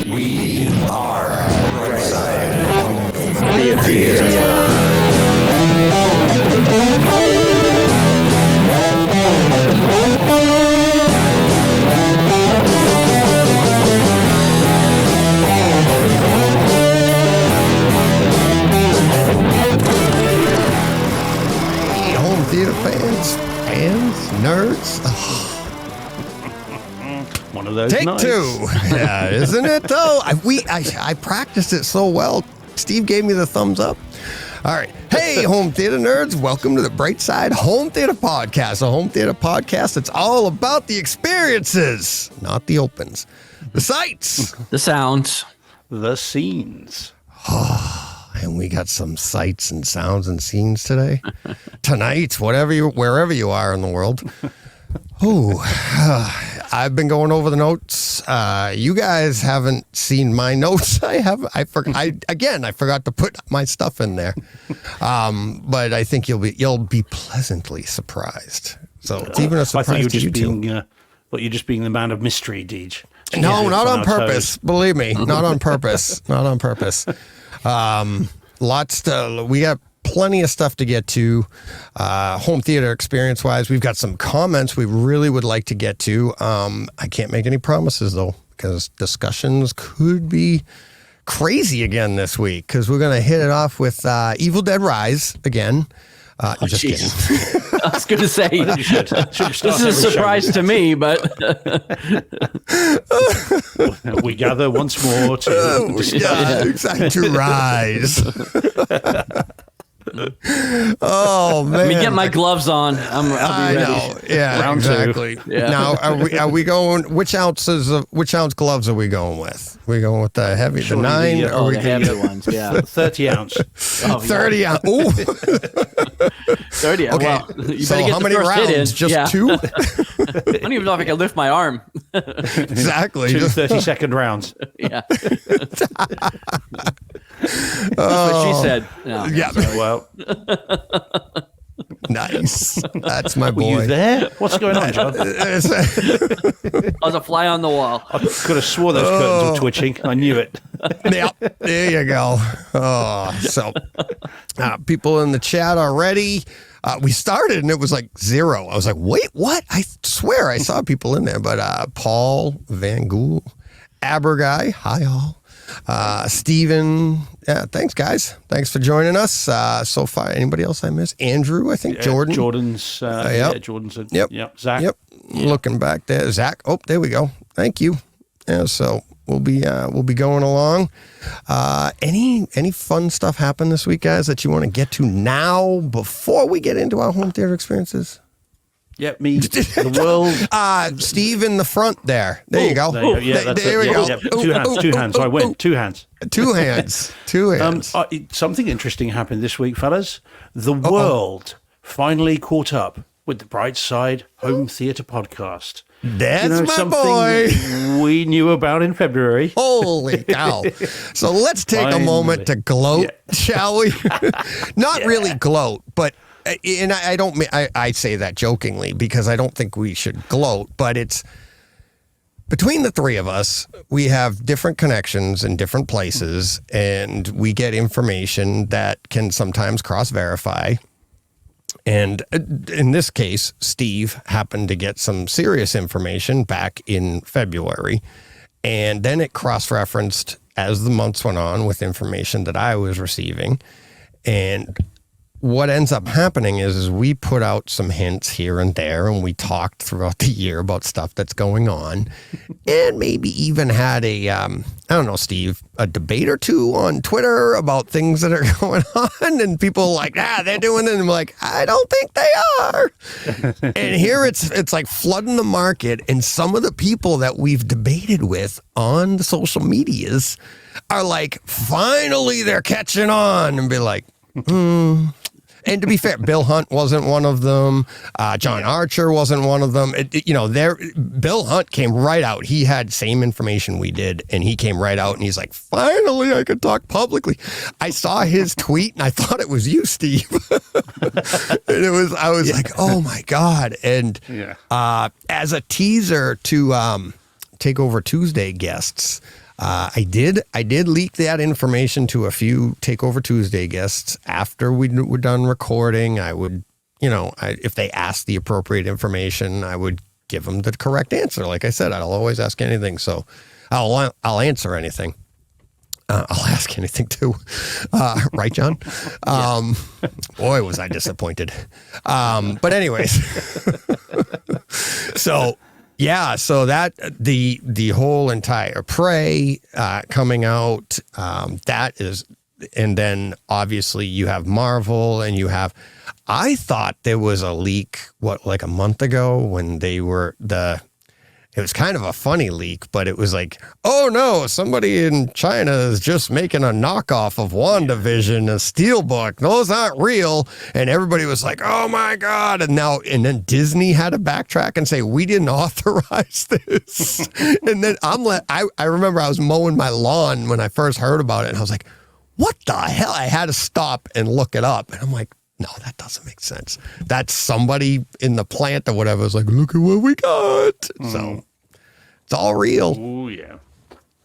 We are Barbie In Theaters. Home theater fans, nerds. One of those Take nights. two. Yeah, isn't it though? I practiced it so well. Steve gave me the thumbs up. All right. Hey, home theater nerds. Welcome to the Bright Side Home Theater Podcast. A home theater podcast that's all about the experiences, not the opens. The sights. The sounds. The scenes. And we got some sights and sounds and scenes today. Tonight, wherever you are in the world. Oh, I've been going over the notes. You guys haven't seen my notes. I forgot to put my stuff in there. But I think you'll be pleasantly surprised. So it's even a surprise to you too. But you're just being the man of mystery, Deej. No, not on purpose. Believe me, not on purpose. Not on purpose. We got plenty of stuff to get to. Home theater experience wise, we've got some comments we really would like to get to. I can't make any promises though, because discussions could be crazy again this week, because we're going to hit it off with Evil Dead Rise again. Just kidding. I was going to say, this is a surprise to me, but we gather once more to rise. Oh man! Let me get my gloves on. I'll be ready. Know. Yeah, Round exactly. two. Yeah. Now, are we going? Which ounce gloves are we going with? We going with the heavy, Surely the 9? the, or we the heavy ones, yeah. 30 ounce. Oh, 30 ounce. Ooh. 30. Okay. Well, you So better get how the many first hit in. rounds? Just Yeah. 2? I don't even know if I can lift my arm. Exactly. Two Just 30-second rounds. Yeah. That's what she said. No, yeah. Well, Nice. That's my were you boy. there? What's going on, John? I was a fly on the wall. I could have swore those curtains were twitching. I knew it. Yep. There you go. Oh, so people in the chat already. We started and it was like 0. I was like, wait, what? I swear I saw people in there. But Paul Van Gool, Aberguy, hi all. Steven, yeah, thanks guys. Thanks for joining us. So far, anybody else I missed? Andrew, I think. Jordan. Jordan's. Yep. Yeah, Jordan's. Yep. Zach. Yep. Looking back there, Zach. Oh, there we go. Thank you. Yeah. So we'll be going along. Any fun stuff happen this week, guys, that you want to get to now before we get into our home theater experiences? Yep. Me. The world. Steve in the front there. There you go. There we go. Two hands. I win. 2 hands. 2 hands. 2 hands. Something interesting happened this week, fellas. The world finally caught up with the Bright Side Home Theater Podcast. That's my something boy. we knew about in February. Holy cow. So let's take a moment to gloat, shall we? Not really gloat, but and I say that jokingly because I don't think we should gloat, but it's between the three of us, we have different connections in different places, and we get information that can sometimes cross-verify. And in this case, Steve happened to get some serious information back in February, and then it cross-referenced as the months went on with information that I was receiving. And what ends up happening is we put out some hints here and there, and we talked throughout the year about stuff that's going on, and maybe even had a, I don't know, Steve, a debate or two on Twitter about things that are going on, and people like, they're doing it, and I'm like, I don't think they are. And here it's like flooding the market, and some of the people that we've debated with on the social medias are like, finally they're catching on, and be like, And to be fair, Bill Hunt wasn't one of them. John Archer wasn't one of them. Bill Hunt came right out. He had same information we did, and he came right out, and he's like, finally, I could talk publicly. I saw his tweet, and I thought it was you, Steve. And I was like, oh, my God. And as a teaser to Takeover Tuesday guests, I did leak that information to a few Takeover Tuesday guests after we were done recording. I would, if they asked the appropriate information, I would give them the correct answer. Like I said, I'll always ask anything. So I'll answer anything. I'll ask anything too. Right, John? Boy, was I disappointed. But anyways, so that the whole entire Prey coming out, that is, and then obviously you have Marvel and you have, I thought there was a leak, like a month ago when they were it was kind of a funny leak, but it was like, oh no, somebody in China is just making a knockoff of WandaVision, a Steelbook. Those aren't real. And everybody was like, oh my God. And then Disney had to backtrack and say, we didn't authorize this. And then I remember I was mowing my lawn when I first heard about it. And I was like, what the hell? I had to stop and look it up. And I'm like, no, that doesn't make sense. That's somebody in the plant or whatever is like, look at what we got. So it's all real. Oh, yeah.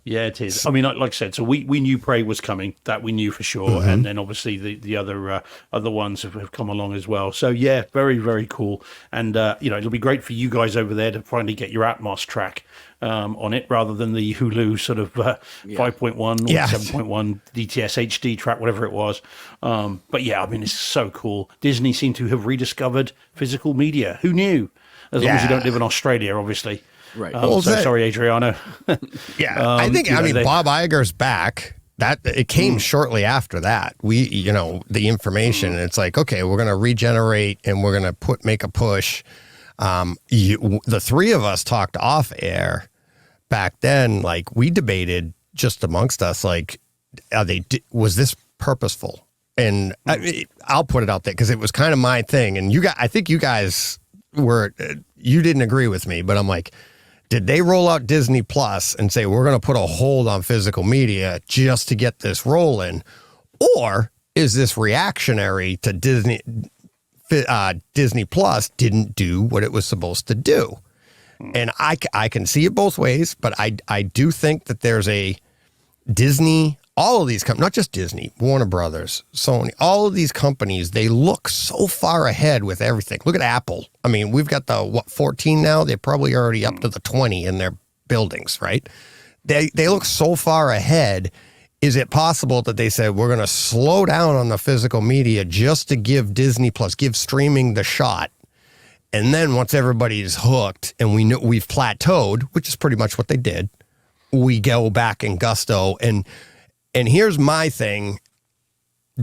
Yeah, it is. I mean, like I said, so we knew Prey was coming. That we knew for sure. And then obviously the other ones have come along as well. So, yeah, very, very cool. And, it'll be great for you guys over there to finally get your Atmos track on it rather than the Hulu sort of 5.1 or 7.1 DTS HD track, whatever it was. But yeah, I mean, it's so cool. Disney seemed to have rediscovered physical media. Who knew? As long as you don't live in Australia, obviously. Right. Sorry, Adriano. I think, Bob Iger's back. That it came shortly after that. We, the information, and it's like, okay, we're going to regenerate and we're going to make a push. The three of us talked off air back then. Like, we debated just amongst us, like, was this purposeful? And I'll put it out there because it was kind of my thing. And I think you guys you didn't agree with me, but I'm like, did they roll out Disney Plus and say, we're going to put a hold on physical media just to get this rolling? Or is this reactionary to Disney? Disney Plus didn't do what it was supposed to do. And I can see it both ways, but I do think that there's a Disney, all of these companies, not just Disney, Warner Brothers, Sony, all of these companies, they look so far ahead with everything. Look at Apple. I mean, we've got the 14 now? They're probably already up to the 20 in their buildings, right? They look so far ahead. Is it possible that they said, we're going to slow down on the physical media just to give Disney Plus, give streaming the shot? And then once everybody's hooked and we know we've plateaued, which is pretty much what they did, we go back in gusto. And here's my thing.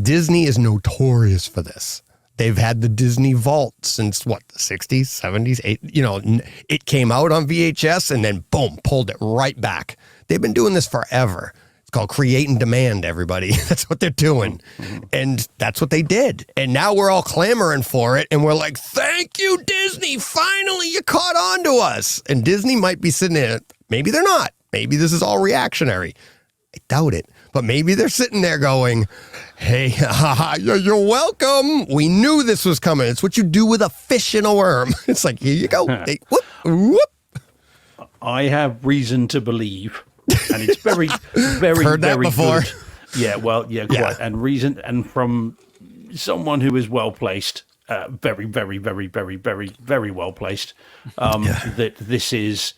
Disney is notorious for this. They've had the Disney Vault since the 60s, 70s, it came out on VHS and then boom, pulled it right back. They've been doing this forever. It's called create and demand, everybody. That's what they're doing. And that's what they did. And now we're all clamoring for it. And we're like, thank you, Disney. Finally, you caught on to us. And Disney might be sitting there. Maybe they're not. Maybe this is all reactionary. I doubt it. But maybe they're sitting there going, hey, you're welcome. We knew this was coming. It's what you do with a fish and a worm. It's like, here you go. Hey, whoop, whoop. I have reason to believe. And it's very, very, heard that very before. good. Yeah, well, yeah, quite. Yeah. And from someone who is well placed, very, very, very, very, very, very well placed, that this is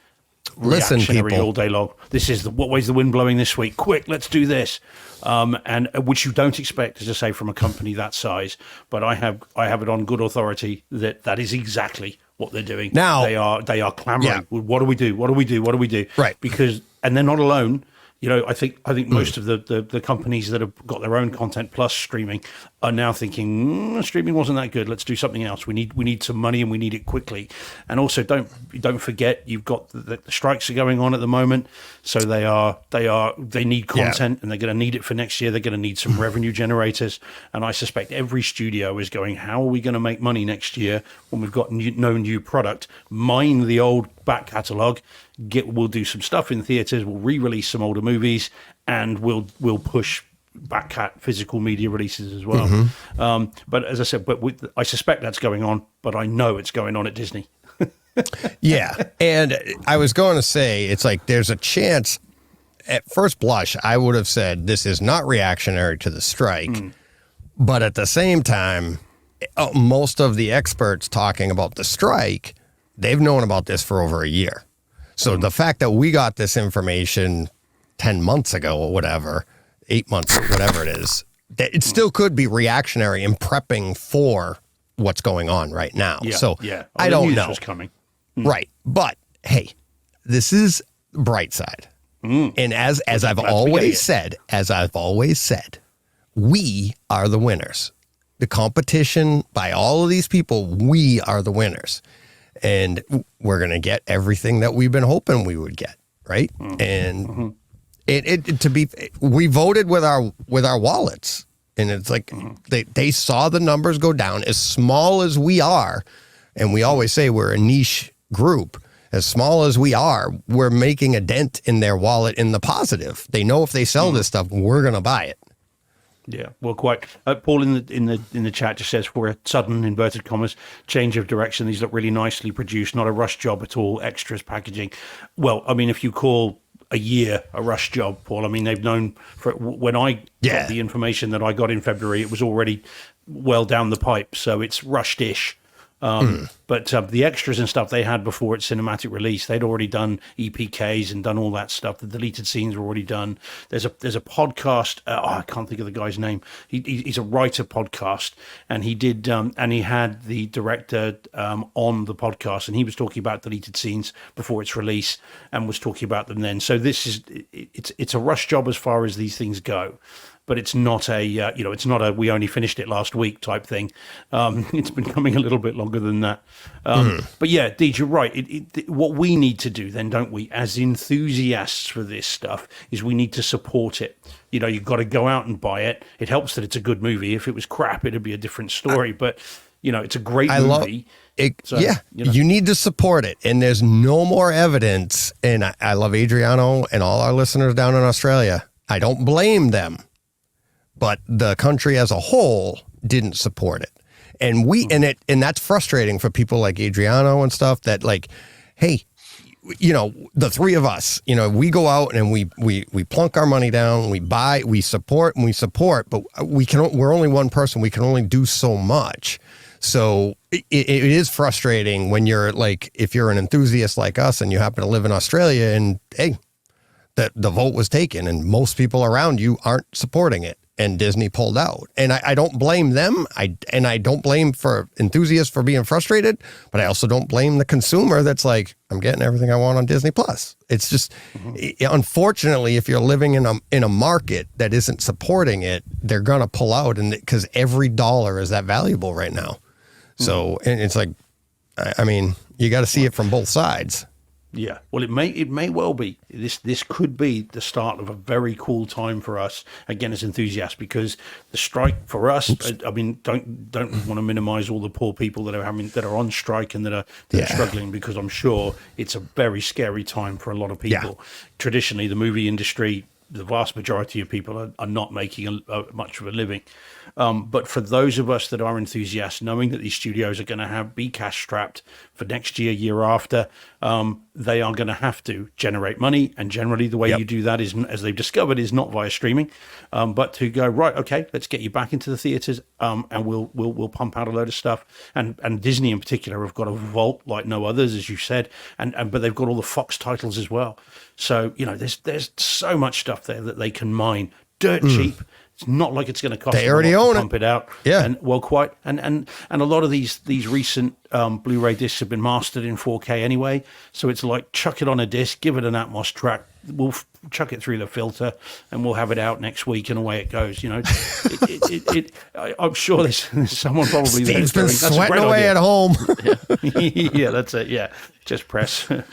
reactionary all day long. This is what way's the wind blowing this week? Quick, let's do this. And which you don't expect, as I say, from a company that size. But I have it on good authority that is exactly what they're doing. Now they are clamoring. Yeah. What do we do? What do we do? What do we do? Right. Because, and they're not alone. I think most of the companies that have got their own content plus streaming are now thinking streaming wasn't that good. Let's do something else. We need some money and we need it quickly. And also don't forget you've got the strikes are going on at the moment, so they need content and they're going to need it for next year. They're going to need some revenue generators, and I suspect every studio is going, how are we going to make money next year when we've got no new product? Mine the old back catalogue. We'll do some stuff in theaters. We'll re-release some older movies, and we'll push back at physical media releases as well. Mm-hmm. But as I said, I suspect that's going on, but I know it's going on at Disney. Yeah, and I was going to say, it's like there's a chance. at first blush, I would have said this is not reactionary to the strike. But at the same time, most of the experts talking about the strike, they've known about this for over a year. So the fact that we got this information 10 months ago or whatever, 8 months, whatever it is, it still could be reactionary and prepping for what's going on right now. Yeah, so yeah. I don't knew know. this was coming. Right. But hey, this is bright side. And as I've always said, we are the winners. The competition by all of these people, we are the winners. And we're going to get everything that we've been hoping we would get, right? And we voted with our wallets. And it's like they saw the numbers go down as small as we are. And we always say we're a niche group. As small as we are, we're making a dent in their wallet in the positive. They know if they sell this stuff, we're going to buy it. Yeah, well, quite. Paul in the chat just says, for a sudden, inverted commas, change of direction, these look really nicely produced, not a rush job at all, extras, packaging. Well, I mean, if you call a year a rush job, Paul, I mean, they've known for when I got the information that I got in February, it was already well down the pipe, so it's rushed-ish. But the extras and stuff they had before its cinematic release, they'd already done EPKs and done all that stuff. The deleted scenes were already done. There's a podcast. I can't think of the guy's name. He's a writer podcast, and he did and he had the director on the podcast, and he was talking about deleted scenes before its release and was talking about them then. So this is it's a rush job as far as these things go. But it's not it's not a we only finished it last week type thing. It's been coming a little bit longer than that. But yeah, Deej, you're right. What we need to do then, don't we, as enthusiasts for this stuff, is we need to support it. You've got to go out and buy it. It helps that it's a good movie. If it was crap, it'd be a different story. But it's a great movie. So, you need to support it. And there's no more evidence. And I love Adriano and all our listeners down in Australia. I don't blame them. But the country as a whole didn't support it. And and that's frustrating for people like Adriano and stuff that like, hey, the three of us, we go out and we plunk our money down, we buy, we support, but we're only one person. We can only do so much. So it is frustrating when you're like, if you're an enthusiast like us and you happen to live in Australia and hey, the vote was taken and most people around you aren't supporting it. And Disney pulled out. And I don't blame them. I don't blame for enthusiasts for being frustrated, but I also don't blame the consumer that's like, I'm getting everything I want on Disney Plus. It's just, unfortunately, if you're living in a market that isn't supporting it, they're going to pull out, and because every dollar is that valuable right now. So, and it's like, I mean, you got to see it from both sides. Yeah, well, it may well be. This could be the start of a very cool time for us again as enthusiasts, because the strike for us. I mean, don't want to minimise all the poor people that are on strike and that are struggling, because I'm sure it's a very scary time for a lot of people. Yeah. Traditionally, the movie industry, the vast majority of people are not making much of a living. But for those of us that are enthusiasts, knowing that these studios are going to be cash strapped for next year after, they are going to have to generate money. And generally the way you do that is, as they've discovered, is not via streaming, but to go, right, okay, let's get you back into the theaters, and we'll pump out a load of stuff. And Disney in particular have got a vault like no others, as you said, but they've got all the Fox titles as well. So, there's so much stuff there that they can mine dirt cheap. It's not like it's going to cost them a lot to pump it out. Yeah. And a lot of these recent Blu-ray discs have been mastered in 4K anyway. So it's like, chuck it on a disc, give it an Atmos track, we'll chuck it through the filter, and we'll have it out next week, and away it goes. I'm sure there's someone probably there. Steve's been sweating away at home. Yeah, that's it. Yeah, just press send.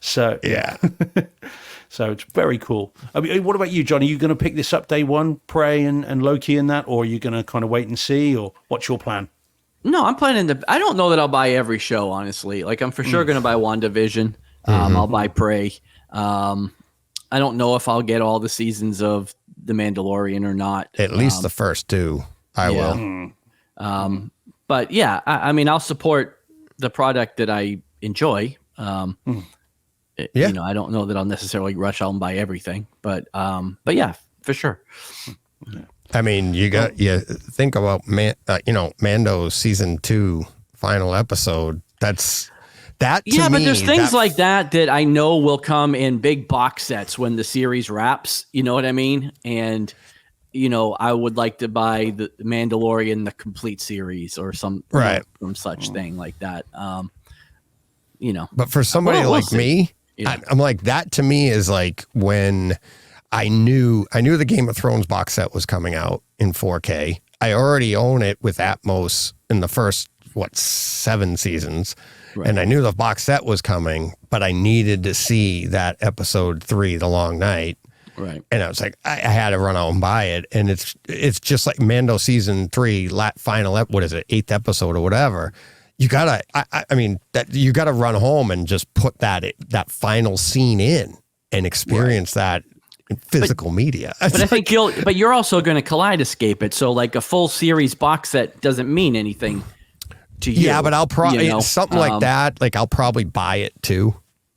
So yeah. So it's very cool. I mean, what about you, John? Are you going to pick this up day one, Prey and Loki and that, or are you going to kind of wait and see, or what's your plan? No, I'm planning I don't know that I'll buy every show, honestly. Like, I'm for sure going to buy WandaVision. I'll buy Prey. I don't know if I'll get all the seasons of The Mandalorian or not. At least the first two, I will. But yeah, I mean, I'll support the product that I enjoy. Yeah. I don't know that I'll necessarily rush out and buy everything, but yeah, for sure. I mean, you think about Mando's season 2 final episode. That to but me, there's things like that I know will come in big box sets when the series wraps. You know what I mean? And I would like to buy the Mandalorian, the complete series, or some such thing like that. But for somebody like me, I'm like, that to me is like when I knew the Game of Thrones box set was coming out in 4K. I already own it with Atmos in the first 7 seasons. Right. And I knew the box set was coming, but I needed to see that episode 3, The Long Night. Right. And I was like, I had to run out and buy it. And it's just like Mando season 3, final, 8th episode or whatever. You gotta, you gotta run home and just put that final scene in and experience that in physical media. But I think you're also going to Kaleidescape it. So like a full series box set doesn't mean anything to you. Yeah, but I'll probably, something like that, like I'll probably buy it too.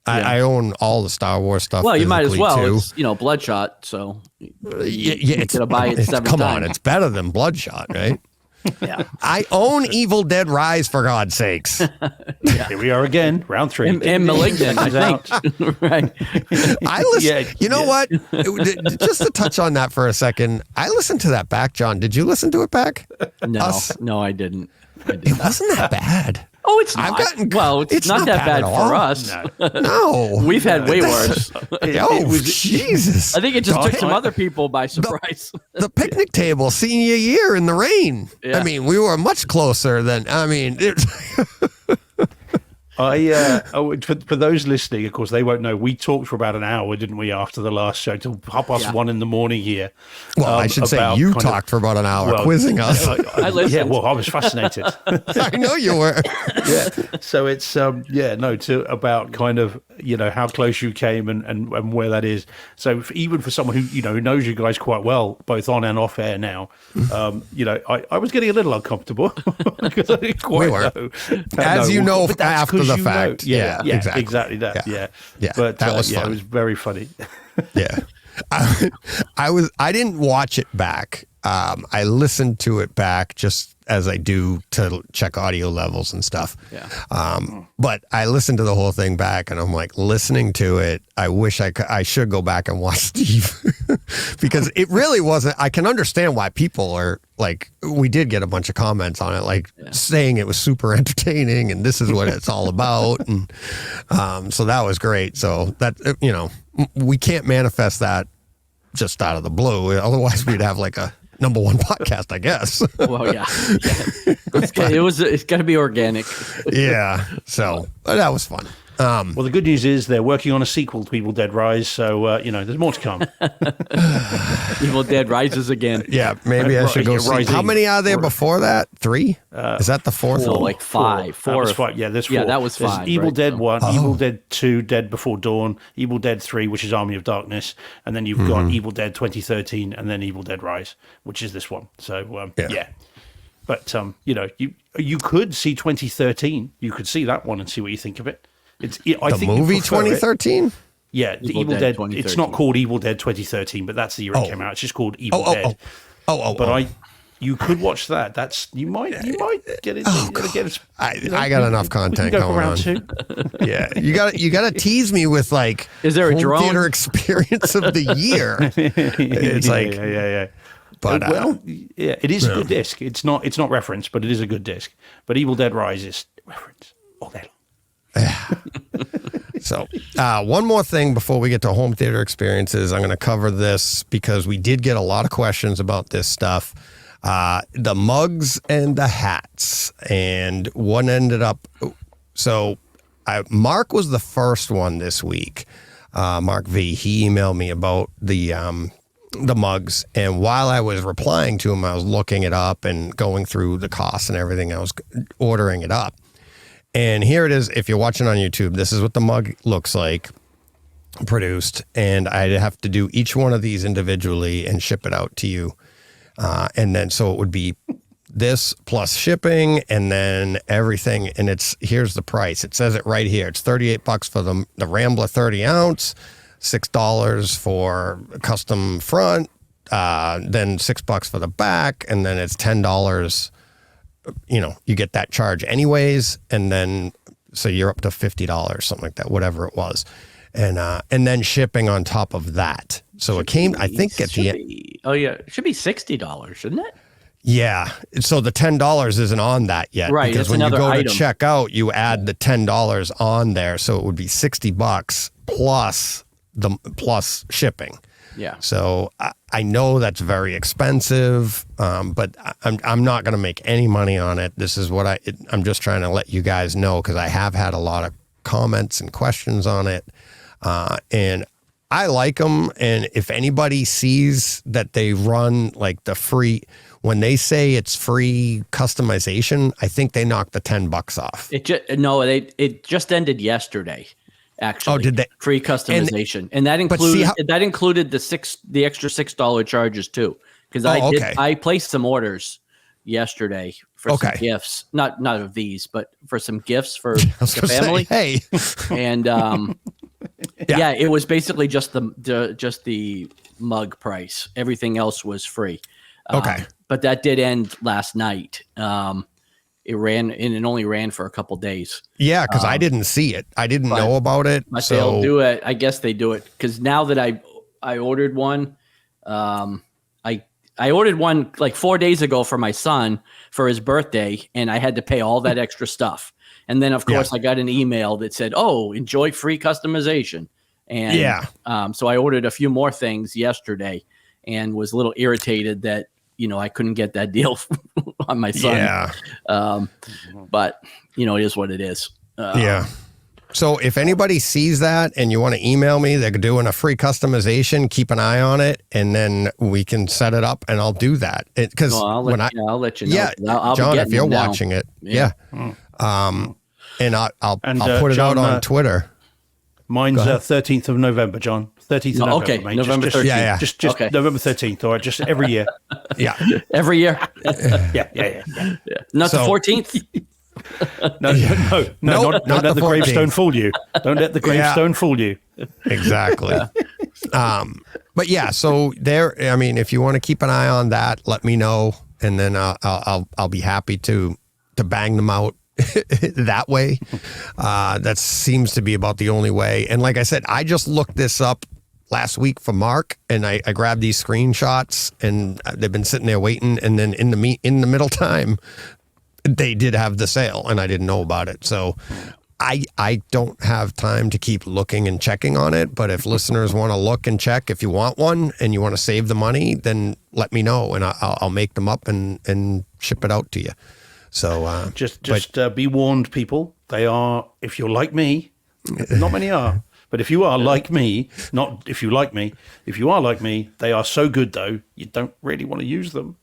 I own all the Star Wars stuff. Well, you might as well. Too. It's Bloodshot, so it's gonna buy it 7 come times. on, it's better than Bloodshot, right? Yeah, I own Evil Dead Rise, for God's sakes. Here we are again, round 3, and Malignant. I think right. I listen. What? Just to touch on that for a second, I listened to that back, John. Did you listen to it back? No, I didn't. It wasn't that bad. Oh, it's not. It's not that bad for us. No. We've had way worse. Jesus. I think it just took some other people by surprise. The picnic table senior year in the rain. Yeah. I mean, we were much closer than, for those listening, of course, they won't know. We talked for about an hour, didn't we, after the last show, till 1:30 in the morning here. Well, I should say you talked for about an hour, quizzing us. I listened. Yeah, well, I was fascinated. I know you were. Yeah. So it's about kind of how close you came and where that is. So even for someone who knows you guys quite well, both on and off air now, I was getting a little uncomfortable because I didn't quite know. After the fact. Yeah, exactly that. Yeah. But that was fun. It was very funny. Yeah. I didn't watch it back. I listened to it back just as I do to check audio levels and stuff. Yeah. But I listened to the whole thing back, and I'm like, listening to it, I wish I should go back and watch Steve because it really wasn't. I can understand why people are like, we did get a bunch of comments on it, like saying it was super entertaining and this is what it's all about. And so that was great. So that, we can't manifest that just out of the blue. Otherwise we'd have like a number 1 podcast, I guess. Well, yeah. It's got to be organic. Yeah. So that was fun. Well, the good news is they're working on a sequel to Evil Dead Rise, so there's more to come. Evil Dead Rises again. Yeah, maybe I should go see. How many are there before that? 3? Is that the 4th? Well, like 5. 4. That was 5. Yeah, there's 4. Yeah, that was 5. There's Evil Dead 1, Evil Dead 2, Dead Before Dawn, Evil Dead 3, which is Army of Darkness, and then you've got Evil Dead 2013, and then Evil Dead Rise, which is this one. So yeah. But you could see 2013. You could see that one and see what you think of it. I think movie 2013? Yeah, the Evil Dead. It's not called Evil Dead 2013, but that's the year it came out. It's just called Evil Dead. But you could watch that. That's you might get it. I got enough content going on. 2. Yeah, you got to tease me with like, is there a drone theater experience of the year? It's like yeah. But it is a good disc. It's not reference, but it is a good disc. But Evil Dead Rise is reference all day long. So one more thing before we get to home theater experiences. I'm going to cover this because we did get a lot of questions about this stuff. The mugs and the hats, and one ended up. So Mark was the first one this week. Mark V. He emailed me about the mugs, and while I was replying to him, I was looking it up and going through the costs and everything. I was ordering it up. And here it is. If you're watching on YouTube, this is what the mug looks like produced. And I'd have to do each one of these individually and ship it out to you. And then so it would be this plus shipping and then everything. And here's the price. It says it right here. It's $38 for the Rambler 30 ounce, $6 for custom front, then $6 for the back, and then it's $10. You get that charge anyways, and then so you're up to $50, something like that, whatever it was, and then shipping on top of that. So it came, I think, at the end. Oh yeah, it should be $60, shouldn't it? Yeah. So the $10 isn't on that yet, right? Because when you go to check out, you add the $10 on there, so it would be $60 plus shipping. Yeah. So I know that's very expensive, but I'm not going to make any money on it. This is what I'm just trying to let you guys know, because I have had a lot of comments and questions on it, and I like them. And if anybody sees that they run like the free, when they say it's free customization, I think they knocked the $10 off. It just ended yesterday. Actually, oh, did they? Free customization, and that included the extra $6 charges too. Because I placed some orders yesterday for some gifts, not of these, but for some gifts for the family. And yeah, it was basically just the mug price. Everything else was free. But that did end last night. It only ran for a couple days. Yeah, because I didn't see it. I didn't know about it. But they'll do it. I guess they do it because now that I ordered one, I ordered one like 4 days ago for my son for his birthday, and I had to pay all that extra stuff. And then of course I got an email that said, "Oh, enjoy free customization." And so I ordered a few more things yesterday, and was a little irritated that I couldn't get that deal on my son. Yeah. But it is what it is. Yeah. So if anybody sees that and you want to email me, they're doing a free customization, keep an eye on it, and then we can set it up and I'll do that. Because I'll let you know. Yeah, I'll John, if you're watching it, and I'll put it out on Twitter. Mine's 13th of November, John. 13th of November. Okay, mate. November 13th. Just November 13th, all right? Just every year. Yeah. Every year? Yeah. Not the 14th? No, don't let the gravestone fool you. Don't let the gravestone fool you. Exactly. But yeah, so if you want to keep an eye on that, let me know, and then I'll be happy to bang them out that way. That seems to be about the only way. And like I said, I just looked this up last week for Mark, and I grabbed these screenshots, and they've been sitting there waiting. And then in the middle time, they did have the sale, and I didn't know about it. So I don't have time to keep looking and checking on it. But if listeners want to look and check, if you want one and you want to save the money, then let me know, and I'll make them up and ship it out to you. So just be warned, people. They are, if you're like me, not many are, but if you are like me, not if you like me, if you are like me, they are so good though, you don't really want to use them.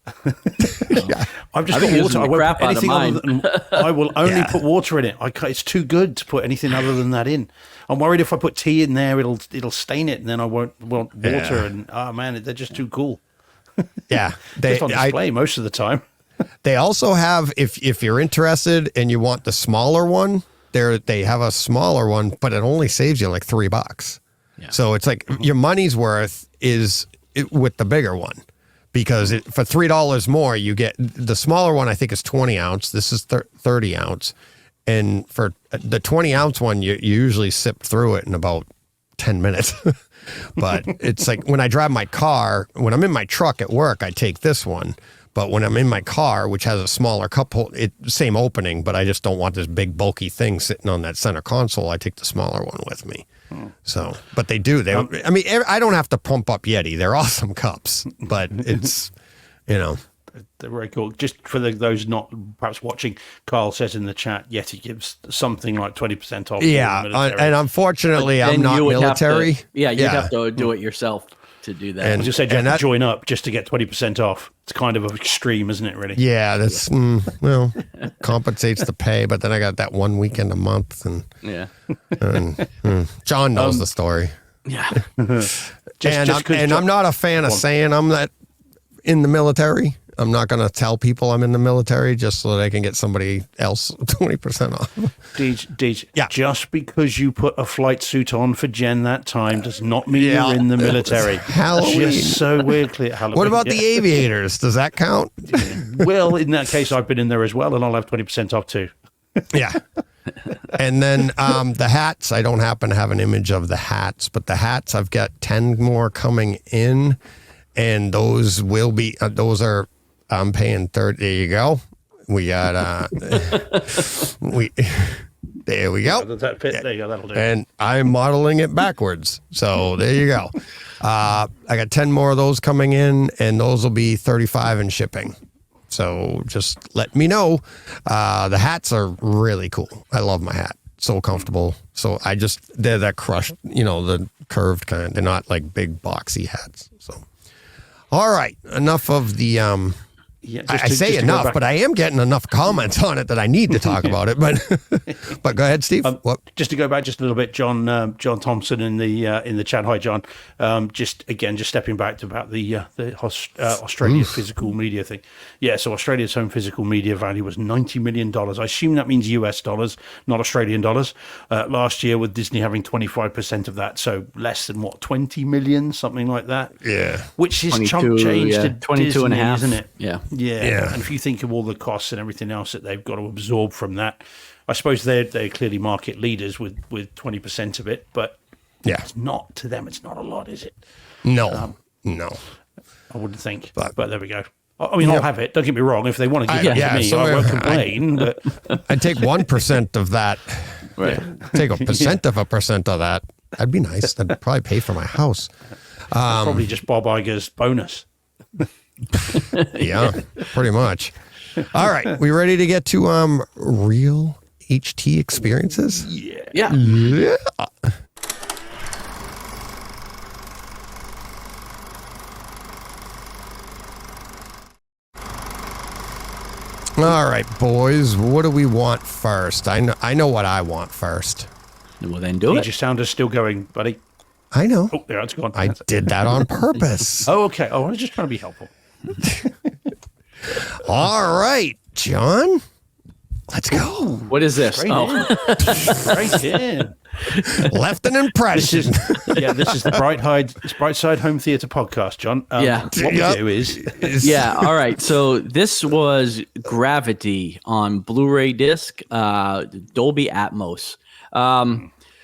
I've just got water. I won't put anything other than, I will only put water in it. It's too good to put anything other than that in. I'm worried if I put tea in there, it'll stain it, and then I won't want water. And they're just too cool. Yeah, just on display most of the time. They also have, if you're interested and you want the smaller one, they have a smaller one, but it only saves you like $3. Yeah. So it's like your money's worth is with the bigger one, because for $3 more, you get the smaller one. I think is 20 ounce. This is 30 ounce. And for the 20 ounce one, you usually sip through it in about 10 minutes. But it's like when I drive my car, when I'm in my truck at work, I take this one. But when I'm in my car, which has a smaller cup holder, same opening, but I just don't want this big bulky thing sitting on that center console, I take the smaller one with me. So, but they do. I don't have to pump up Yeti. They're awesome cups, but it's, They're very cool. Just for those not perhaps watching, Carl says in the chat, Yeti gives something like 20% off. Yeah, and unfortunately, I'm not military. You'd have to do it yourself to do that. And I was just say, you have to join up just to get 20% off. It's kind of extreme, isn't it, really? Yeah, that's, compensates the pay, but then I got that one weekend a month. And John knows the story. Yeah. I'm not a fan of saying I'm that in the military. I'm not going to tell people I'm in the military just so that I can get somebody else 20% off. Deej, Yeah. just because you put a flight suit on for Jen that time does not mean you're in the military. Halloween. Just so we're clear. Halloween. What about the aviators? Does that count? Well, in that case, I've been in there as well, and I'll have 20% off too. Yeah. And then the hats, I don't happen to have an image of the hats, but the hats, I've got 10 more coming in, and those will be, I'm paying 30. There you go. We got, there we go. Does that fit? There you go. That'll do. And I'm modeling it backwards. So there you go. I got 10 more of those coming in, and those will be 35 in shipping. So just let me know. The hats are really cool. I love my hat. So comfortable. So they're that crushed, the curved kind. They're not like big boxy hats. So, all right. Enough of the, Yeah, I say enough, but I am getting enough comments on it that I need to talk about it. But go ahead, Steve. What? Just to go back just a little bit, John Thompson in the chat. Hi, John. Just stepping back to about the Australia physical media thing. Yeah, so Australia's home physical media value was $90 million. I assume that means US dollars, not Australian dollars. Last year, with Disney having 25% of that, so less than 20 million, something like that. Yeah, which is chump change to 22 Disney, and a half, isn't it? Yeah. And if you think of all the costs and everything else that they've got to absorb from that, I suppose they're clearly market leaders with 20% of it, but it's not to them. It's not a lot, is it? No, no. I wouldn't think, but there we go. I mean, I'll have it. Don't get me wrong. If they want to give it to me, so I won't complain. But I'd take 1% of that. Right. Take a percent of that. That'd be nice. That'd probably pay for my house. Probably just Bob Iger's bonus. Yeah, pretty much. All right, we ready to get to real HT experiences? Yeah. All right, boys, what do we want first? I know what I want first. Well, then do it. Your sound is still going, buddy. I know. Oh, there, it's gone. I did that on purpose. Oh, okay. Oh, I was just trying to be helpful. All right, John, let's go. What is this? Right in. Left an impression. This is the Brightside Home Theater podcast, John. What we do is... Yeah, all right. So this was Gravity on Blu-ray disc, Dolby Atmos.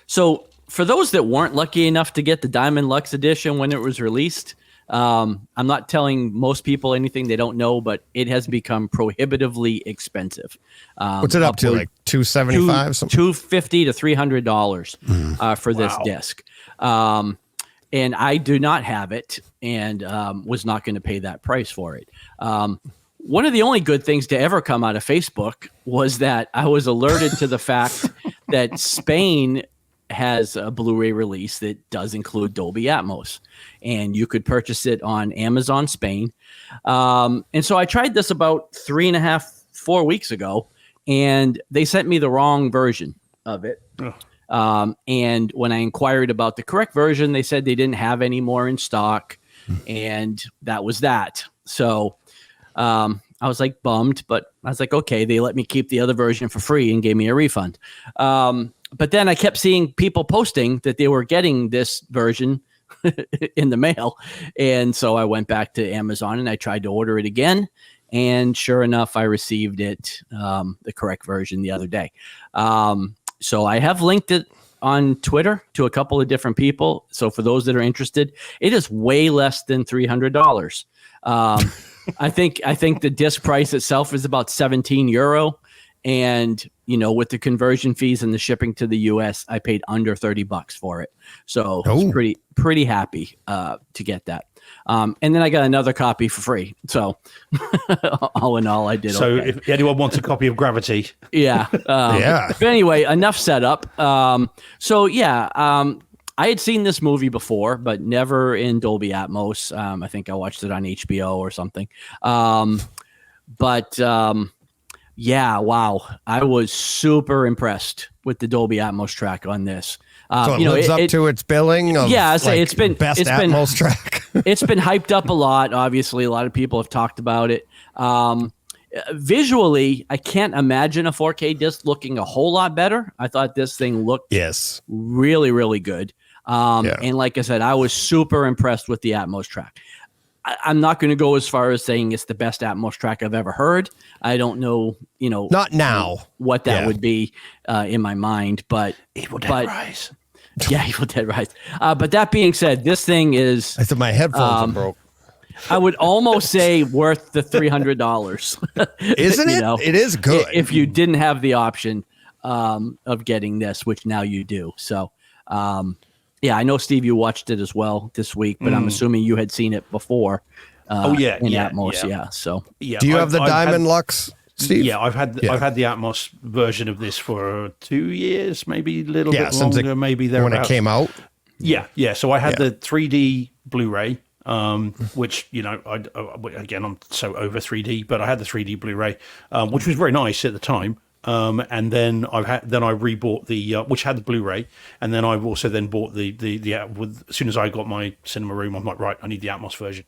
So for those that weren't lucky enough to get the Diamond Lux edition when it was released, I'm not telling most people anything they don't know, but it has become prohibitively expensive. What's it up to? Like $275, $250 to $300 for this disc. And I do not have it, and was not going to pay that price for it. One of the only good things to ever come out of Facebook was that I was alerted to the fact that Spain has a Blu-ray release that does include Dolby Atmos, and you could purchase it on Amazon Spain. And so I tried this about 3.5-4 weeks ago, and they sent me the wrong version of it. And when I inquired about the correct version, they said they didn't have any more in stock, and that was that. So I was like bummed, but I was like, okay, they let me keep the other version for free and gave me a refund. But then I kept seeing people posting that they were getting this version in the mail. And so I went back to Amazon and I tried to order it again. And sure enough, I received it, the correct version, the other day. So I have linked it on Twitter to a couple of different people. So for those that are interested, it is way less than $300. I think the disc price itself is about €17. And, with the conversion fees and the shipping to the US, I paid under $30 for it. So I was pretty happy to get that. And then I got another copy for free. So all in all, I did. So okay. If anyone wants a copy of Gravity. Yeah. But anyway, enough setup. I had seen this movie before, but never in Dolby Atmos. I think I watched it on HBO or something. Yeah, wow. I was super impressed with the Dolby Atmos track on this. So it lives up to its billing of it's been best Atmos track. It's been hyped up a lot. Obviously, a lot of people have talked about it. Visually, I can't imagine a 4K disc looking a whole lot better. I thought this thing looked really, really good. And like I said, I was super impressed with the Atmos track. I'm not going to go as far as saying it's the best Atmos track I've ever heard. I don't know, not now what that would be in my mind, but Evil Dead Rise. Yeah, Evil Dead Rise. But that being said, this thing is. I thought my headphones are broke. I would almost say worth the $300. Isn't it? It is good. If you didn't have the option of getting this, which now you do. So, I know, Steve, you watched it as well this week, but I'm assuming you had seen it before. In Atmos, So, do you have the Diamond Lux, Steve? Yeah, I've had the Atmos version of this for 2 years, maybe a little bit longer, maybe there when it came out. Yeah. So I had the 3D Blu-ray. Which again, I'm so over 3D, but I had the 3D Blu-ray, which was very nice at the time. And then I rebought the which had the Blu-ray, and then I've also then bought the as soon as I got my cinema room, I'm like, right, I need the Atmos version.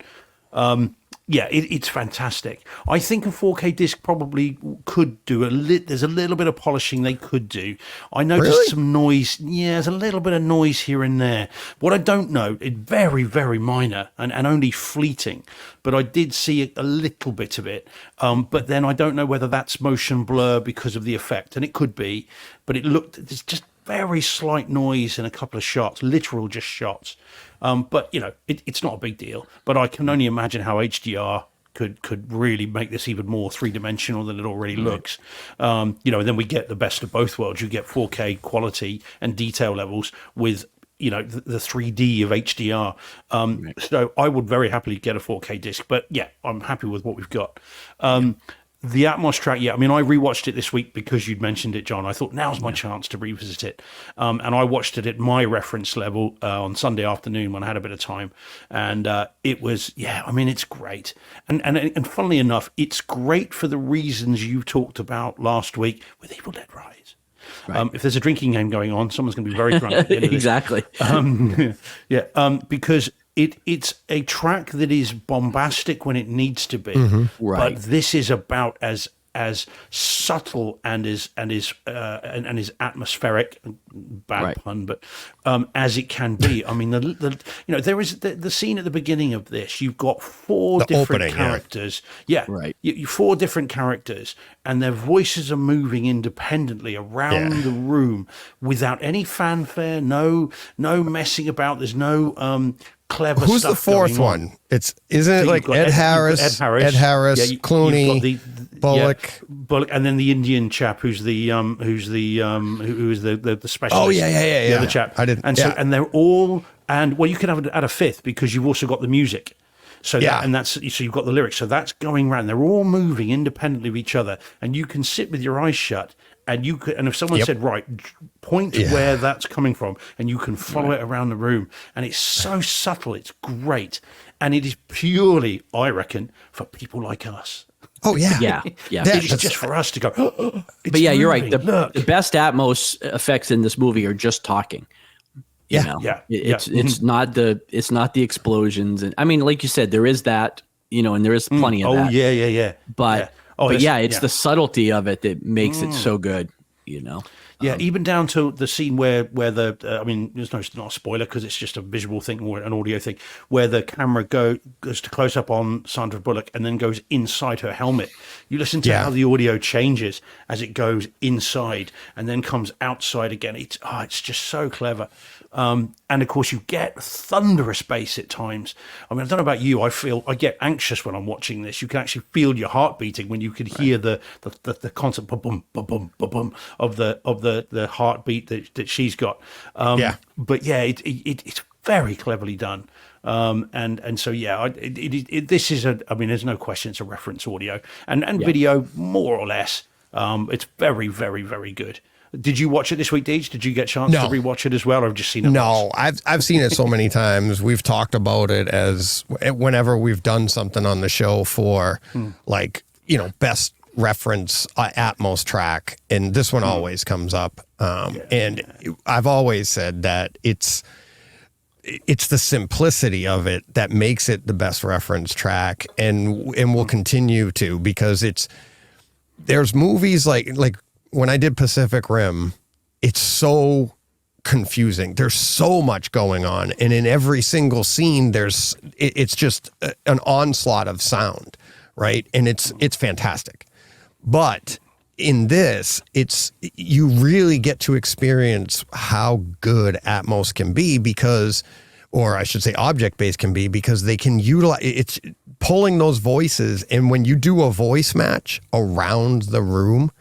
It's fantastic. I think a 4K disc probably could do there's a little bit of polishing they could do. I noticed some noise. Yeah, there's a little bit of noise here and there. What I don't know, it's very, very minor and only fleeting, but I did see a little bit of it. But then I don't know whether that's motion blur because of the effect, and it could be, but there's just very slight noise in a couple of shots, literal just shots. But it's not a big deal. But I can only imagine how HDR could really make this even more three-dimensional than it already looks. And then we get the best of both worlds. You get 4K quality and detail levels with the 3D of HDR. So I would very happily get a 4K disc. But yeah, I'm happy with what we've got. The Atmos track, I rewatched it this week because you'd mentioned it, John. I thought now's my chance to revisit it. And I watched it at my reference level on Sunday afternoon when I had a bit of time. And it was, it's great. And funnily enough, it's great for the reasons you talked about last week with Evil Dead Rise. Right. If there's a drinking game going on, someone's going to be very drunk at the end of this. Exactly. Because it's a track that is bombastic when it needs to be, right. But this is about as subtle and is atmospheric. Bad pun, but as it can be. I mean, there is the scene at the beginning of this. You've got four different characters. Right. Four different characters, and their voices are moving independently around the room without any fanfare. No messing about. There's no clever Who's stuff. the fourth one? Isn't it like Ed Harris, Clooney, Bullock, and then the Indian chap who's the specialist. Oh yeah. The other chap. I didn't. And they're all, and well, you can add a fifth because you've also got the music. So so you've got the lyrics. So that's going around. They're all moving independently of each other, and you can sit with your eyes shut. And if someone said, right, point where that's coming from, and you can follow it around the room, and it's so subtle, it's great, and it is purely, I reckon, for people like us. Oh yeah, yeah. It's just for us to go. But yeah, you're right. The best Atmos effects in this movie are just talking. It's not the explosions, and I mean, like you said, there is that, and there is plenty of that. Yeah. But. It's the subtlety of it that makes it so good, even down to the scene where there's not a spoiler because it's just a visual thing or an audio thing, where the camera goes to close up on Sandra Bullock and then goes inside her helmet. You listen to how the audio changes as it goes inside and then comes outside again. It's just so clever. And of course, you get thunderous bass at times. I mean, I don't know about you. I get anxious when I'm watching this. You can actually feel your heart beating when you can hear the constant boom, boom, boom, boom, boom of the heartbeat that she's got. But it's very cleverly done. And so this is there's no question it's a reference audio and video more or less. It's very, very, very good. Did you watch it this week, Deej? Did you get a chance to rewatch it as well, or have you just seen it? No, I've seen it so many times. We've talked about it as whenever we've done something on the show for best reference Atmos track, and this one always comes up. And I've always said that it's the simplicity of it that makes it the best reference track, and will continue to, because there's movies like when I did Pacific Rim, it's so confusing. There's so much going on, and in every single scene it's just an onslaught of sound, right? And it's fantastic. But in this, you really get to experience how good Atmos can be, because, or I should say object-based can be, because they can utilize, it's pulling those voices. And when you do a voice match around the room,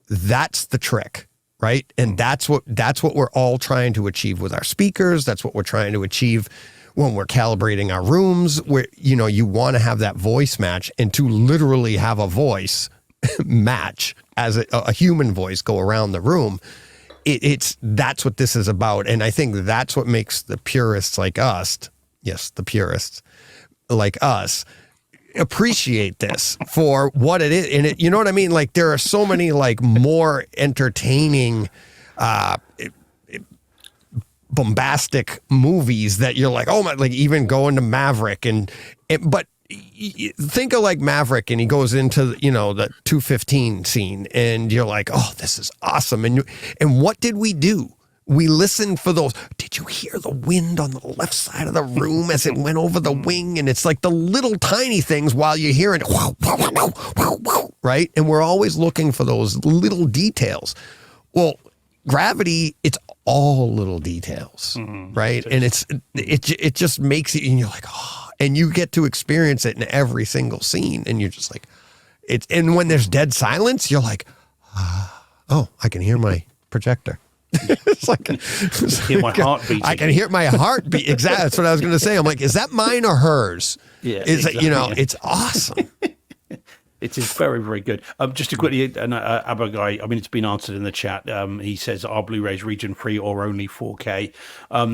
that's the trick, right? And that's what we're all trying to achieve with our speakers. That's what we're trying to achieve when we're calibrating our rooms, where, you want to have that voice match, and to literally have a voice match as a human voice go around the room. That's what this is about. And I think that's what makes the purists like us, yes, the purists like us, appreciate this for what it is. And you know what I mean? Like, there are so many like more entertaining, bombastic movies that you're like, oh my, like even going to Maverick but think of like Maverick, and he goes into the 215 scene, and you're like, oh, this is awesome. And what did we do? We listened for those. Did you hear the wind on the left side of the room as it went over the wing? And it's like the little tiny things while you're hearing it, right? And we're always looking for those little details. Well, Gravity, it's all little details, right? And it just makes it, and you're like, oh, and you get to experience it in every single scene, and you're just like, and when there's dead silence, you're like, oh, I can hear my projector. It's like, hear my heart beating. I can hear my heartbeat. Exactly. That's what I was going to say. I'm like, is that mine or hers? Yeah. Exactly. It's awesome. It is very, very good. Just to quickly, Abagai, I mean, it's been answered in the chat. He says, are Blu-rays region free or only 4K? I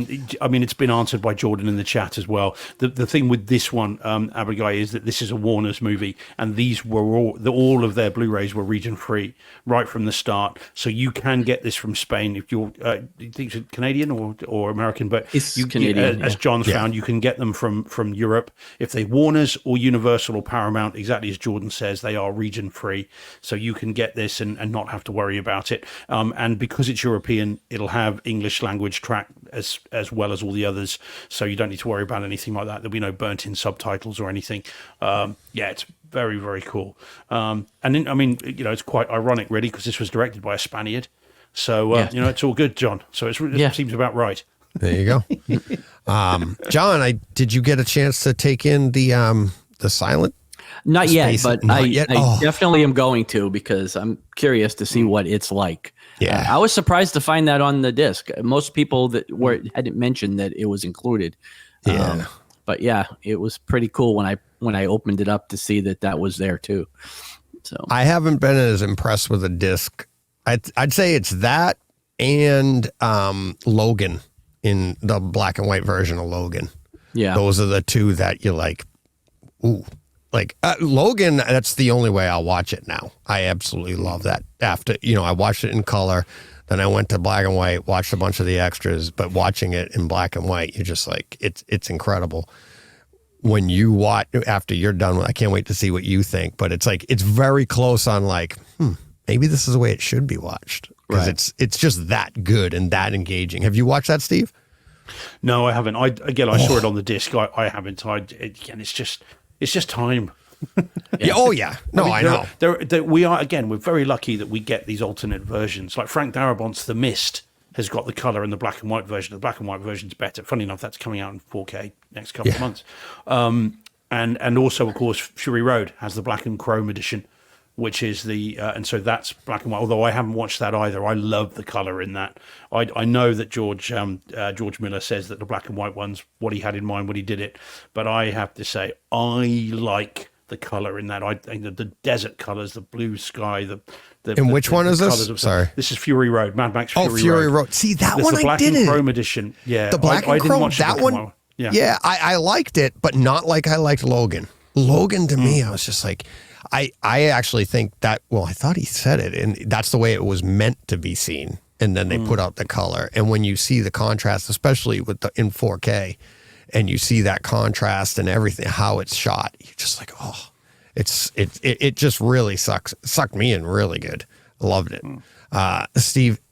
mean, it's been answered by Jordan in the chat as well. The thing with this one, Abagai, is that this is a Warner's movie, and these were all of their Blu-rays were region free right from the start. So you can get this from Spain if you're, you think it's Canadian or American, but it's Canadian. As John's found, you can get them from Europe. If they're Warner's or Universal or Paramount, exactly as Jordan says, they are region free, so you can get this and not have to worry about it. And because it's European, it'll have English language track as well as all the others, so you don't need to worry about anything like that. There'll be no burnt in subtitles or anything. It's very, very cool. And then, I mean, it's quite ironic really, because this was directed by a Spaniard, so it's all good, John. So it seems about right. There you go. John, did you get a chance to take in the silent? Not yet, but I definitely am going to, because I'm curious to see what it's like. Yeah, I was surprised to find that on the disc. Most people that hadn't mentioned that it was included. Yeah, but yeah, it was pretty cool when I opened it up to see that was there too. So I haven't been as impressed with the disc. I'd say it's that and Logan, in the black and white version of Logan. Yeah, those are the two that you're like, ooh. Like Logan, that's the only way I'll watch it now. I absolutely love that. After, I watched it in color, then I went to black and white, watched a bunch of the extras, but watching it in black and white, you're just like, it's incredible. When you watch, after you're done, I can't wait to see what you think, but it's like, it's very close on like, maybe this is the way it should be watched. Because it's just that good and that engaging. Have you watched that, Steve? No, I haven't. I saw it on the disc. I haven't. It's just time. Yeah. Oh yeah. No, I know. We're very lucky that we get these alternate versions. Like Frank Darabont's The Mist has got the color in the black and white version. The black and white version's better. Funny enough, that's coming out in 4K next couple of months. And also, of course, Fury Road has the black and chrome edition, which is and so that's black and white. Although I haven't watched that either. I love the color in that. I know that George Miller says that the black and white one's what he had in mind when he did it, but I have to say I like the color in that. I think the desert colors, the blue sky, and which one is this? Sorry, this is Fury Road, Mad Max Fury Road. Oh, Fury Road. See, that one I did it. The black and chrome edition. Yeah, the black and chrome. That one. Yeah, I liked it, but not like I liked Logan. Logan to me, I was just like. I actually think that, well, I thought he said it, and that's the way it was meant to be seen. and then they put out the color. And when you see the contrast, especially in 4K, and you see that contrast and everything, how it's shot, you're just like, oh, it just really sucked me in really good. Loved it.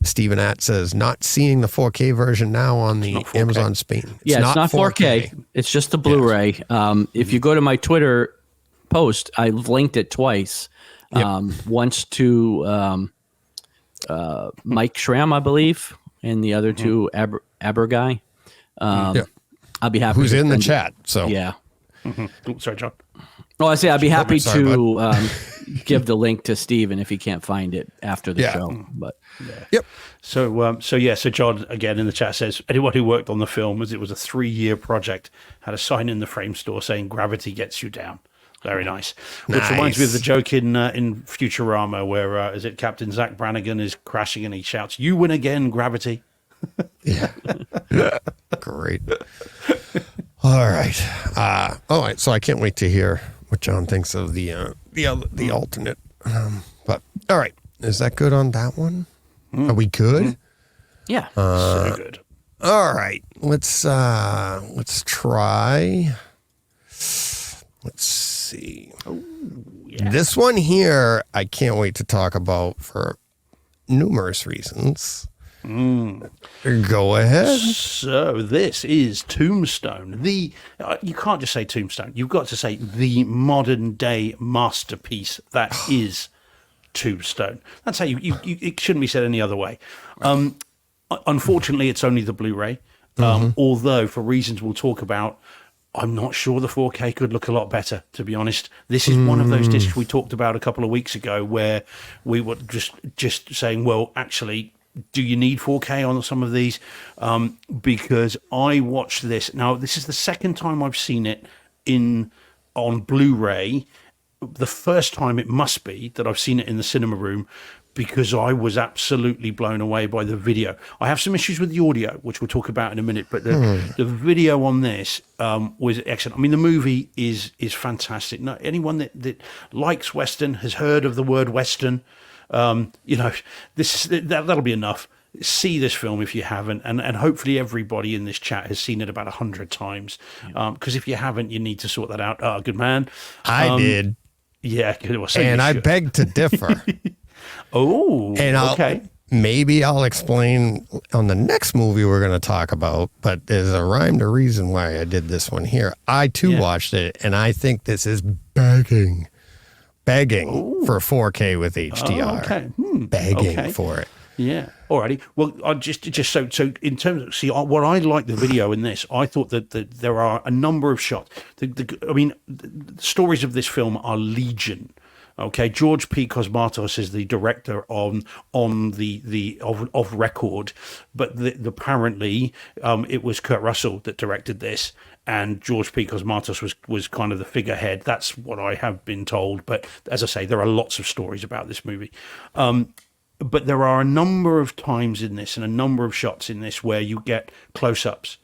Steven Att says, not seeing the 4K version now on the Amazon Spain. It's not 4K. It's just the Blu-ray. Yes. If you go to my Twitter post, I've linked it twice. Once to Mike Schramm, I believe, and the other two Aber guy. I'll be happy. Who's in the chat? So yeah. Mm-hmm. Sorry, John. Oh, I say I'd be happy to give the link to Steven if he can't find it after the show. But So John again in the chat says, anyone who worked on the film, as it was a 3-year project, had a sign in the frame store saying gravity gets you down. Very nice. Which reminds me of the joke in Futurama where is it Captain Zach Brannigan is crashing and he shouts, "You win again, gravity." Yeah. Great. All right. So I can't wait to hear what John thinks of the alternate. But all right, is that good on that one? Are we good? Yeah. So good. All right. Let's try. Let's see. This one here, I can't wait to talk about for numerous reasons. Go ahead. So this is Tombstone. You can't just say Tombstone. You've got to say the modern day masterpiece that is Tombstone. That's how it shouldn't be said any other way. Unfortunately, it's only the Blu-ray. Although for reasons we'll talk about, I'm not sure the 4K could look a lot better, to be honest. This is one of those discs we talked about a couple of weeks ago where we were just saying, well, actually, do you need 4K on some of these? Because I watched this. Now, this is the second time I've seen it on Blu-ray. The first time it must be that I've seen it in the cinema room, because I was absolutely blown away by the video. I have some issues with the audio, which we'll talk about in a minute, but the video on this was excellent. I mean, the movie is fantastic. No, anyone that likes Western has heard of the word Western. That'll be enough. See this film if you haven't, and hopefully everybody in this chat has seen it about 100 times. Because if you haven't, you need to sort that out. Oh, good man. I did. Yeah, and I beg to differ. Okay. Maybe I'll explain on the next movie we're going to talk about, but there's a rhyme to reason why I did this one here. I too watched it, and I think this is begging for 4K with HDR. Begging for it. Yeah. Alrighty. Well, I just so in terms of what I like the video in this, I thought that there are a number of shots. The stories of this film are legion. Okay, George P. Cosmatos is the director of record, but apparently it was Kurt Russell that directed this, and George P. Cosmatos was kind of the figurehead. That's what I have been told. But as I say, there are lots of stories about this movie. But there are a number of times in this and a number of shots in this where you get close-ups.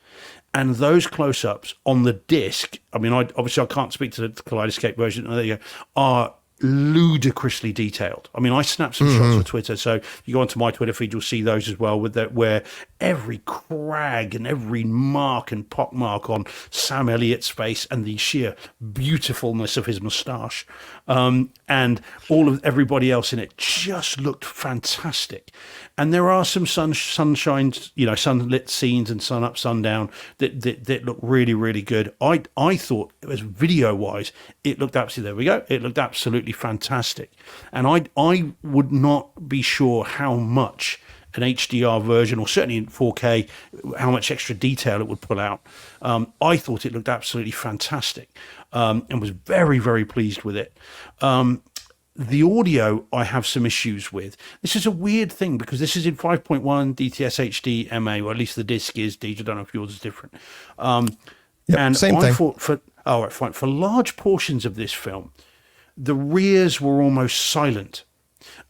And those close-ups on the disc, I mean, I can't speak to the Kaleidescape version, there you go, are ludicrously detailed. I mean, I snapped some shots for Twitter, so if you go onto my Twitter feed, you'll see those as well, with that, where every crag and every mark and pockmark on Sam Elliott's face and the sheer beautifulness of his moustache, and all of everybody else in it just looked fantastic. And there are some sunshine, sunlit scenes and sun up, sundown that look really, really good. I thought, as video wise, it looked absolutely, there we go, it looked absolutely fantastic. And I would not be sure how much an HDR version, or certainly in 4K, how much extra detail it would pull out. I thought it looked absolutely fantastic, and was very, very pleased with it. The audio I have some issues with. This is a weird thing because this is in 5.1 DTS HD MA, or at least the disc is. Deej, I don't know if yours is different. And same thing. Thought for large portions of this film, the rears were almost silent.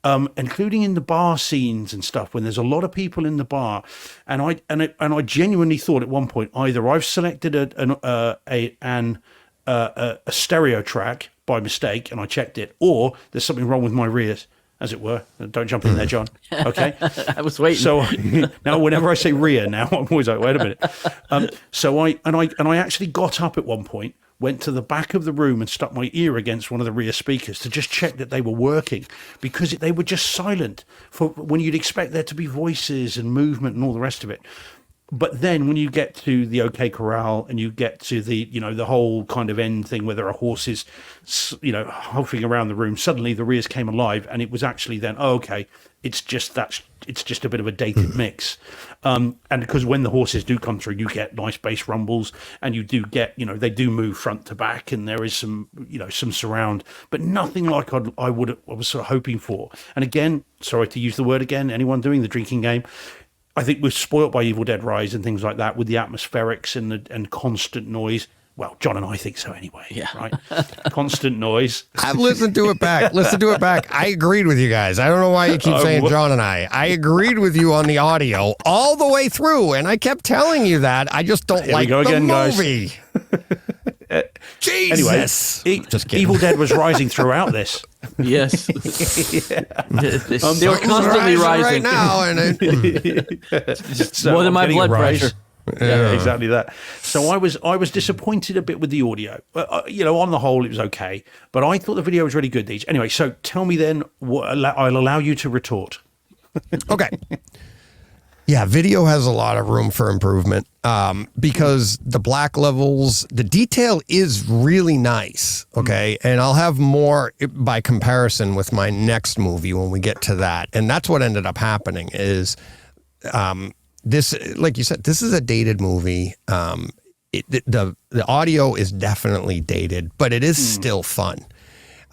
Including in the bar scenes and stuff, when there's a lot of people in the bar, and I genuinely thought at one point either I've selected a stereo track by mistake and I checked it, or there's something wrong with my rears. as it were. Don't jump in there, John. Okay. I was waiting. So now, whenever I say rear, now I'm always like, wait a minute. So I actually got up at one point, went to the back of the room and stuck my ear against one of the rear speakers to just check that they were working, because they were just silent for when you'd expect there to be voices and movement and all the rest of it. But then when you get to the OK Corral and you get to the, the whole kind of end thing where there are horses, huffing around the room, suddenly the rears came alive, and it was actually then, it's just a bit of a dated mix. And because when the horses do come through, you get nice bass rumbles, and you do get, they do move front to back, and there is some, some surround, but nothing like I was sort of hoping for. And again, sorry to use the word again, anyone doing the drinking game, I think we're spoilt by Evil Dead Rise and things like that with the atmospherics and constant noise. Well, John and I think so anyway. Yeah. Right. Constant noise. I've listened to it back. I agreed with you guys. I don't know why you keep saying John and I. I agreed with you on the audio all the way through, and I kept telling you that. I just don't like the movie. Jesus. Anyway, just kidding. Evil Dead was rising throughout this. Yes. They were constantly rising right now, and so more than my blood pressure. Yeah, exactly that. So I was disappointed a bit with the audio. On the whole, it was okay, but I thought the video was really good. Anyway, so tell me then. I'll allow you to retort. Okay. Yeah, video has a lot of room for improvement because the black levels, the detail is really nice, okay? And I'll have more by comparison with my next movie when we get to that. And that's what ended up happening is this, like you said, this is a dated movie. The audio is definitely dated, but it is still fun.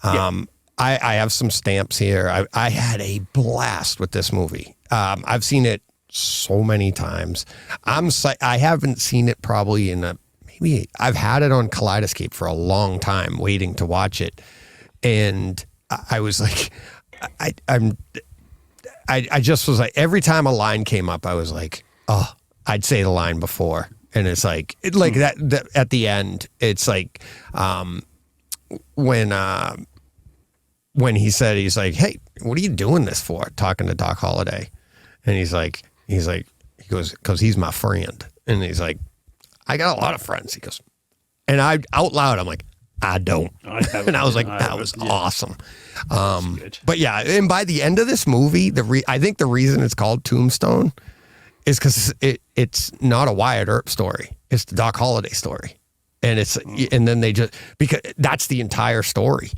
I have some stamps here. I had a blast with this movie. I've seen it so many times. I haven't seen it probably maybe I've had it on Kaleidescape for a long time waiting to watch it. And I was like, I just was like, every time a line came up, I was like, oh, I'd say the line before. And it's like, that at the end, it's like, when he said, he's like, hey, what are you doing this for? Talking to Doc Holliday. And he goes, because he's my friend. And he's like, I got a lot of friends. He goes, and I out loud, I'm like, I don't. And I was like, that was awesome. But yeah, and by the end of this movie, I think the reason it's called Tombstone is because it's not a Wyatt Earp story. It's the Doc Holliday story. And and then because that's the entire story.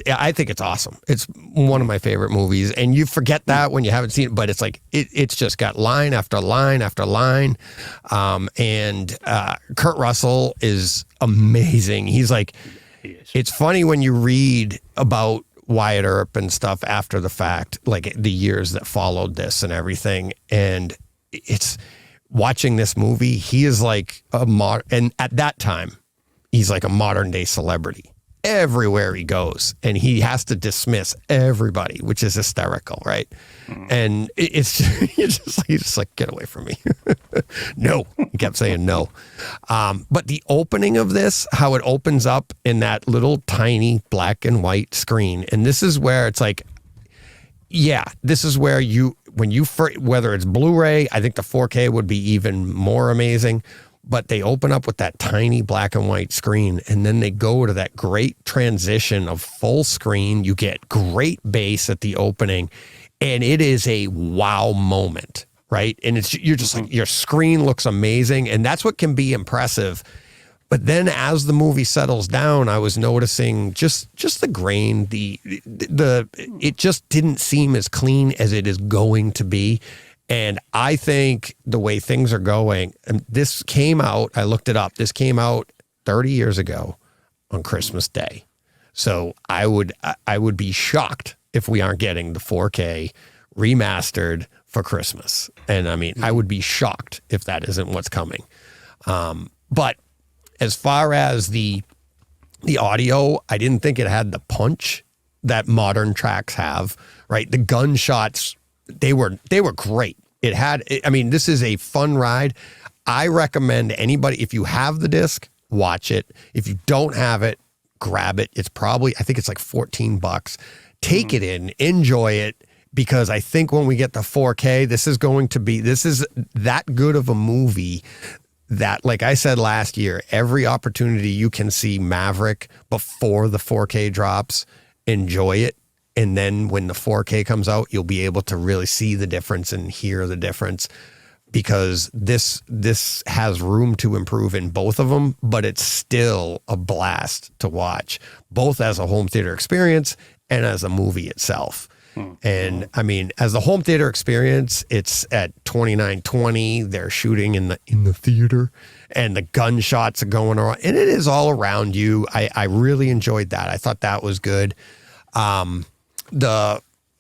I think it's awesome. It's one of my favorite movies, and you forget that when you haven't seen it. But it's like it's just got line after line after line, and Kurt Russell is amazing. He's like, it's funny when you read about Wyatt Earp and stuff after the fact, like the years that followed this and everything, and it's watching this movie. He is like and at that time, he's like a modern day celebrity. Everywhere he goes, and he has to dismiss everybody, which is hysterical, right? And it's just like, get away from me. No, he kept saying no. But the opening of this, how it opens up in that little tiny black and white screen, and this is where it's like, yeah, this is where whether it's Blu-ray, I think the 4K would be even more amazing. But they open up with that tiny black and white screen, and then they go to that great transition of full screen. You get great bass at the opening, and it is a wow moment, right? And you're just like, your screen looks amazing, and that's what can be impressive. But then as the movie settles down, I was noticing just the grain, it just didn't seem as clean as it is going to be. And I think the way things are going, and this came out, I looked it up, this came out 30 years ago on Christmas Day. So I would be shocked if we aren't getting the 4K remastered for Christmas. And I mean, I would be shocked if that isn't what's coming. But as far as the audio, I didn't think it had the punch that modern tracks have, right? The gunshots, they were great. This is a fun ride. I recommend anybody, if you have the disc, watch it. If you don't have it, grab it. It's probably, I think it's like $14. take it in, enjoy it, because I think when we get the 4K, this is that good of a movie that, like I said last year, every opportunity you can see Maverick before the 4K drops, enjoy it. And then when the 4K comes out, you'll be able to really see the difference and hear the difference, because this has room to improve in both of them, but it's still a blast to watch, both as a home theater experience and as a movie itself. And I mean, as a home theater experience, it's at 2920. They're shooting in the theater, and the gunshots are going around, and it is all around you. I really enjoyed that. I thought that was good.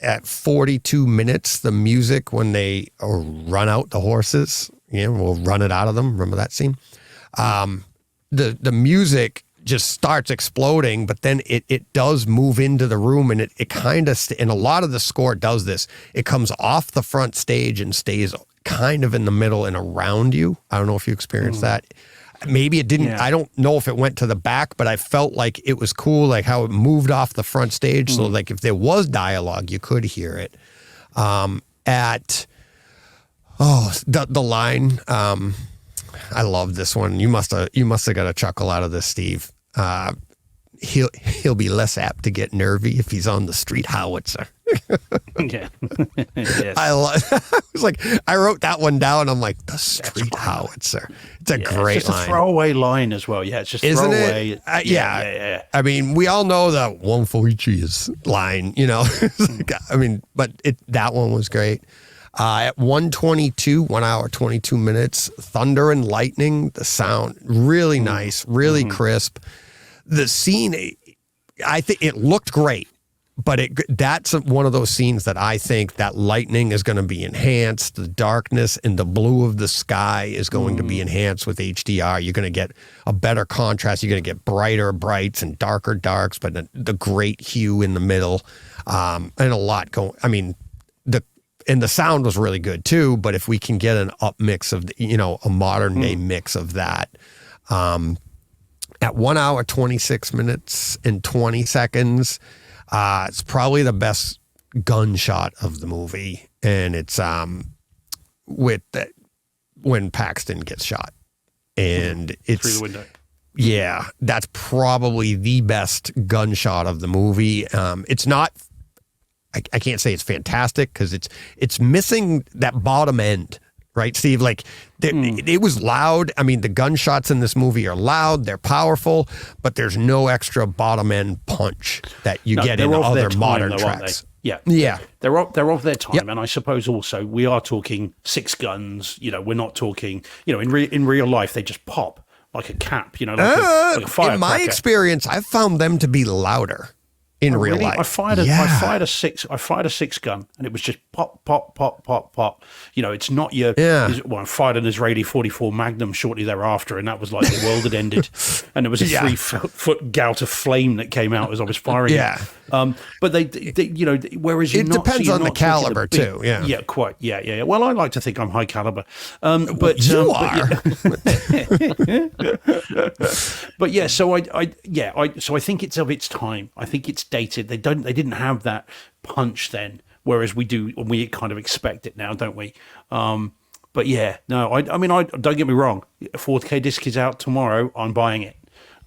At 42 minutes, the music, when they run out the horses, we'll run it out of them. Remember that scene? The music just starts exploding, but then it does move into the room, and it kind of, and a lot of the score does this. It comes off the front stage and stays kind of in the middle and around you. I don't know if you experienced that. Maybe it didn't. Yeah. I don't know if it went to the back, but I felt like it was cool, like how it moved off the front stage. So like if there was dialogue, you could hear it. The line. I love this one. You must have got a chuckle out of this, Steve. He'll be less apt to get nervy if he's on the street howitzer. Yeah. Yes. I wrote that one down. I'm like, the street howitzer. It's a great it's just line. A throwaway line as well. Yeah, it's just isn't throwaway. It? Yeah. I mean, we all know the one for each is line, I mean, but that one was great. At 1:22, 1 hour, 22 minutes, thunder and lightning, the sound, really nice, really crisp. The scene, I think it looked great, but that's one of those scenes that I think that lightning is going to be enhanced. The darkness and the blue of the sky is going to be enhanced with HDR. You're going to get a better contrast. You're going to get brighter brights and darker darks, but the great hue in the middle, and a lot going. I mean, the sound was really good too, but if we can get an up mix of, a modern day mix of that, at 1 hour, 26 minutes and 20 seconds, it's probably the best gunshot of the movie. And it's, when Paxton gets shot, and it's through the window. Yeah, that's probably the best gunshot of the movie. It's not, I can't say it's fantastic, because it's missing that bottom end, right, Steve? Like, it was loud. I mean, the gunshots in this movie are loud, they're powerful, but there's no extra bottom end punch that you get in other modern tracks. Yeah. They're of their time, and I suppose also we are talking six guns. We're not talking. In real life, they just pop like a cap. Like a firecracker. In my experience, I've found them to be louder. In real life, I fired a six gun, and it was just pop, pop, pop, pop, pop. It's not your. Well, I fired an Israeli 44 Magnum shortly thereafter, and that was like the world had ended, and there was a 3-foot gout of flame that came out as I was firing. But they whereas it depends on the caliber too. Yeah, quite. Yeah. Well, I like to think I'm high caliber, but you are. But yeah, so I think it's of its time. I think it's dated. They didn't have that punch then, whereas we do, and we kind of expect it now, don't we? But yeah, no, I mean, don't get me wrong. 4K disc is out tomorrow. I'm buying it.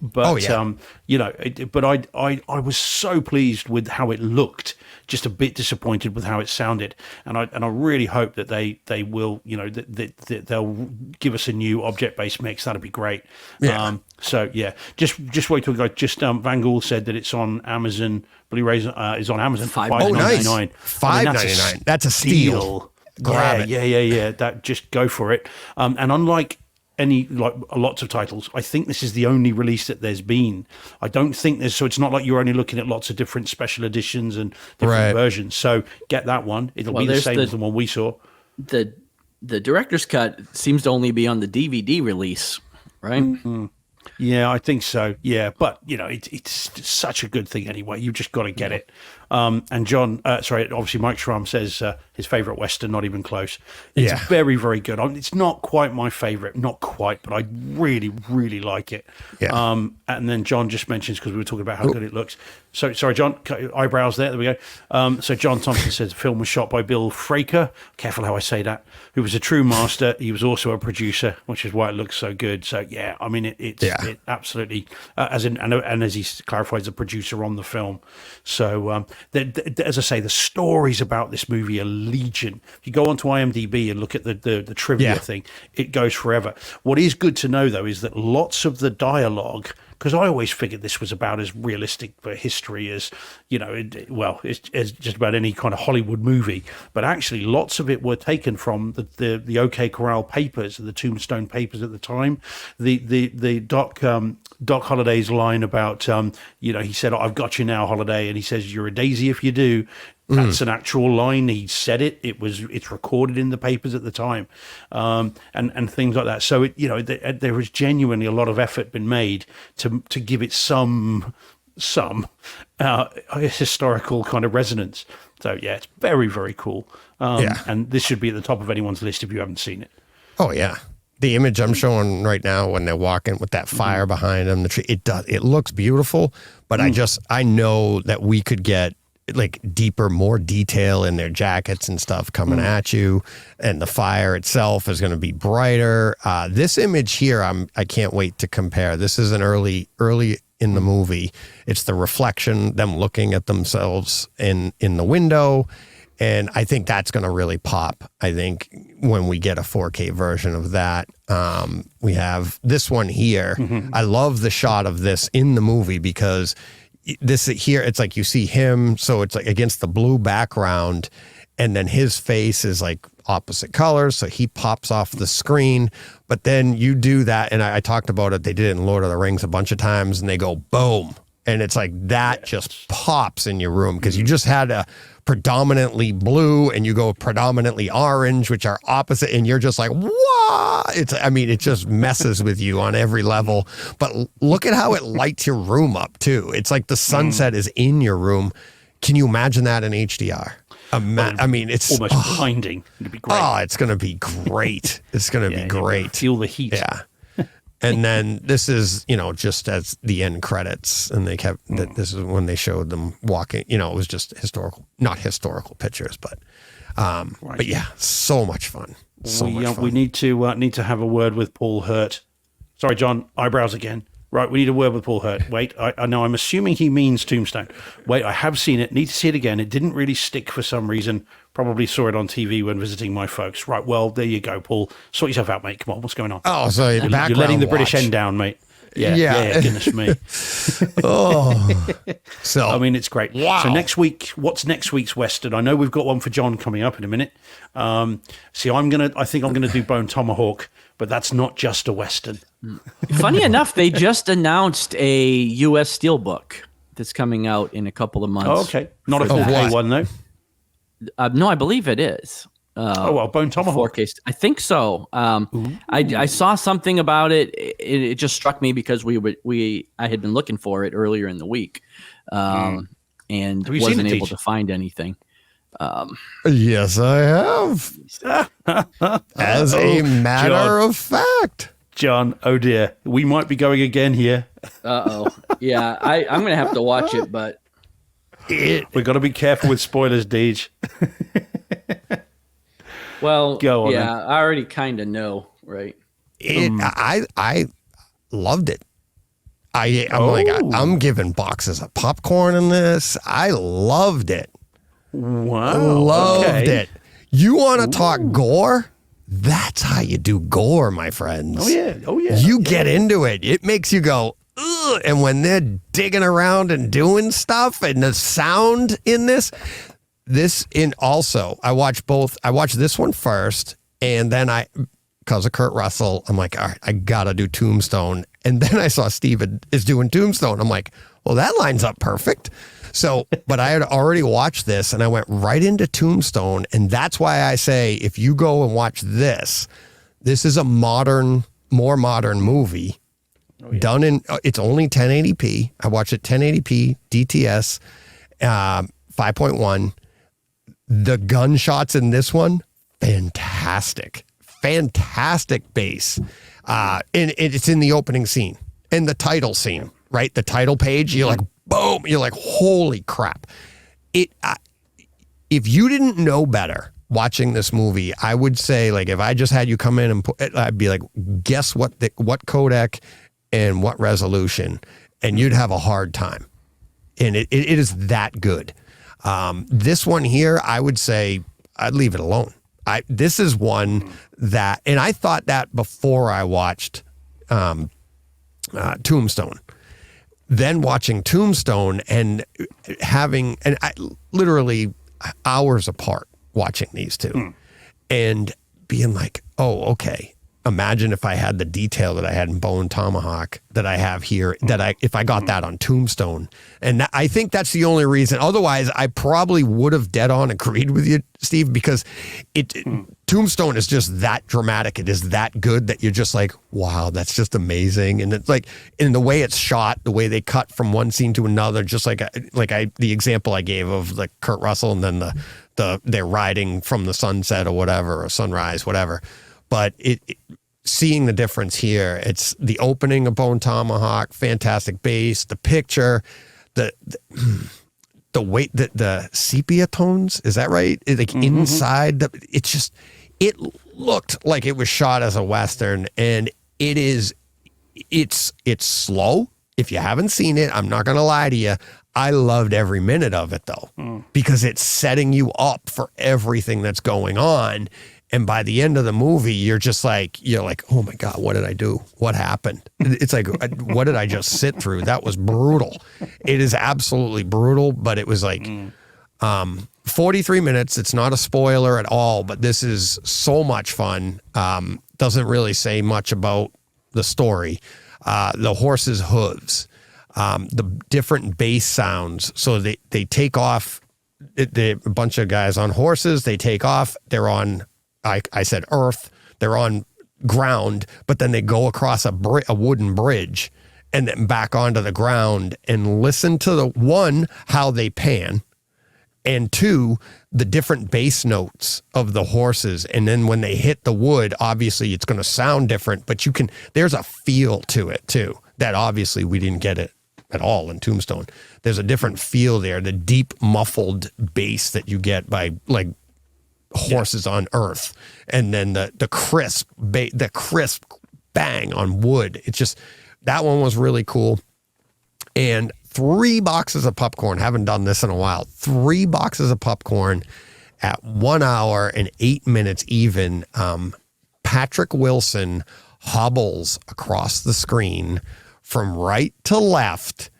But but I was so pleased with how it looked. Just a bit disappointed with how it sounded, and I really hope that they will, that they'll give us a new object-based mix. That'd be great. Yeah. Just wait till Van Gool said that it's on Amazon. Blu-ray is on Amazon for $5.99. $5.99. That's a steal. Grab it. Yeah. That, just go for it. And unlike lots of titles, I think this is the only release that there's been. I don't think there's, so it's not like you're only looking at lots of different special editions and different versions. So get that one. It'll be the same as the one we saw. The director's cut seems to only be on the DVD release, right? Mm-hmm. Yeah, I think so. Yeah, but it's such a good thing anyway. You've just got to get it. And John, obviously Mike Schramm says his favorite Western, not even close. It's Yeah. very, very good. It's not quite my favorite, not quite, but I really, really like it. Yeah. And then John just mentions, because we were talking about how good it looks. So, sorry, John, eyebrows there we go. So John Thompson says the film was shot by Bill Fraker, careful how I say that, who was a true master. He was also a producer, which is why it looks so good. So, yeah, I mean, it absolutely, and as he clarifies, the producer on the film. So, as I say, the stories about this movie are legion. If you go onto IMDb and look at the trivia thing, it goes forever. What is good to know, though, is that lots of the dialogue, because I always figured this was about as realistic for history as, it's just about any kind of Hollywood movie. But actually, lots of it were taken from the OK Corral papers, the Tombstone papers at the time. The Doc Holliday's line about, he said, "I've got you now, Holiday," and he says, "You're a daisy if you do." That's an actual line. He said it. It's recorded in the papers at the time, and things like that. So there was genuinely a lot of effort been made to give it some historical kind of resonance. So yeah, it's very, very cool. And this should be at the top of anyone's list if you haven't seen it. Oh yeah. The image I'm showing right now when they're walking with that fire behind them, the tree, it looks beautiful, but I know that we could get like deeper, more detail in their jackets and stuff coming at you, and the fire itself is going to be brighter. This image here, I can't wait to compare. This is an early in the movie. It's the reflection, them looking at themselves in the window. And I think that's going to really pop. I think when we get a 4K version of that, we have this one here. I love the shot of this in the movie because this here, it's like you see him, so it's like against the blue background, and then his face is like opposite colors, so he pops off the screen. But then you do that, and I talked about it. They did it in Lord of the Rings a bunch of times, and they go boom, and it's like that just pops in your room because you just had a predominantly blue and you go predominantly orange, which are opposite, and you're just like, what? It just messes with you on every level. But look at how it lights your room up too. It's like the sunset is in your room. Can you imagine that in HDR? It's almost blinding. It'd be great. Oh, it's going to be great. It's going to be great. Feel the heat. Yeah. And then this is, just as the end credits, and they kept that this is when they showed them walking. It was just not historical pictures, but yeah, so much fun. We need to have a word with Paul Hurt. Sorry, John, eyebrows again. Right, we need a word with Paul Hurt. Wait, I know, I'm assuming he means Tombstone. Wait, I have seen it. Need to see it again. It didn't really stick for some reason. Probably saw it on TV when visiting my folks. Right, well, there you go, Paul. Sort yourself out, mate. Come on, what's going on? Oh, so you're letting the British end down, mate. Yeah, goodness me. So it's great. Wow. So next week, what's next week's Western? I know we've got one for John coming up in a minute. I think I'm gonna do Bone Tomahawk, but that's not just a Western. Funny enough, they just announced a U.S. Steelbook that's coming out in a couple of months. Oh, okay. Not a 4K one, though? No, I believe it is. Bone Tomahawk. 4K. I think so. I saw something about it. It just struck me because I had been looking for it earlier in the week, and wasn't able to find anything. Yes, I have. As a matter of fact. John, oh dear, we might be going again here. Yeah, I'm going to have to watch it, but we've got to be careful with spoilers, Deej. Well, go on, yeah, then. I already kind of know, right? I loved it. I'm giving boxes of popcorn in this. I loved it. Wow, loved it. You want to talk gore? That's how you do gore, my friends. Oh yeah. You get into it. It makes you go, ugh. And when they're digging around and doing stuff, and the sound in I watched both. I watched this one first, and then because of Kurt Russell, I'm like, all right, I gotta do Tombstone. And then I saw Steven is doing Tombstone. I'm like, well, that lines up perfect. So, but I had already watched this, and I went right into Tombstone, and that's why I say if you go and watch this is a more modern movie done in. It's only 1080p. I watched it 1080p DTS 5.1. The gunshots in this one, fantastic bass. And it's in the opening scene and the title scene, right? The title page, you're like, boom, you're like, holy crap. If you didn't know better watching this movie, I would say, like, if I just had you come in and I'd be like, guess what codec and what resolution, and you'd have a hard time. And it is that good. This one here, I would say I'd leave it alone. This is one that, and I thought that before I watched Tombstone. Then watching Tombstone and literally hours apart watching these two and being like, oh, okay. Imagine if I had the detail that I had in Bone Tomahawk that I have here, if I got that on Tombstone. And I think that's the only reason. Otherwise, I probably would have dead on agreed with you, Steve, because Tombstone is just that dramatic. It is that good that you're just like, wow, that's just amazing. And it's like, in the way it's shot, the way they cut from one scene to another, just like the example I gave of like Kurt Russell and then they're riding from the sunset or whatever, or sunrise, whatever. But seeing the difference here, it's the opening of Bone Tomahawk, fantastic bass, the picture, the weight, the sepia tones, is that right? Like inside, it looked like it was shot as a Western, and it's slow. If you haven't seen it, I'm not going to lie to you. I loved every minute of it though, because it's setting you up for everything that's going on. And by the end of the movie, you're like, oh my God, what did I do? What happened? It's like, what did I just sit through? That was brutal. It is absolutely brutal, but it was like 43 minutes. It's not a spoiler at all, but this is so much fun. Doesn't really say much about the story. The horse's hooves, the different bass sounds. So they take off, a bunch of guys on horses, they take off, they're on, I said earth, they're on ground, but then they go across a wooden bridge and then back onto the ground, and listen to how they pan, and two, the different bass notes of the horses. And then when they hit the wood, obviously it's going to sound different, but there's a feel to it too, that obviously we didn't get it at all in Tombstone. There's a different feel there, the deep muffled bass that you get by like horses on earth, and then the crisp bang on wood. It's just, that one was really cool. And 3 boxes of popcorn, haven't done this in a while, 3 boxes of popcorn at 1 hour and 8 minutes even. Patrick Wilson hobbles across the screen from right to left.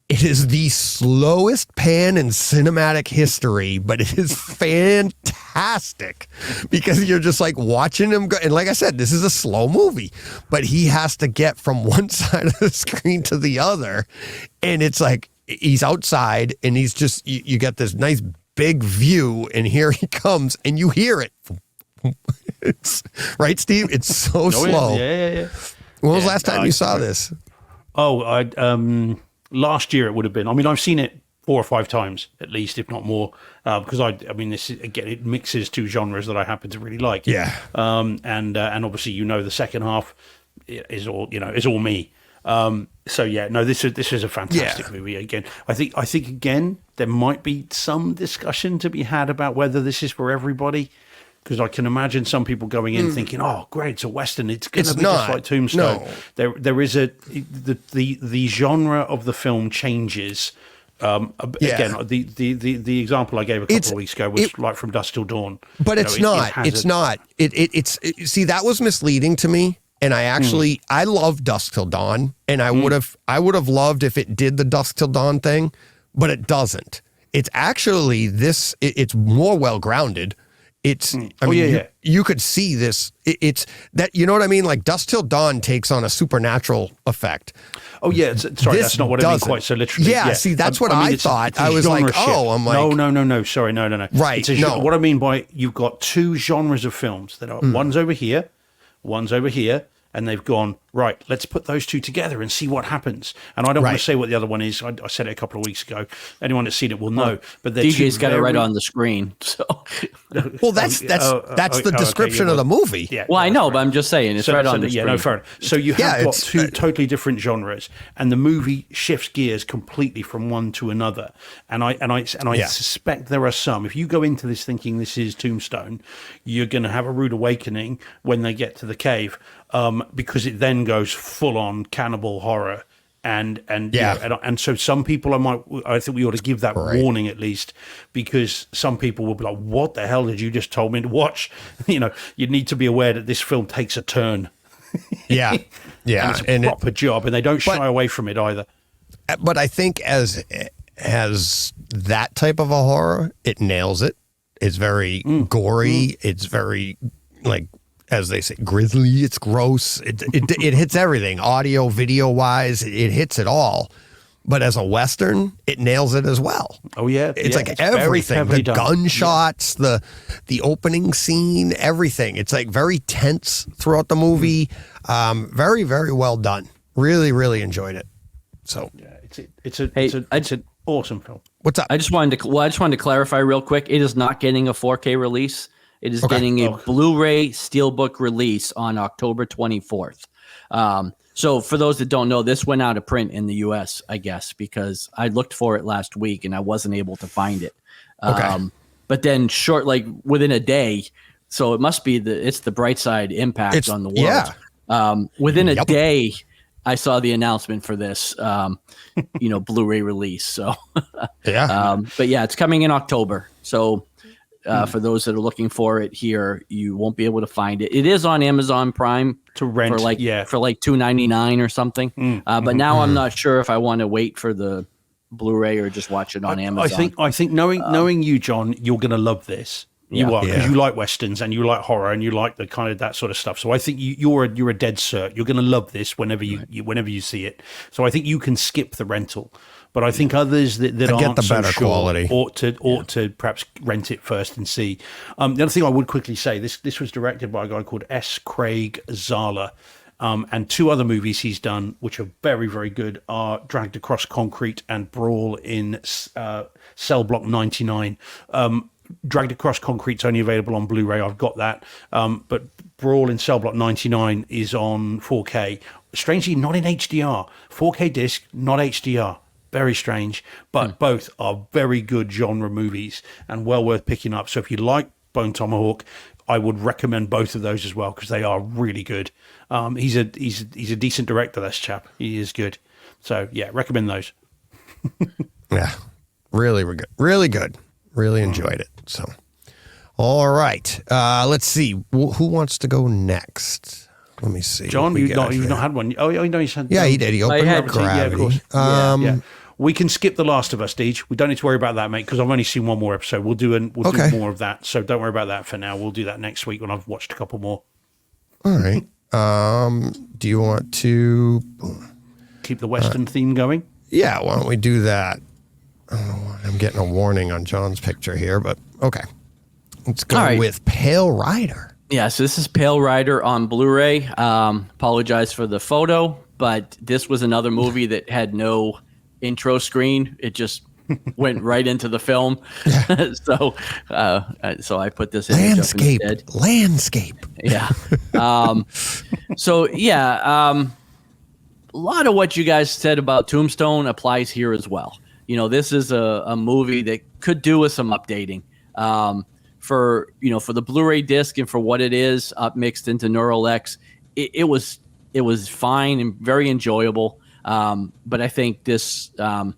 It is the slowest pan in cinematic history, but it is fantastic because you're just like watching him go. And like I said, this is a slow movie, but he has to get from one side of the screen to the other. And it's like, he's outside and he's just, you get this nice big view, and here he comes and you hear it. It's, right, Steve? It's so slow. Yeah. When was the last time you saw this? Last year it would have been. I mean, I've seen it 4 or 5 times at least, if not more, because I mean, this is, again, it mixes 2 genres that I happen to really like. Yeah. And obviously, the second half is all me. So yeah, no, this is a fantastic movie. Again, I think again there might be some discussion to be had about whether this is for everybody. Because I can imagine some people going in thinking, "Oh, great, it's a Western. It's going to be just like Tombstone." No. There is the genre of the film changes. Again, the example I gave a couple of weeks ago was like From Dusk Till Dawn. But it's not. See, that was misleading to me. And I actually I love Dusk Till Dawn, and I would have loved if it did the Dusk Till Dawn thing, but it doesn't. It's actually it's more well grounded. It's, you could see this. It's that, you know what I mean? Like Dusk Till Dawn takes on a supernatural effect. Oh yeah, sorry, that's not what I mean quite so literally. Yeah, see, that's what I thought. I was like, I'm like, no, sorry, no. Right, what I mean by, you've got 2 genres of films that are one's over here, and they've gone, right, let's put those two together and see what happens. And I don't want to say what the other one is. I said it a couple of weeks ago. Anyone that's seen it will know. But DJ's got it right on the screen. So, well, that's the description of the movie. Yeah, well, I know, but I'm just saying it's right on the screen. Yeah, no, fair enough. So you have got two totally different genres, and the movie shifts gears completely from one to another. And I suspect there are some. If you go into this thinking this is Tombstone, you're going to have a rude awakening when they get to the cave. Because it then goes full on cannibal horror, and so some people I think we ought to give that warning at least, because some people will be like, "What the hell did you just told me to watch?" You need to be aware that this film takes a turn. Yeah, and it's a proper job, and they don't shy away from it either. But I think as that type of a horror, it nails it. It's very gory. It's very as they say, grisly. It's gross. It hits everything, audio, video wise. It hits it all. But as a Western, it nails it as well. Oh yeah, it's everything. The gunshots, the opening scene, everything. It's very tense throughout the movie. Very, very well done. Really, really enjoyed it. So yeah, it's an awesome film. What's up? I just wanted to clarify real quick. It is not getting a 4K release. It is getting a Blu-ray Steelbook release on October 24th. So for those that don't know, this went out of print in the U.S., I guess, because I looked for it last week and I wasn't able to find it. But then within a day, so it must be it's the Bright Side impact on the world. Yeah. Within a day, I saw the announcement for this, Blu-ray release. So, but yeah, it's coming in October. So. For those that are looking for it here, you won't be able to find it. It is on Amazon Prime to rent for $2.99 or something. But now I'm not sure if I want to wait for the Blu-ray or just watch it on Amazon. I think knowing you, John, you're going to love this. You are, because you like westerns and you like horror and you like the kind of that sort of stuff. So I think you're a dead cert. You're going to love this whenever you see it. So I think you can skip the rental. But I think others that aren't so sure quality ought to perhaps rent it first and see. The other thing I would quickly say, this was directed by a guy called S. Craig Zahler, and two other movies he's done which are very, very good are Dragged Across Concrete and Brawl in Cell Block 99. Dragged Across Concrete's only available on Blu-ray. I've got that, but Brawl in Cell Block 99 is on 4K. Strangely, not in HDR. 4K disc, not HDR. Very strange, but both are very good genre movies and well worth picking up. So if you like Bone Tomahawk, I would recommend both of those as well because they are really good. He's a decent director, this chap. He is good. So yeah, recommend those. Yeah, really good. Really good. Really enjoyed it. So, all right. Let's see. Who wants to go next? Let me see. John, you've not had one. Oh, no, you said. Yeah, he did. He opened up Gravity. Yeah, of course. We can skip The Last of Us, Deej. We don't need to worry about that, mate, because I've only seen one more episode. We'll do more of that. So don't worry about that for now. We'll do that next week when I've watched a couple more. All right. Do you want to keep the Western theme going? Yeah. Why don't we do that? Oh, I'm getting a warning on John's picture here, but okay. Let's go with Pale Rider. Yeah, so this is Pale Rider on Blu-ray. Apologize for the photo, but this was another movie that had no intro screen. It just went right into the film. So I put this in landscape. Yeah. A lot of what you guys said about Tombstone applies here as well. This is a movie that could do with some updating. For the Blu-ray disc and for what it is mixed into Neural X, it was fine and very enjoyable. But I think this, there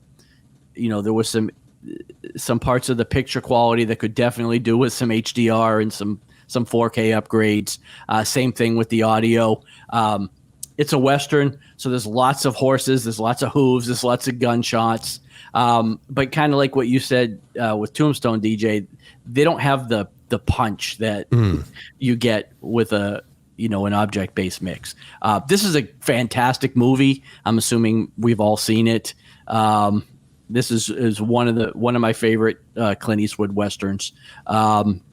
was some parts of the picture quality that could definitely do with some HDR and some 4K upgrades. Same thing with the audio. It's a Western, so there's lots of horses, there's lots of hooves, there's lots of gunshots. But kind of like what you said with Tombstone, DJ, they don't have the punch that you get with an object-based mix. This is a fantastic movie. I'm assuming we've all seen it. This is one of my favorite Clint Eastwood westerns. And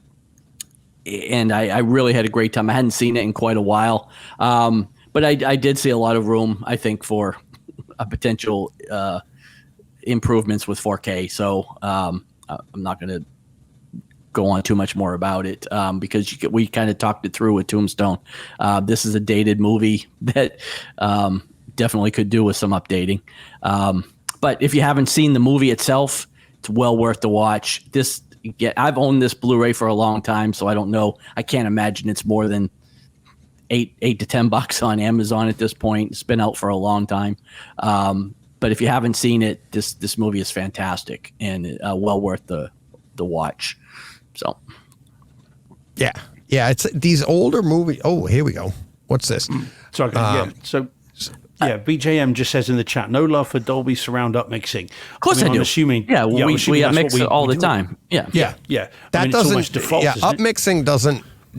I really had a great time. I hadn't seen it in quite a while. But I did see a lot of room, I think, for a potential improvements with 4K. So I'm not going to go on too much more about it because we kind of talked it through with Tombstone. This is a dated movie that definitely could do with some updating. But if you haven't seen the movie itself, it's well worth the watch. I've owned this Blu-ray for a long time, so I don't know. I can't imagine it's more than $8 to $10 on Amazon at this point. It's been out for a long time. But if you haven't seen it, this movie is fantastic and well worth the watch. So, yeah, it's these older movies. Oh, here we go. What's this? Sorry, BJM just says in the chat, no love for Dolby surround upmixing. Of course I do. I'm assuming, we upmix it all the time. Yeah. That doesn't. It's default, upmixing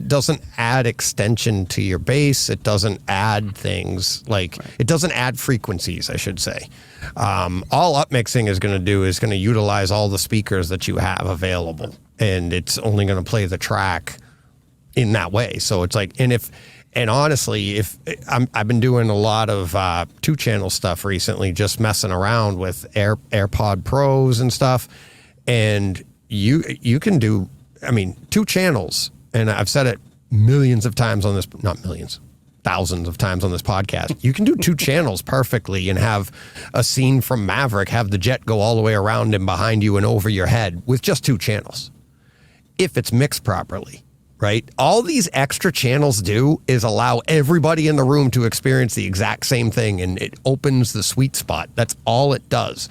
doesn't add extension to your bass. It doesn't add things it doesn't add frequencies, I should say. All upmixing is going to do is going to utilize all the speakers that you have available, and it's only going to play the track in that way. So it's and honestly, I've been doing a lot of 2-channel stuff recently, just messing around with AirPod Pros and stuff, and you can do 2 channels. And I've said it millions of times on this, not millions, thousands of times on this podcast. You can do 2 channels perfectly and have a scene from Maverick, have the jet go all the way around and behind you and over your head with just 2 channels. If it's mixed properly, right? All these extra channels do is allow everybody in the room to experience the exact same thing, and it opens the sweet spot. That's all it does.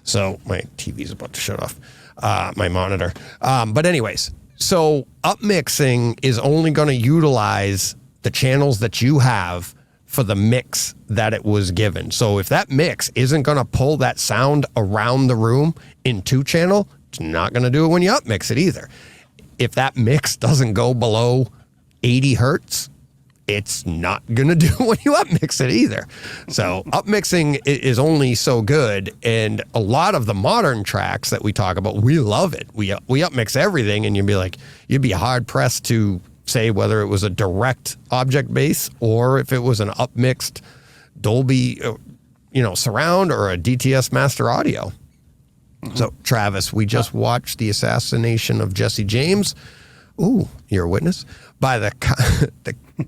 So my TV's about to shut off, my monitor. But anyways, so upmixing is only going to utilize the channels that you have for the mix that it was given. So if that mix isn't going to pull that sound around the room in 2-channel, it's not going to do it when you upmix it either. If that mix doesn't go below 80 hertz, it's not going to do it when you upmix it either. So upmixing is only so good. And a lot of the modern tracks that we talk about, we love it. We upmix everything, and you'd be hard pressed to say whether it was a direct object bass or if it was an upmixed Dolby, surround or a DTS master audio. Mm-hmm. So Travis, we just watched the assassination of Jesse James. Ooh, you're a witness, by the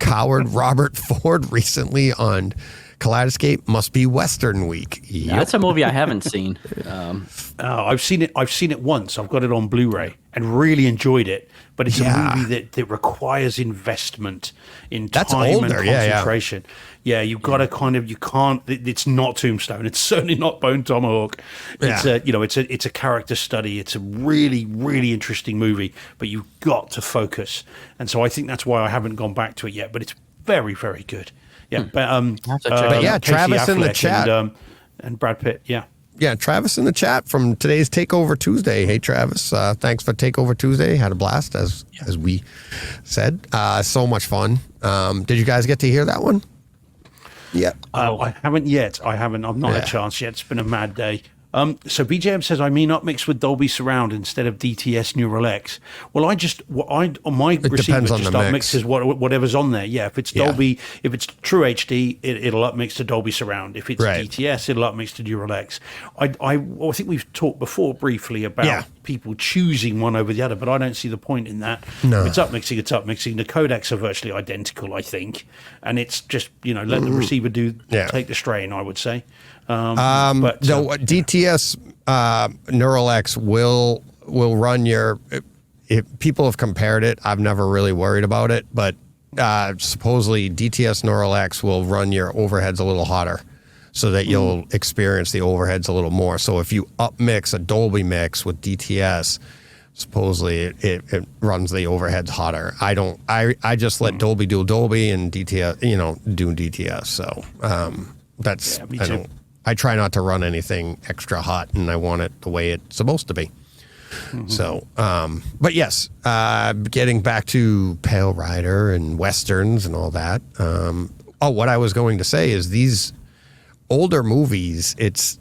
coward Robert Ford recently on Kaleidescape. Must be Western Week. Yep. That's a movie I haven't seen. I've seen it once. I've got it on Blu-ray and really enjoyed it. But it's a movie that requires investment in time and concentration. Yeah, you've got to you can't. It's not Tombstone. It's certainly not Bone Tomahawk. It's it's a character study. It's a really, really interesting movie. But you've got to focus. And so I think that's why I haven't gone back to it yet. But it's very, very good. Yeah, but Travis in the chat and Brad Pitt. Yeah, Travis in the chat from today's Takeover Tuesday. Hey, Travis, thanks for Takeover Tuesday. Had a blast, as we said. So much fun. Did you guys get to hear that one? Yeah. I haven't yet. I've not had a chance yet. It's been a mad day. So BJM says, upmix with Dolby Surround instead of DTS Neural X. Well, on my receiver just upmixes whatever's on there. Yeah, if it's Dolby, if it's True HD, it'll upmix to Dolby Surround. If it's DTS, it'll upmix to Neural X. I think we've talked before briefly about people choosing one over the other, but I don't see the point in that. No. If it's upmixing, it's upmixing. The codecs are virtually identical, I think, and it's just let the receiver take the strain, I would say. DTS Neural X will run your. If people have compared it, I've never really worried about it, but supposedly DTS Neural X will run your overheads a little hotter, so that you'll experience the overheads a little more. So if you upmix a Dolby mix with DTS, supposedly it runs the overheads hotter. I just let Dolby do Dolby and DTS, do DTS. So that's me too. I try not to run anything extra hot, and I want it the way it's supposed to be. Mm-hmm. So, but yes, getting back to Pale Rider and Westerns and all that. What I was going to say is these older movies,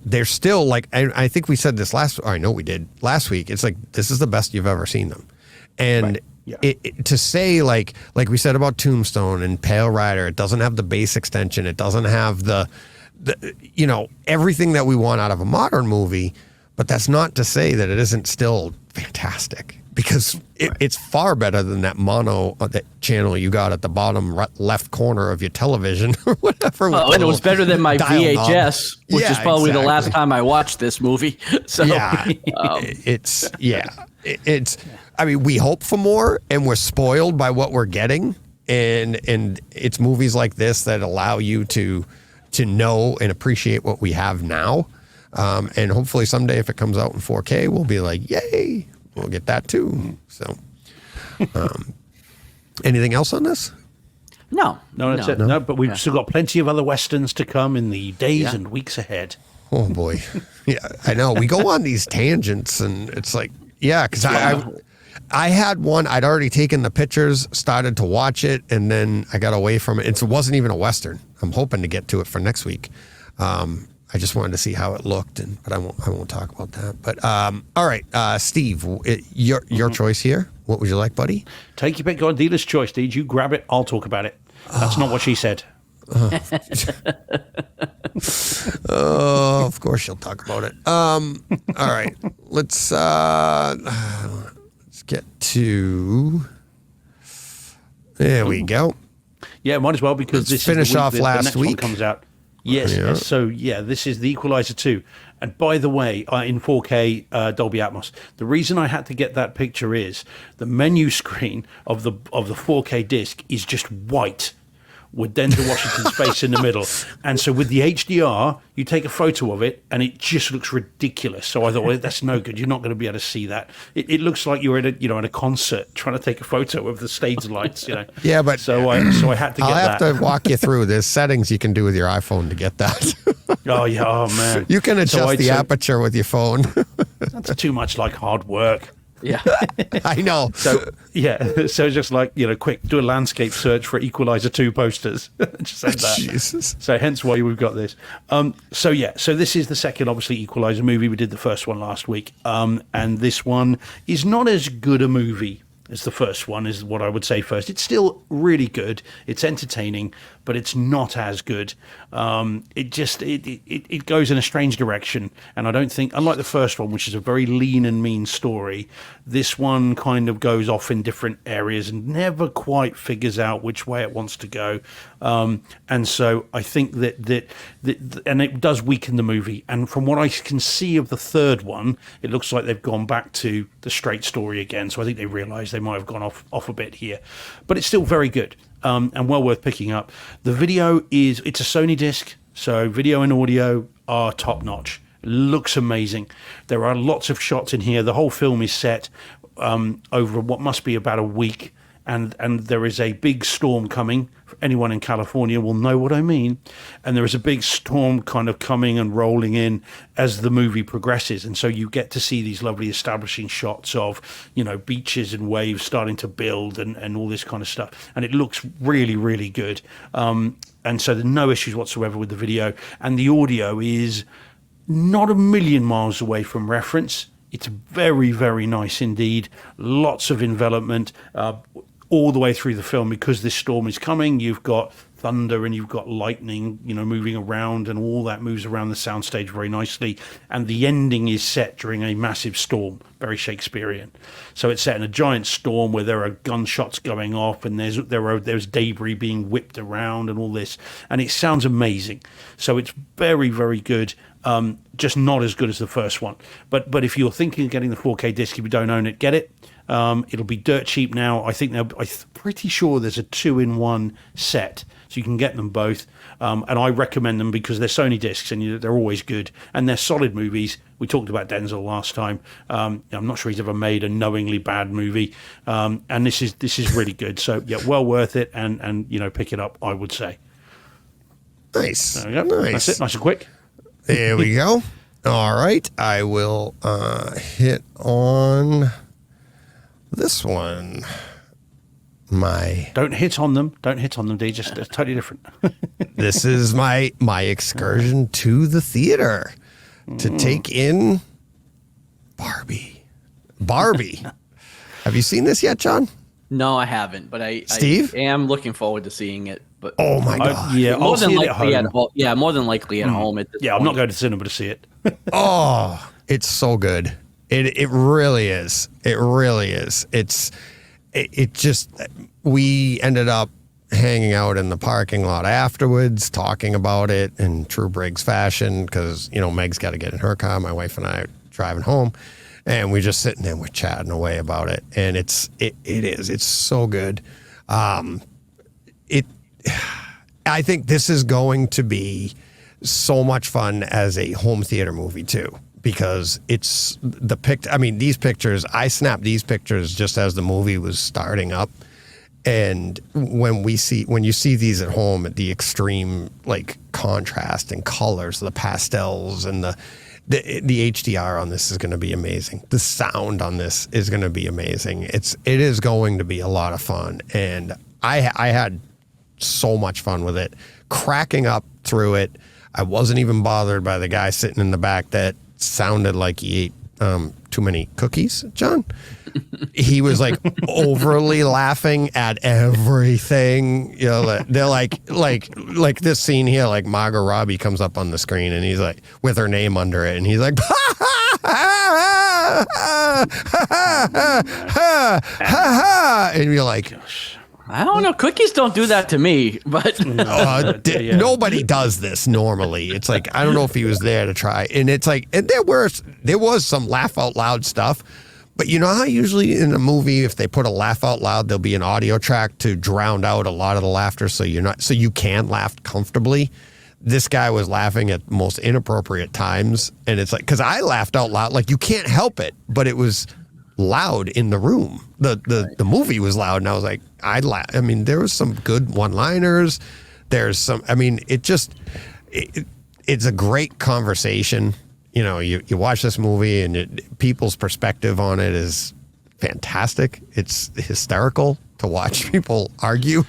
they're still I think we said this I know we did last week. It's like, this is the best you've ever seen them. And to say like we said about Tombstone and Pale Rider, it doesn't have the bass extension. It doesn't have the everything that we want out of a modern movie. But that's not to say that it isn't still fantastic, because it's far better than that mono that channel you got at the bottom left corner of your television or whatever. Well, and it was better than my VHS, which is probably the last time I watched this movie. So it's I mean, we hope for more, and we're spoiled by what we're getting, and it's movies like this that allow you to know and appreciate what we have now. And hopefully someday if it comes out in 4K, we'll be like, yay, we'll get that too. So, anything else on this? No, that's it. No, but we've still got plenty of other Westerns to come in the days and weeks ahead. Oh boy. Yeah, I know. We go on these tangents and it's like, because I had one, I'd already taken the pictures, started to watch it, and then I got away from it. It wasn't even a Western. I'm hoping to get to it for next week. I just wanted to see how it looked, but I won't talk about that. But all right, Steve, your choice here. What would you like, buddy? Take your pick. Go on, dealer's choice, Deed. You grab it. I'll talk about it. That's not what she said. Oh, of course she'll talk about it. All right, let's get to. There we go. Yeah, might as well, because let's finish off last the next week. One comes out. Yes. So this is the Equalizer 2, and by the way, in 4K Dolby Atmos. The reason I had to get that picture is the menu screen of the 4K disc is just white, with Denzel Washington's face in the middle. And so with the HDR, you take a photo of it and it just looks ridiculous. So I thought, well, that's no good. You're not going to be able to see that. It looks like you're at a concert trying to take a photo of the stage lights, Yeah, but so I had to get that. I'll have to walk you through. There's settings you can do with your iPhone to get that. Oh yeah, oh man. You can adjust the aperture with your phone. That's too much like hard work. Yeah. I know. So just like, quick, do a landscape search for Equalizer 2 posters. Just send that. Jesus. So hence why we've got this. So this is the second, obviously, Equalizer movie. We did the first one last week. And this one is not as good a movie as the first one, is what I would say first. It's still really good. It's entertaining, but it's not as good. It goes in a strange direction. And I don't think, unlike the first one, which is a very lean and mean story, this one kind of goes off in different areas and never quite figures out which way it wants to go. And so I think that and it does weaken the movie. And from what I can see of the third one, it looks like they've gone back to the straight story again. So I think they realize they might have gone off a bit here, but it's still very good. And well worth picking up. The video it's a Sony disc, so video and audio are top notch. Looks amazing. There are lots of shots in here. The whole film is set over what must be about a week, and there is a big storm coming. Anyone in California will know what I mean. And there is a big storm kind of coming and rolling in as the movie progresses. And so you get to see these lovely establishing shots of, beaches and waves starting to build and all this kind of stuff. And it looks really, really good. And so there's no issues whatsoever with the video. And the audio is not a million miles away from reference. It's very, very nice indeed. Lots of envelopment all the way through the film, because this storm is coming. You've got thunder and you've got lightning, moving around, and all that moves around the soundstage very nicely. And the ending is set during a massive storm, very Shakespearean. So it's set in a giant storm where there are gunshots going off, and there's debris being whipped around and all this, and it sounds amazing. So it's very, very good. Just not as good as the first one. But if you're thinking of getting the 4K disc, if you don't own it, get it. It'll be dirt cheap now. I'm pretty sure there's a 2-in-1 set, so you can get them both. And I recommend them because they're Sony discs and they're always good, and they're solid movies. We talked about Denzel last time. I'm not sure he's ever made a knowingly bad movie, and this is really good. So well worth it, and pick it up, I would say. Nice. There we go. Nice. That's it. Nice and quick. There we go. All right. I will hit on this one. Don't hit on them. Don't hit on them, D. Just it's totally different. This is my excursion to the theater to take in Barbie. Have you seen this yet, John? No, I haven't, but I am looking forward to seeing it. But oh my god, I'll see it at home. More than likely at home. At this I'm point. not going to cinema to see it. oh, it's so good. It really is. It really is. It just, we ended up hanging out in the parking lot afterwards, talking about it in true Briggs fashion, because, Meg's got to get in her car. My wife and I are driving home, and we're just sitting there, we're chatting away about it. And it's so good. I think this is going to be so much fun as a home theater movie too, because it's these pictures, I snapped these pictures just as the movie was starting up. And when you see these at home, at the extreme like contrast and colors, the pastels and the HDR on this is going to be amazing. The sound on this is going to be amazing. It is going to be a lot of fun. And I had so much fun with it, cracking up through it. I wasn't even bothered by the guy sitting in the back that sounded like he ate too many cookies, John. He was like overly laughing at everything. They're like this scene here, like Margot Robbie comes up on the screen and he's like with her name under it, and he's like, and you're like, gosh. I don't know. Cookies don't do that to me, but nobody does this normally. It's like, I don't know if he was there to try. And it's like, and there was some laugh out loud stuff, but you know how usually in a movie, if they put a laugh out loud, there'll be an audio track to drown out a lot of the laughter. So you can laugh comfortably. This guy was laughing at the most inappropriate times. And it's like, cause I laughed out loud, like you can't help it, but it was loud in the room. The movie was loud, and I was like, there was some good one-liners. There's some, it's a great conversation. You watch this movie and people's perspective on it is fantastic. It's hysterical to watch people argue.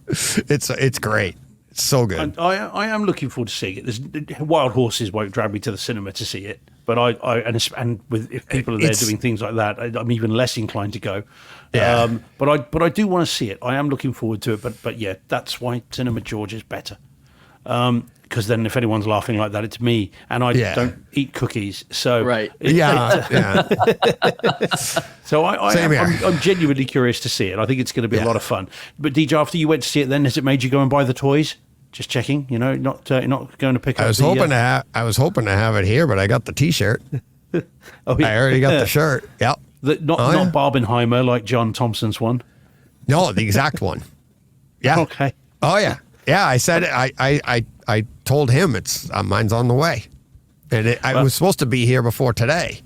It's great. It's so good. I am looking forward to seeing it. Wild Horses won't drag me to the cinema to see it, but if people are there doing things like that, I'm even less inclined to go. Yeah. But I do want to see it. I am looking forward to it. But yeah, that's why Cinema George is better. Because then if anyone's laughing like that, it's me, and I don't eat cookies. So right. So I'm genuinely curious to see it. I think it's going to be a lot of fun. But DJ, after you went to see it, then has it made you go and buy the toys? Just checking, not going to pick up. I was hoping to have it here, but I got the T-shirt. I already got the shirt. Yep. Not Barbenheimer like John Thompson's one. No, the exact one. Yeah. Okay. Oh yeah. Yeah. I said it. I told him mine's on the way, and I was supposed to be here before today,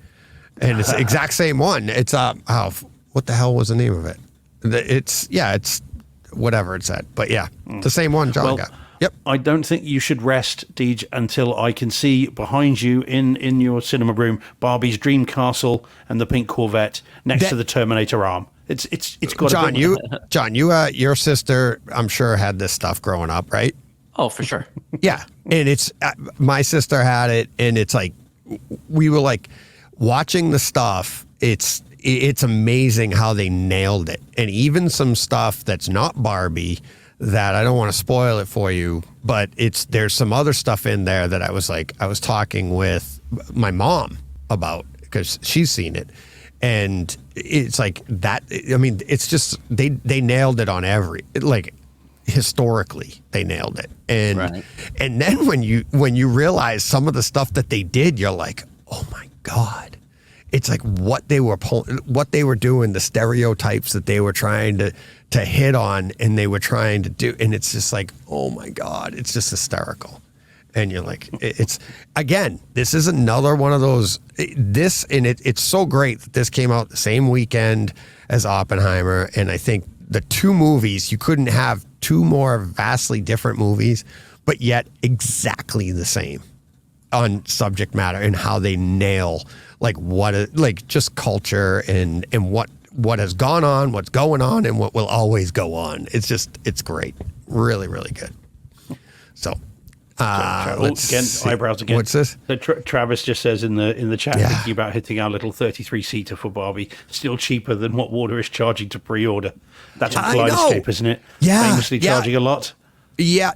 and it's the exact same one. It's what the hell was the name of it? It's whatever it's at, but yeah, the same one John got. Yep. I don't think you should rest, Deej, until I can see behind you in your cinema room Barbie's Dream Castle and the pink Corvette next to the Terminator arm. It's got John. Your sister, I'm sure, had this stuff growing up, right? Oh, for sure. Yeah, and it's my sister had it, and it's like we were like watching the stuff. It's amazing how they nailed it, and even some stuff that's not Barbie. That I don't want to spoil it for you, but there's some other stuff in there that I was talking with my mom about because she's seen it, and it's like that. It's just they nailed it on historically they nailed it, and then when you realize some of the stuff that they did, you're like, oh my god. It's like what they were doing, the stereotypes that they were trying to hit on, and they were trying to do, and it's just like, oh my god, it's just hysterical. And you're like, this is another one of those. It's so great that this came out the same weekend as Oppenheimer, and I think the two movies, you couldn't have two more vastly different movies, but yet exactly the same on subject matter and how they nail just culture and what has gone on, what's going on, and what will always go on. It's great. Really, really good. So Let's again, see. eyebrows again. What's this? So Travis just says in the chat, Yeah. thinking about hitting our little 33-seater for Barbie, still cheaper than what Warner is charging to pre-order. That's what I know. Kaleidescape, isn't it? Yeah, Famously yeah. charging a lot. Yeah,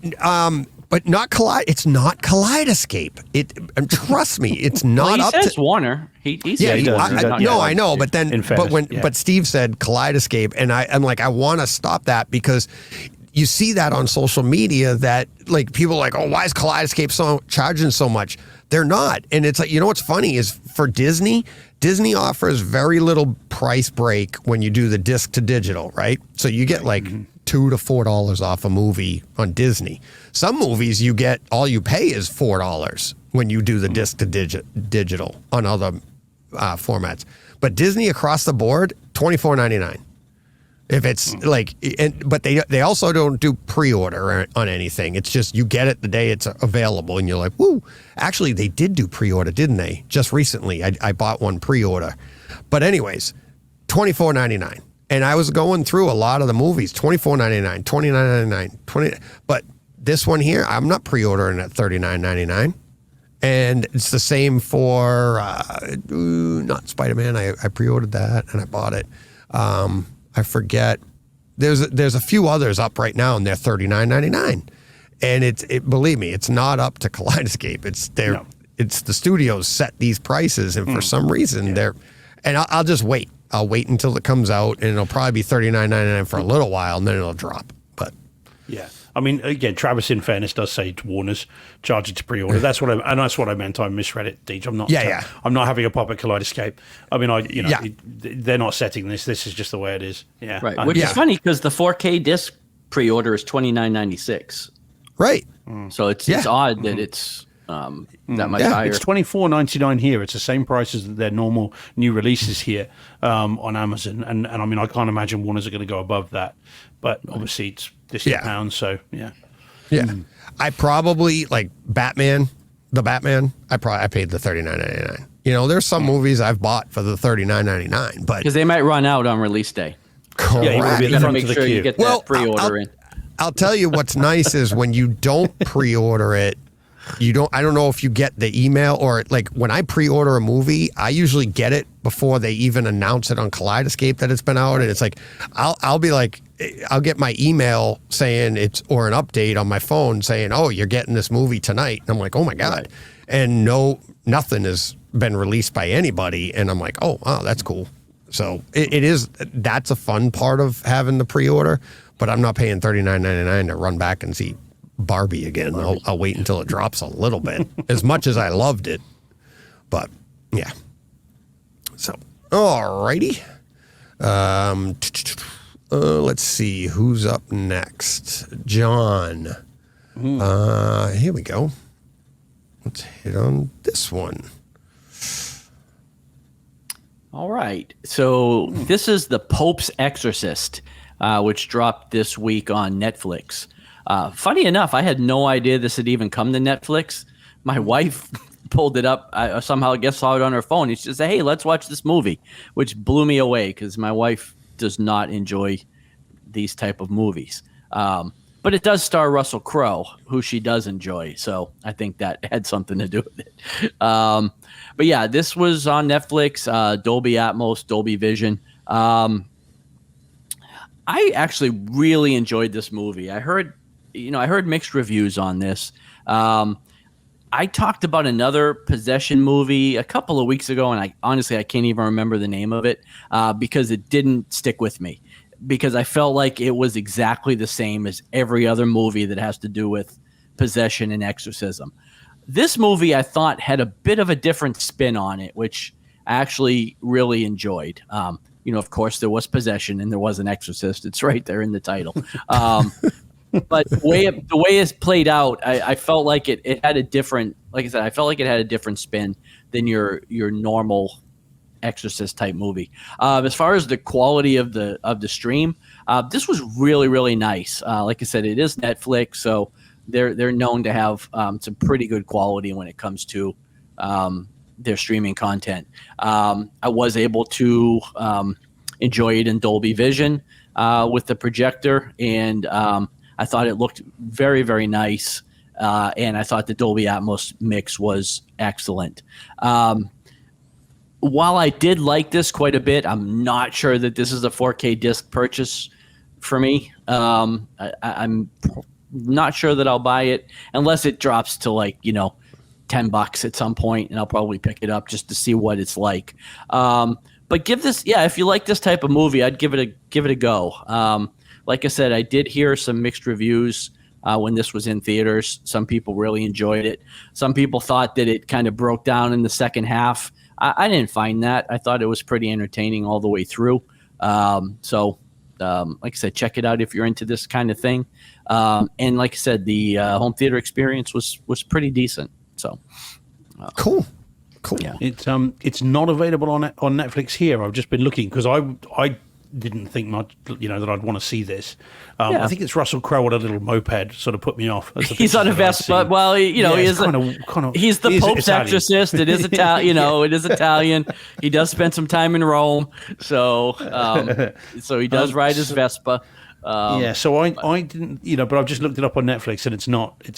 but not It's not Kaleidescape. Trust me, it's not Well, he up says to. Warner. He Yeah, says he does. Warner. He does. No, Yeah. I know, but then, In fairness, yeah. but Steve said Kaleidescape, and I'm like, I want to stop that because you see that on social media that like people are like, oh, why is Kaleidescape charging so much? They're not, and it's like, you know what's funny is for Disney offers very little price break when you do the disc to digital, right? So you get like $2 to $4 off a movie on Disney. Some movies you get all you pay is $4 when you do the disc to digital on other formats. But Disney across the board, $24.99. If it's like, but they also don't do pre-order on anything. It's just you get it the day it's available, and you're like, woo. Actually, they did do pre-order, didn't they? Just recently, I bought one pre-order. But anyways, $24.99. And I was going through a lot of the movies, $24.99, $29.99, $20. But this one here, I'm not pre-ordering at $39.99. And it's the same for not Spider-Man. I pre-ordered that and I bought it. I forget. There's a few others up right now, and they're $39.99. And it believe me, it's not up to Kaleidescape. It's the studios set these prices, and for some reason they're. And I'll just wait. I'll wait until it comes out, and it'll probably be $39.99 for a little while, and then it'll drop. But yeah, I mean, again, Travis, in fairness, does say it's Warner's charging to pre-order. That's what I meant. I misread it, Deej. I'm not. Yeah. I'm not having a pop at Kaleidescape. I mean, they're not setting this. This is just the way it is. Yeah, Right, which is funny because the 4K disc pre-order is $29.96. right. So it's odd that it's that much higher. It's $24.99 here. It's the same price as their normal new releases here on Amazon. And I mean, I can't imagine Warner's are going to go above that. But obviously, it's £50, so yeah. Yeah. I probably like Batman. The Batman. I paid the $39.99. You know, there's some movies I've bought for the $39.99, but Because they might run out on release day. correct. Yeah, you want to be at You the got to front make of the sure queue. you get Well, that pre-order in. I'll tell you what's nice is when you don't pre-order it, I don't know if you get the email or like when I pre-order a movie, I usually get it before they even announce it on Kaleidescape that it's been out. And it's like, I'll be like, I'll get my email saying or an update on my phone saying, oh, you're getting this movie tonight. And I'm like, oh my God. Right. And nothing has been released by anybody. And I'm like, oh, wow, that's cool. So that's a fun part of having the pre-order, but I'm not paying $39.99 to run back and see Barbie again. I'll wait until it drops a little bit, as much as I loved it. But yeah. So, all righty. Let's see who's up next. John. Here we go. Let's hit on this one. All right. So this is The Pope's Exorcist, which dropped this week on Netflix. Funny enough, I had no idea this had even come to Netflix. My wife pulled it up. I somehow saw it on her phone. She just said, hey, let's watch this movie, which blew me away because my wife does not enjoy these type of movies. But it does star Russell Crowe, who she does enjoy. So I think that had something to do with it. But yeah, this was on Netflix, Dolby Atmos, Dolby Vision. I actually really enjoyed this movie. I heard mixed reviews on this. I talked about another possession movie a couple of weeks ago, and I can't even remember the name of it because it didn't stick with me. Because I felt like it was exactly the same as every other movie that has to do with possession and exorcism. This movie, I thought, had a bit of a different spin on it, which I actually really enjoyed. Of course, there was possession and there was an exorcist. It's right there in the title. But the way it's played out, I felt like it had a different, like I said, I felt like it had a different spin than your normal Exorcist type movie. As far as the quality of the stream, this was really, really nice. Like I said, it is Netflix, so they're known to have some pretty good quality when it comes to their streaming content. I was able to enjoy it in Dolby Vision with the projector, and I thought it looked very, very nice. and I thought the Dolby Atmos mix was excellent. While I did like this quite a bit, I'm not sure that this is a 4K disc purchase for me. I'm not sure that I'll buy it unless it drops to like, $10 at some point, and I'll probably pick it up just to see what it's like. But give this, if you like this type of movie, I'd give it a go. Like I said, I did hear some mixed reviews when this was in theaters. Some people really enjoyed it. Some people thought that it kind of broke down in the second half. I didn't find that. I thought it was pretty entertaining all the way through. So like I said, check it out if you're into this kind of thing. And like I said, the home theater experience was pretty decent. So cool. Yeah, it's not available on Netflix here. I've just been looking because I didn't think much, that I'd want to see this. I think it's Russell Crowe on a little moped sort of put me off. He's on a Vespa. Well, he's the Pope's exorcist. It is Italian. It is Italian. He does spend some time in Rome, so he does ride his Vespa. So I didn't, but I've just looked it up on Netflix and it's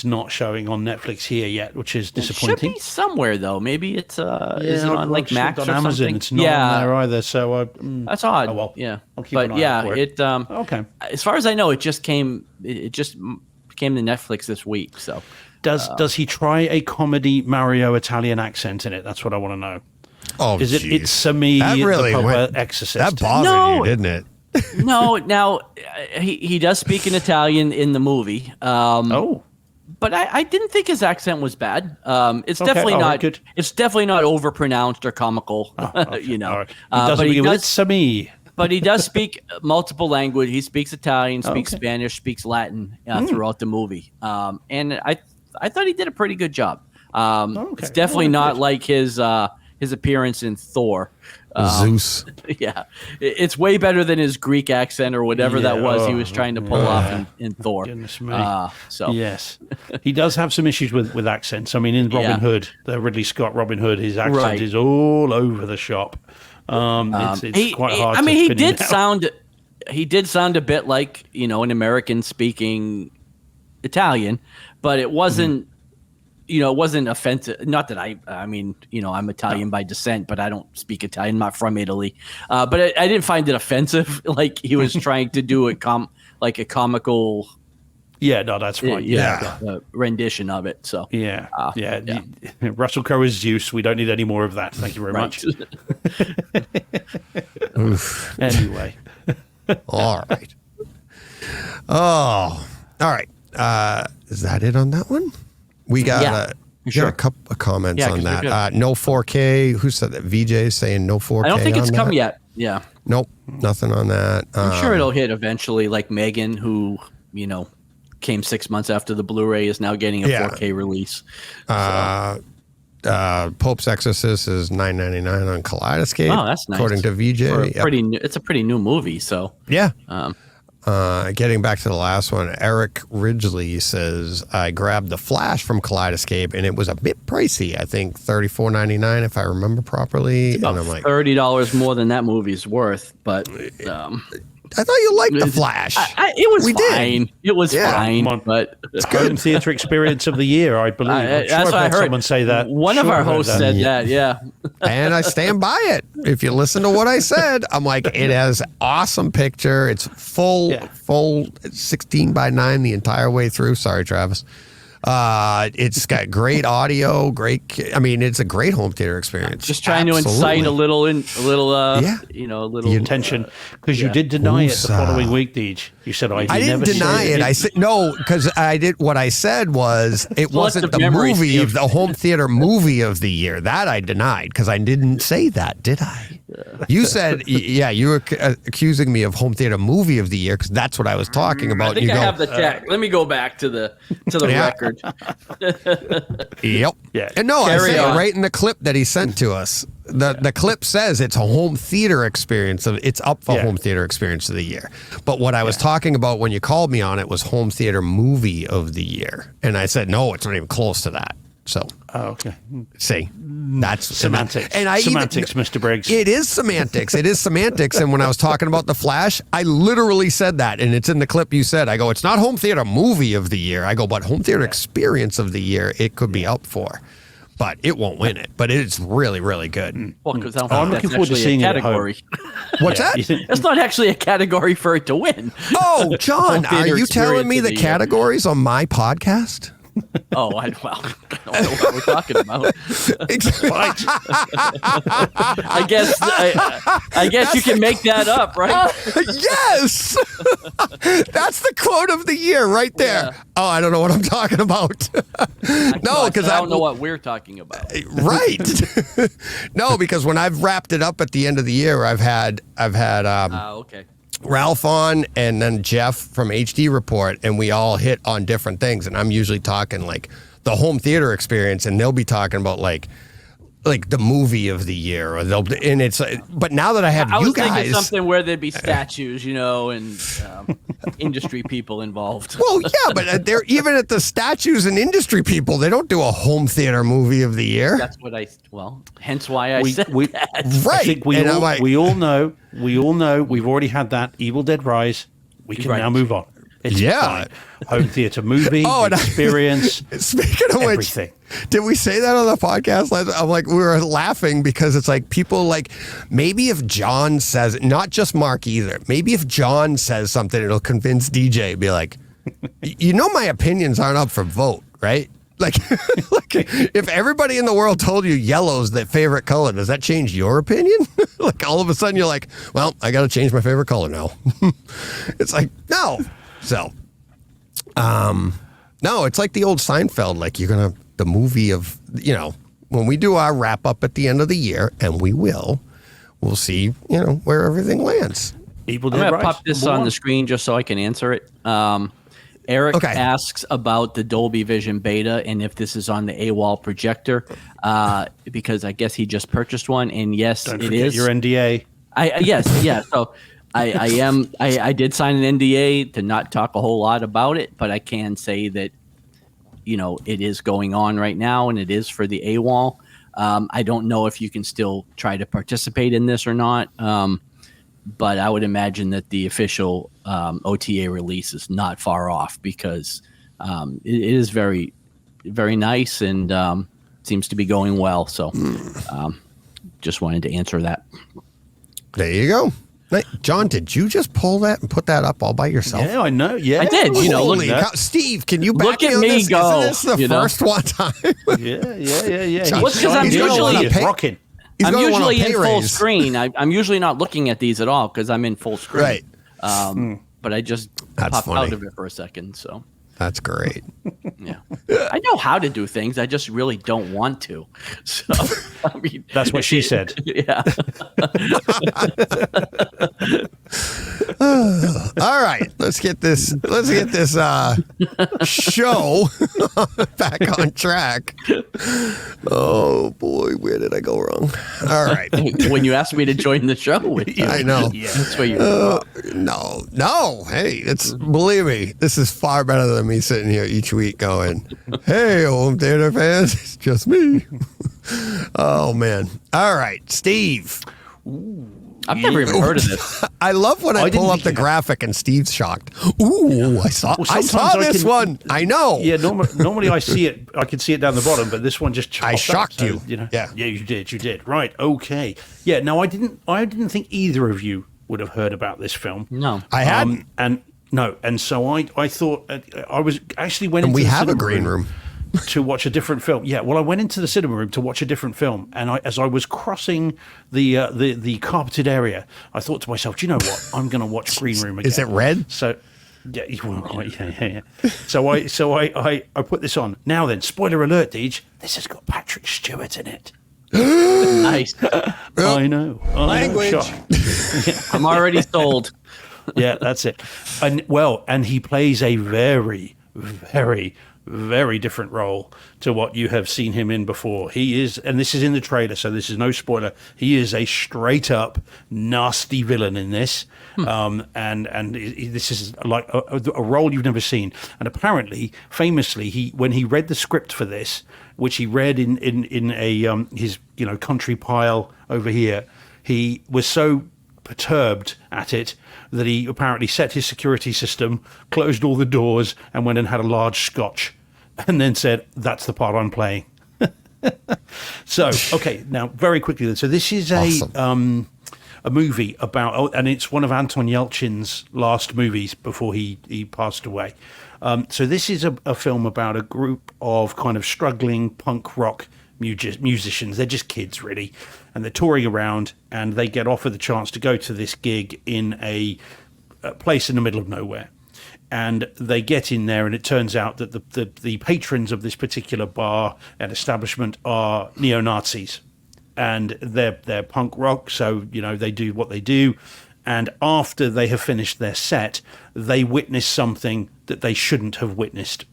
not showing on Netflix here yet, which is disappointing. It should be somewhere though. Maybe it's is it on like Max or Amazon? Something? It's not on there either. So that's odd. Oh, well, yeah, I'll keep an eye out for it. Okay. As far as I know, it just came to Netflix this week. So does he try a comedy Mario Italian accent in it? That's what I want to know. Oh, is it? It's Sami, the proper Exorcist. That bothered you, didn't it? No, now he does speak in Italian in the movie. But I didn't think his accent was bad. It's definitely not good. It's definitely not overpronounced or comical. Right. He but he does speak multiple languages. He speaks Italian, speaks Spanish, speaks Latin throughout the movie. And I thought he did a pretty good job. It's definitely not like his appearance in Thor. Zeus. Yeah, it's way better than his Greek accent or whatever that was he was trying to pull off in Thor. Goodness me. So yes, he does have some issues with accents. I mean, in Robin Hood, the Ridley Scott Robin Hood, his accent is all over the shop. It's quite hard. I mean, he did sound a bit like an American speaking Italian, but it wasn't. It wasn't offensive. Not that I'm Italian by descent, but I don't speak Italian. I'm not from Italy. But I didn't find it offensive. Like he was trying to do a comical. Yeah, no, that's fine. Rendition of it. So Russell Crowe is Zeus. We don't need any more of that. Thank you very much. Anyway, all right. Oh, all right. Is that it on that one? We got a couple of comments on that. No 4K. Who said that? VJ saying no 4K. I don't think it's come yet. Yeah. Nope. Nothing on that. I'm sure it'll hit eventually. Like Megan, who came 6 months after the Blu-ray, is now getting a 4K release. Pope's Exorcist is $9.99 on Kaleidescape. Oh, that's nice. According to VJ. It's a pretty new movie. So yeah. Getting back to the last one, Eric Ridgely says, I grabbed The Flash from Kaleidescape and it was a bit pricey. I think $34.99 if I remember properly. It's about $30 more than that movie's worth, but I thought you liked The Flash. It was fine. It was fine, but it's good theater experience of the year, I believe. That's what I heard someone say that. One of our hosts said that, yeah. And I stand by it. If you listen to what I said, I'm like, it has awesome picture. It's full 16:9 the entire way through. Sorry, Travis. It's got great audio, it's a great home theater experience. Just trying to incite a little attention, because you did deny it the following week, Deej. You said I didn't deny it. I said no, because what I said was it wasn't the movie of the home theater movie of the year. That I denied because I didn't say that, did I? You said, you were accusing me of home theater movie of the year because that's what I was talking about. I think I have the tech. Let me go back to the record. Yep. Yeah. And no, I said it right in the clip that he sent to us. The clip says it's a home theater experience. It's up for home theater experience of the year. But what I was talking about when you called me on it was home theater movie of the year. And I said, no, it's not even close to that. So, okay. see, that's Semantics. And Semantics, Mr. Briggs. It is semantics. It is semantics. And when I was talking about The Flash, I literally said that, and it's in the clip you said. I go, it's not home theater movie of the year. I go, but home theater experience of the year, it could be up for. But it won't win it. But it's really, really good. Well, because I'm looking forward to seeing it at home. What's that? It's not actually a category for it to win. Oh, John, Home are theater you telling me experience of the the year. categories on my podcast? Oh, I don't know what we're talking about. I guess you can make that up, right? Yes, that's the quote of the year right there. Yeah. Oh, I don't know what I'm talking about. No, because I don't know what we're talking about. Right. No, because when I've wrapped it up at the end of the year, I've had Okay. Ralph on and then Jeff from HD Report, and we all hit on different things. And I'm usually talking like the home theater experience, and they'll be talking about like the movie of the year, or but now that I have I you was guys, thinking something where there'd be statues, and industry people involved. well, yeah, but they're even at the statues and industry people, they don't do a home theater movie of the year. That's what hence why I said that. Right. I think we all know, we've already had that Evil Dead Rise. We can now move on. It's fine. Home theater movie, experience. Speaking of everything. which, did we say that on the podcast? I'm like, we were laughing because it's like people like, maybe if John says, not just Mark either, maybe if John says something, it'll convince DJ, be like, my opinions aren't up for vote, right? Like, if everybody in the world told you yellow's their favorite color, does that change your opinion? Like all of a sudden you're like, well, I got to change my favorite color now. It's like, no. So, no, it's like the old Seinfeld, like the movie of, when we do our wrap up at the end of the year, and we'll see, where everything lands. Evil I'm Dead going to Rise. pop this on the screen just so I can answer it. Eric asks about the Dolby Vision Beta and if this is on the AWOL projector, because I guess he just purchased one, and yes, Don't it forget is. your NDA. Yes. So I did sign an NDA to not talk a whole lot about it, but I can say that, it is going on right now, and it is for the AWOL. I don't know if you can still try to participate in this or not. But I would imagine that the official OTA release is not far off, because it is very, very nice and seems to be going well. So just wanted to answer that. There you go. John, did you just pull that and put that up all by yourself? Yeah, I know. Yeah, I did. Holy cow. Steve, can you back Look at me on me this? go, Isn't this the first one time? Yeah. John, Well, it's 'cause I'm usually rocking. He's I'm gonna want a usually in pay full raise. screen. I'm usually not looking at these at all because I'm in full screen. Right. But I just That's popped funny. out of it for a second. So That's great. yeah, I know how to do things. I just really don't want to. So I mean, That's what she said. Yeah. All right, let's get this show back on track. Oh boy, where did I go wrong? All right. When you asked me to join the show with you, I know. that's where you. No. Hey, believe me, this is far better than me sitting here each week going, "Hey, home theater fans, it's just me." Oh man. All right, Steve. I've never even heard of this. I love when I pull up the graphic and Steve's shocked. Ooh, I saw this one. I know. Yeah, normally I see it. I can see it down the bottom, but this one just I shocked you. Yeah, you did. Right. Okay. Yeah. No, I didn't think either of you would have heard about this film. No, I hadn't. And so I thought I was actually went. And into we the have a cinema green room to watch a different film. Yeah, well, I went into the cinema room to watch a different film, and as I was crossing the carpeted area, I thought to myself, do you know what? I'm going to watch Green Room again. Is it red? So, yeah, yeah. So I put this on. Now then, spoiler alert, Deej, this has got Patrick Stewart in it. nice. I know. Language. I'm already sold. Yeah, that's it. And he plays a very, very very different role to what you have seen him in before. He is, and this is in the trailer, so this is no spoiler, he is a straight up nasty villain in this. And this is like a role you've never seen. And apparently, famously, when he read the script for this, which he read in a his country pile over here, he was so perturbed at it that he apparently set his security system, closed all the doors, and went and had a large scotch, and then said, "That's the part I'm playing." So, okay, now very quickly then. So this is Awesome. a movie about, and it's one of Anton Yelchin's last movies before he passed away. So this is a film about a group of kind of struggling punk rock musicians. They're just kids, really, and they're touring around, and they get offered the chance to go to this gig in a place in the middle of nowhere. And they get in there, and it turns out that the patrons of this particular bar and establishment are neo-Nazis. And they're punk rock, so they do what they do. And after they have finished their set, they witness something that they shouldn't have witnessed.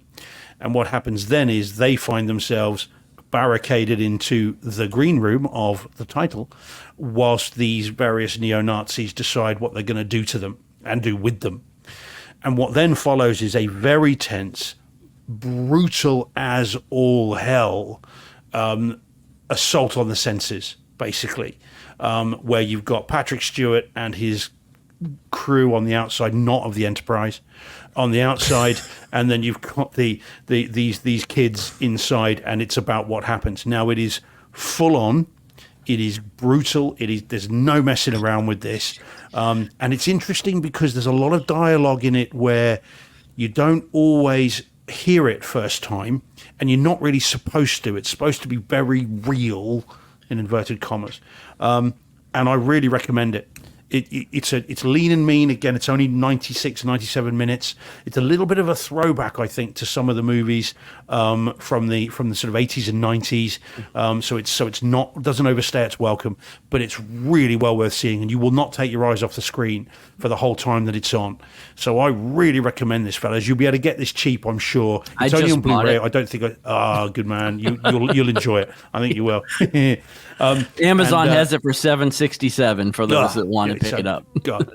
And what happens then is they find themselves barricaded into the green room of the title, whilst these various neo-Nazis decide what they're going to do to them and do with them. And what then follows is a very tense, brutal as all hell assault on the senses, basically, where you've got Patrick Stewart and his crew on the outside, not of the Enterprise, on the outside, and then you've got these kids inside, and it's about what happens. Now, it is full on, it is brutal, there's no messing around with this, and it's interesting because there's a lot of dialogue in it where you don't always hear it first time, and you're not really supposed to. It's supposed to be very real, in inverted commas, and I really recommend it. It's lean and mean. Again, it's only 96, 97 minutes. It's a little bit of a throwback, I think, to some of the movies from the sort of 80s and 90s. So it's not, doesn't overstay its welcome, but it's really well worth seeing, and you will not take your eyes off the screen for the whole time that it's on. So I really recommend this, fellas. You'll be able to get this cheap, I'm sure. It's only on Blu-ray. I don't think. Good man. You'll enjoy it. I think you will. Amazon has it for $7.67 for those that want to pick it up.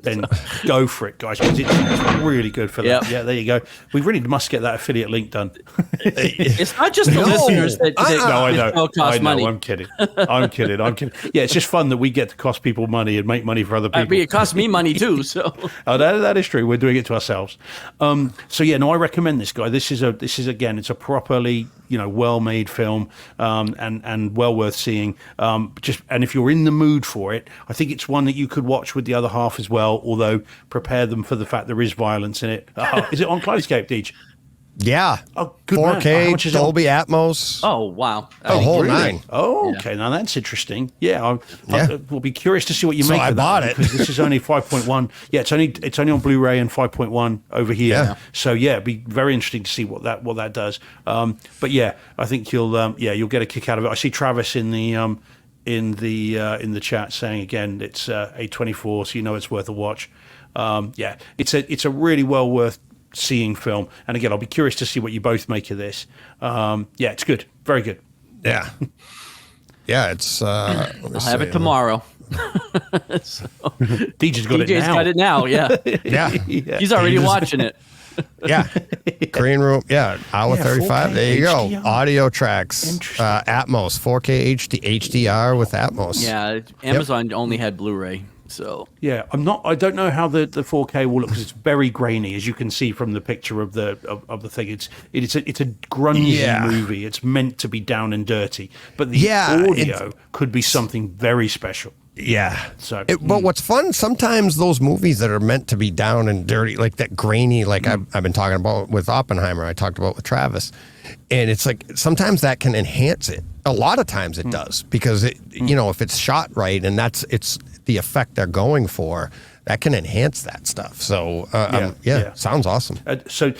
Then go for it, guys, because it's really good for that. Yep. Yeah, there you go. We really must get that affiliate link done. It's not just the listeners that No, I know. money. I'm kidding. Yeah, it's just fun that we get to cost people money and make money for other people. It costs me money too. So that is true. We're doing it to ourselves. So yeah, no, I recommend this guy. This is again, it's a properly well-made film, and well worth seeing. And if you're in the mood for it, I think it's one that you could watch with the other half as well. Although prepare them for the fact there is violence in it. Is it on Kaleidescape, Deej? Yeah. Oh, good 4K, man. How much is it? Dolby Atmos. oh wow, The whole nine. Oh, okay. Now that's interesting. Yeah, we'll be curious to see what you make I of that. bought it. Because this is only 5.1. Yeah, it's only on Blu-ray and 5.1 over here. Yeah. So yeah, it'd be very interesting to see what that does. But yeah, I think you'll get a kick out of it. I see Travis in the chat saying again it's 824, so it's worth a watch. Yeah, it's a really well worth seeing film, and again, I'll be curious to see what you both make of this. Yeah, it's good, very good. Yeah. Yeah, it's. I'll have it tomorrow. DJ's got it now. Yeah, Yeah. he's already watching it. Yeah. Green room. Yeah. Hour 35. 4K There you go. HDR. Audio tracks. Interesting. Atmos. 4K HDR with Atmos. Yeah, Amazon only had Blu-ray, so Yeah, I don't know how the 4K will look because it's very grainy, as you can see from the picture of the thing. It's a grungy movie. It's meant to be down and dirty, but the audio could be something very special. Yeah. So, But what's fun, sometimes those movies that are meant to be down and dirty, like that grainy, like I've been talking about with Oppenheimer, I talked about with Travis, and it's like sometimes that can enhance it. A lot of times it does, because if it's shot right and the effect they're going for, that can enhance that stuff. So sounds awesome. So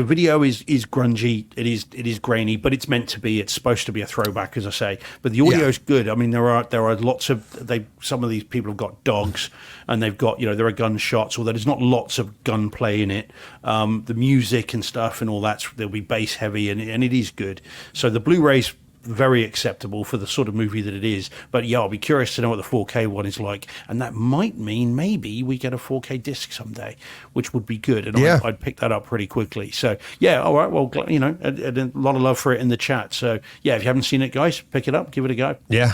video is grungy. It is grainy, but it's meant to be. It's supposed to be a throwback, as I say. But the audio is good. I mean, there are lots of some of these people have got dogs, and they've got there are gunshots, although there's not lots of gunplay in it. The music and stuff and all there'll be bass heavy, and it is good. So the Blu-ray's very acceptable for the sort of movie that it is. But I'll be curious to know what the 4K one is like, and that might mean maybe we get a 4K disc someday, which would be good, and I'd pick that up pretty quickly. So all right, well, a lot of love for it in the chat. So if you haven't seen it, guys, pick it up, give it a go. It's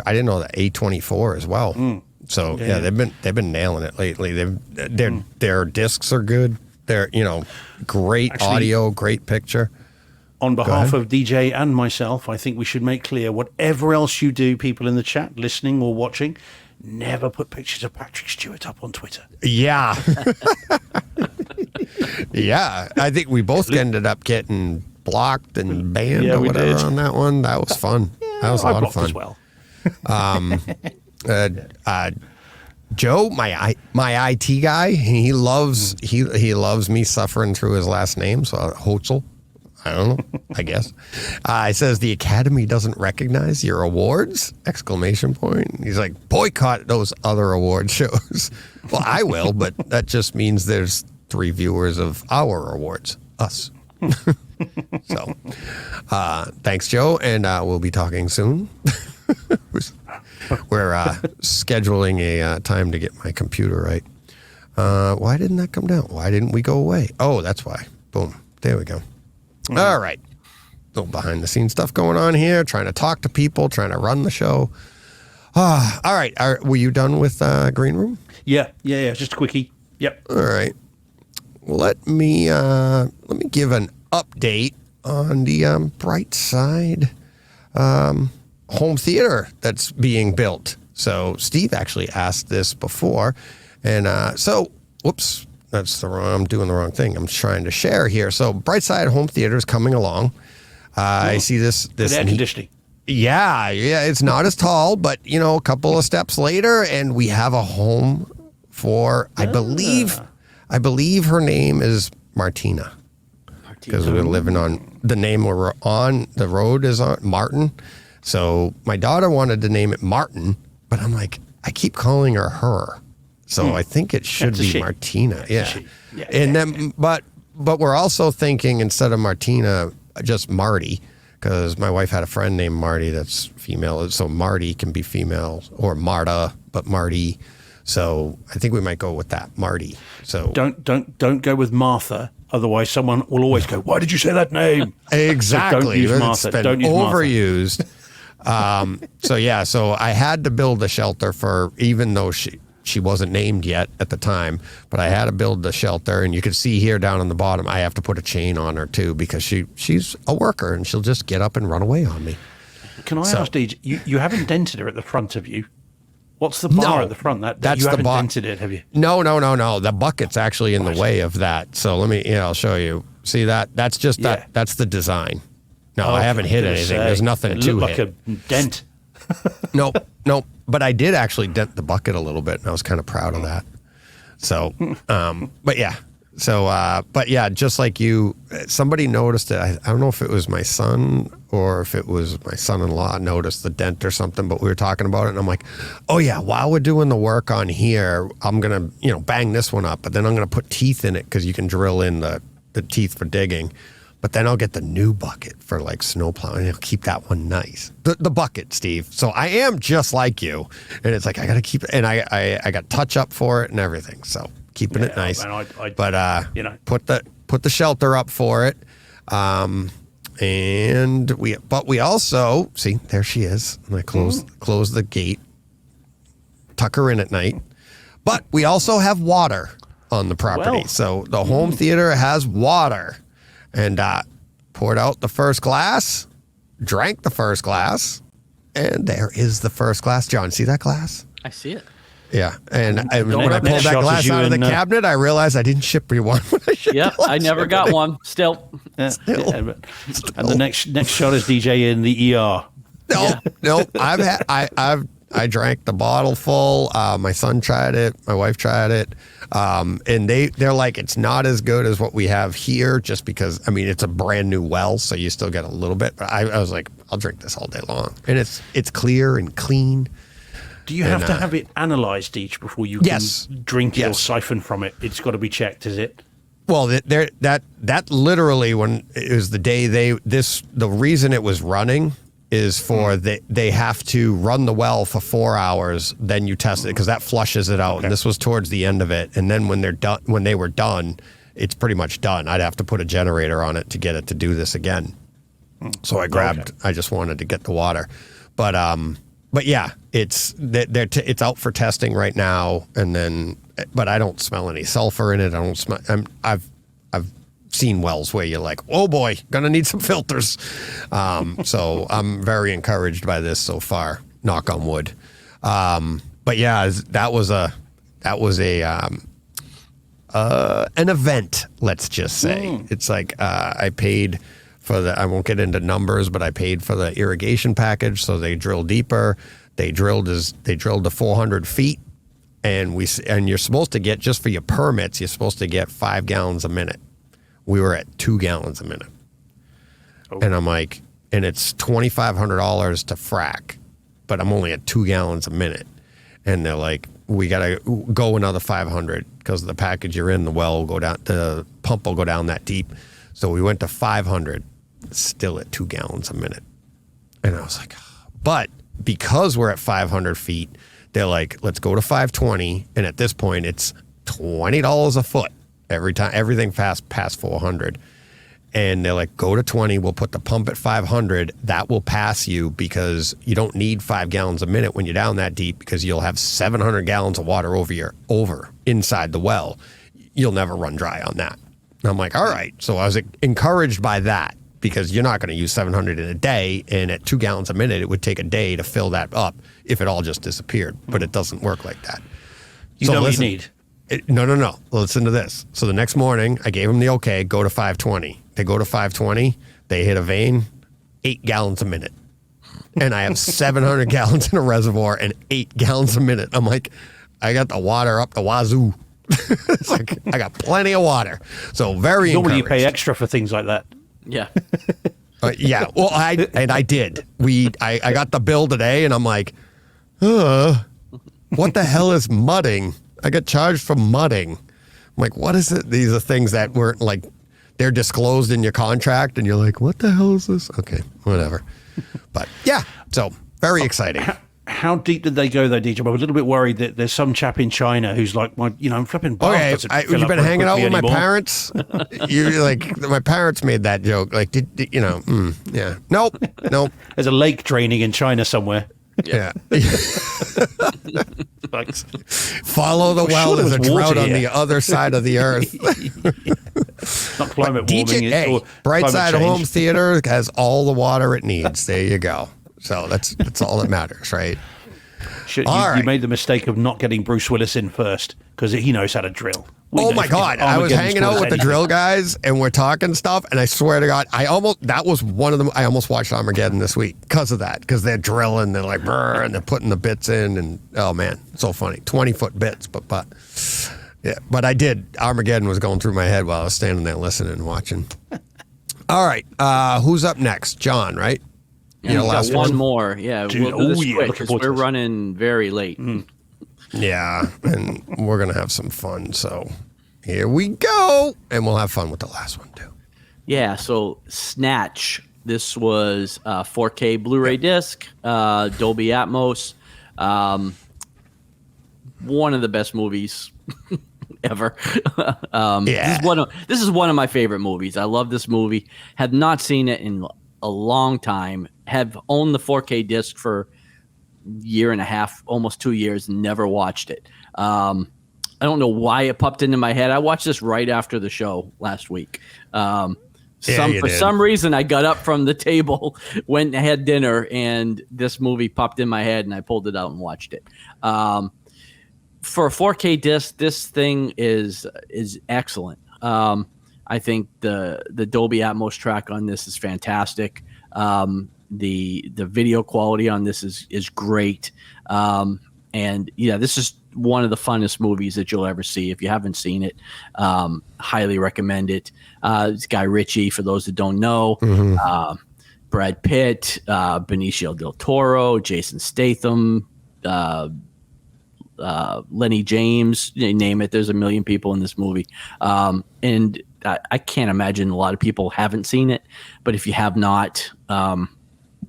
I didn't know that A24 as well. So they've been nailing it lately. Their discs are good. They're great audio, great picture. On behalf of DJ and myself, I think we should make clear, whatever else you do, people in the chat, listening or watching, never put pictures of Patrick Stewart up on Twitter. Yeah. I think we both ended up getting blocked and banned or whatever on that one. That was fun. That was a lot of fun. As well. Joe, my IT guy, he loves me suffering through his last name, so Hotzel. I don't know, I guess. It says the Academy doesn't recognize your awards! Exclamation point. He's like, boycott those other award shows. Well, I will, but that just means there's 3 viewers of our awards. Us. So, thanks, Joe, and we'll be talking soon. We're scheduling a time to get my computer right. Why didn't that come down? Why didn't we go away? Oh, that's why. Boom. There we go. All right. Little behind the scenes stuff going on here, trying to talk to people, trying to run the show. All right. Were you done with Green Room? Yeah. Just a quickie. Yep. All right. Let me give an update on the Bright Side home theater that's being built. So Steve actually asked this before, and whoops. I'm doing the wrong thing. I'm trying to share here. So Brightside Home Theater is coming along. I see this air conditioning. Yeah. It's not as tall, but a couple of steps later, and we have a home for I believe her name is Martina. Because we're living on the name we're on. The road is on Martin. So my daughter wanted to name it Martin, but I'm like, I keep calling her. So I think it should be Martina. Yeah. And then, but we're also thinking instead of Martina, just Marty, because my wife had a friend named Marty that's female. So Marty can be female, or Marta, but Marty. So I think we might go with that, Marty. So don't go with Martha. Otherwise, someone will always go, "Why did you say that name?" Exactly. So don't use Martha. Don't use overused. So I had to build a shelter for, even though she wasn't named yet at the time, but I had to build the shelter, and you can see here down on the bottom, I have to put a chain on her too, because she's a worker and she'll just get up and run away on me. Can I ask, DJ, you haven't dented her at the front of you? What's the bar at the front? That's you haven't dented it, have you? No. The bucket's actually in the way of that. So let me, I'll show you. See that? That's just that. That's the design. No, I haven't hit anything. There's nothing to hit. It looked like a dent. Nope. But I did actually dent the bucket a little bit, and I was kind of proud of that. So, but yeah. So, but yeah, just like you, somebody noticed it. I don't know if it was my son or if it was my son-in-law noticed the dent or something, but we were talking about it, and I'm like, oh yeah, while we're doing the work on here, I'm going to, bang this one up, but then I'm going to put teeth in it because you can drill in the teeth for digging. But then I'll get the new bucket for like snow plowing, and I'll keep that one nice. The bucket, Steve. So I am just like you. And it's like, I got to keep it. And I got touch up for it and everything. So keeping it nice. Man, put the shelter up for it. And we also, see, there she is. And I close the gate, tuck her in at night. But we also have water on the property. Well, so the home theater has water. And poured out the first glass, drank the first glass, and there is the first glass. John, see that glass? I see it. Yeah, and when I pulled that glass out of the cabinet, I realized I didn't ship you one. Yeah, I never got one. Still. And the next shot is DJ in the ER. No, I've I drank the bottle full. My son tried it. My wife tried it. And they're like, it's not as good as what we have here just because, I mean, it's a brand new well, so you still get a little bit. But I was like, I'll drink this all day long. And it's clear and clean. Do you have to have it analyzed each before you can drink it or siphon from it? It's got to be checked, is it? Well, that literally, when it was the day the reason it was running is for they have to run the well for 4 hours, then you test it because that flushes it out. Okay. And this was towards the end of it. And then when they were done, it's pretty much done. I'd have to put a generator on it to get it to do this again. So I grabbed. Okay. I just wanted to get the water, but yeah, it's out for testing right now, and then. But I don't smell any sulfur in it. I don't smell. I've seen wells where you're like, oh boy, gonna need some filters. So I'm very encouraged by this so far. Knock on wood. But yeah, that was an event. Let's just say it's like I paid for I won't get into numbers, but I paid for the irrigation package. So they drill deeper. They drilled to 400 feet. And you're supposed to get, just for your permits, you're supposed to get 5 gallons a minute. We were at 2 gallons a minute. Oh. And I'm like, and it's $2,500 to frack, but I'm only at 2 gallons a minute. And they're like, we got to go another 500 because of the package you're in, the well will go down, the pump will go down that deep. So we went to 500, still at 2 gallons a minute. And I was like, but because we're at 500 feet, they're like, let's go to 520. And at this point, it's $20 a foot every time, everything past 400. And they're like, go to 20. We'll put the pump at 500. That will pass you because you don't need 5 gallons a minute when you're down that deep because you'll have 700 gallons of water over inside the well. You'll never run dry on that. And I'm like, all right. So I was encouraged by that because you're not going to use 700 in a day. And at 2 gallons a minute, it would take a day to fill that up if it all just disappeared. But it doesn't work like that. You know what you need. No. Listen to this. So the next morning, I gave them the okay, go to 520. They go to 520. They hit a vein, 8 gallons a minute. And I have 700 gallons in a reservoir and 8 gallons a minute. I'm like, I got the water up the wazoo. It's like, I got plenty of water. So very encouraged. Normally you pay extra for things like that. Yeah. Yeah. Well, I did. I got the bill today and I'm like, what the hell is mudding? I got charged for mudding. I'm like, what is it? These are things that weren't like, they're disclosed in your contract and you're like, what the hell is this? Okay, whatever. But yeah, so very exciting. How deep did they go though, DJ? I'm a little bit worried that there's some chap in China who's like, well, I'm flipping bath. Okay, you've been hanging out with my parents. You're like, my parents made that joke. Like, yeah. Nope. There's a lake draining in China somewhere. Yeah. Follow the well. There's a drought on the other side of the earth. Not climate warming. It's Bright Side Home Theater has all the water it needs. There you go. So that's all that matters, right? You made the mistake of not getting Bruce Willis in first because he knows how to drill. Oh my God. I was hanging out with the drill guys and we're talking stuff. And I swear to God, I almost watched Armageddon this week because of that. Because they're drilling, they're like, brr, and they're putting the bits in. And oh man, so funny. 20-foot bits. But yeah, but I did. Armageddon was going through my head while I was standing there listening and watching. All right. Who's up next? John, right? Yeah, last one more. Yeah. Dude, we'll do this quick because we're running very late. Yeah, and we're going to have some fun. So here we go. And we'll have fun with the last one, too. Yeah, so Snatch. This was 4K Blu-ray disc, Dolby Atmos. One of the best movies ever. This is one of my favorite movies. I love this movie. Have not seen it in a long time. Have owned the 4K disc for year and a half, almost 2 years, and never watched it. I don't know why it popped into my head. I watched this right after the show last week. For some reason, I got up from the table, went and had dinner, and this movie popped in my head, and I pulled it out and watched it. For a 4K disc, this thing is excellent. I think the Dolby Atmos track on this is fantastic. The video quality on this is great. And yeah, this is one of the funnest movies that you'll ever see. If you haven't seen it, highly recommend it. It's Guy Ritchie, for those that don't know. Brad Pitt, Benicio del Toro, Jason Statham, Lenny James, you name it. There's a million people in this movie. And I can't imagine a lot of people haven't seen it, but if you have not,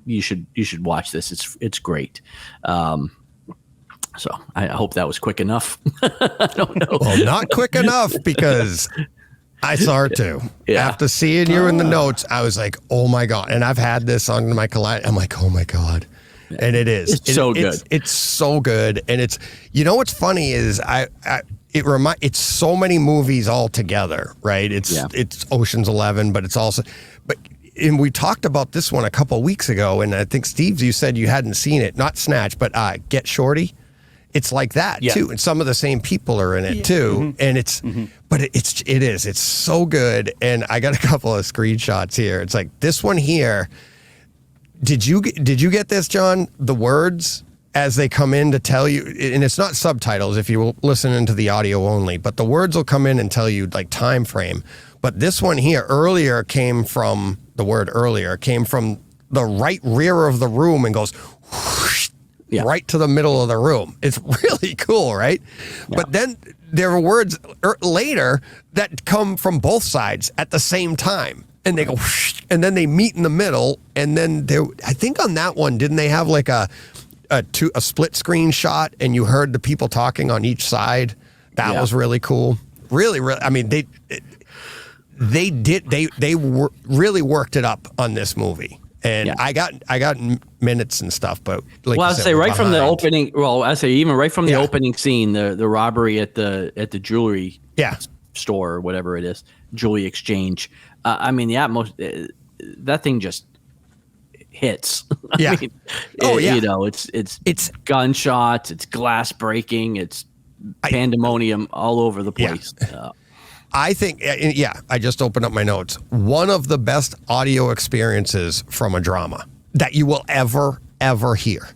you should watch this. It's great. So I hope that was quick enough. I don't know. Well, not quick enough, because I saw it too. Yeah. After seeing you in the notes, I was like, oh my God. And I've had this on my Kaleidescape. I'm like, oh my God. And it is. It's so good. It's so good. And it's, what's funny is it's so many movies all together, right? It's Ocean's 11, but it's also, and we talked about this one a couple of weeks ago. And I think, Steve, you said you hadn't seen it, not Snatch, but Get Shorty. It's like that too, and some of the same people are in it too, and it's, but it's so good. And I got a couple of screenshots here. It's like this one here. Did you get this, John? The words as they come in to tell you, and it's not subtitles if you listen into the audio only, but the words will come in and tell you like time frame. But this one here came from the right rear of the room and goes whoosh, right to the middle of the room. It's really cool, right? Yeah. But then there are words later that come from both sides at the same time. And they go, whoosh, and then they meet in the middle. And then I think on that one, didn't they have like a split screen shot and you heard the people talking on each side? That was really cool. Really, really. I mean, they really worked it up on this movie. And I got minutes and stuff, but like I say right from the opening. Well, I say even right from the opening scene, the robbery at the jewelry store or whatever it is, jewelry exchange. I mean, the Atmos, that thing just hits. I mean, it's gunshots, it's glass breaking, it's pandemonium all over the place. Yeah. I think, I just opened up my notes. One of the best audio experiences from a drama that you will ever hear.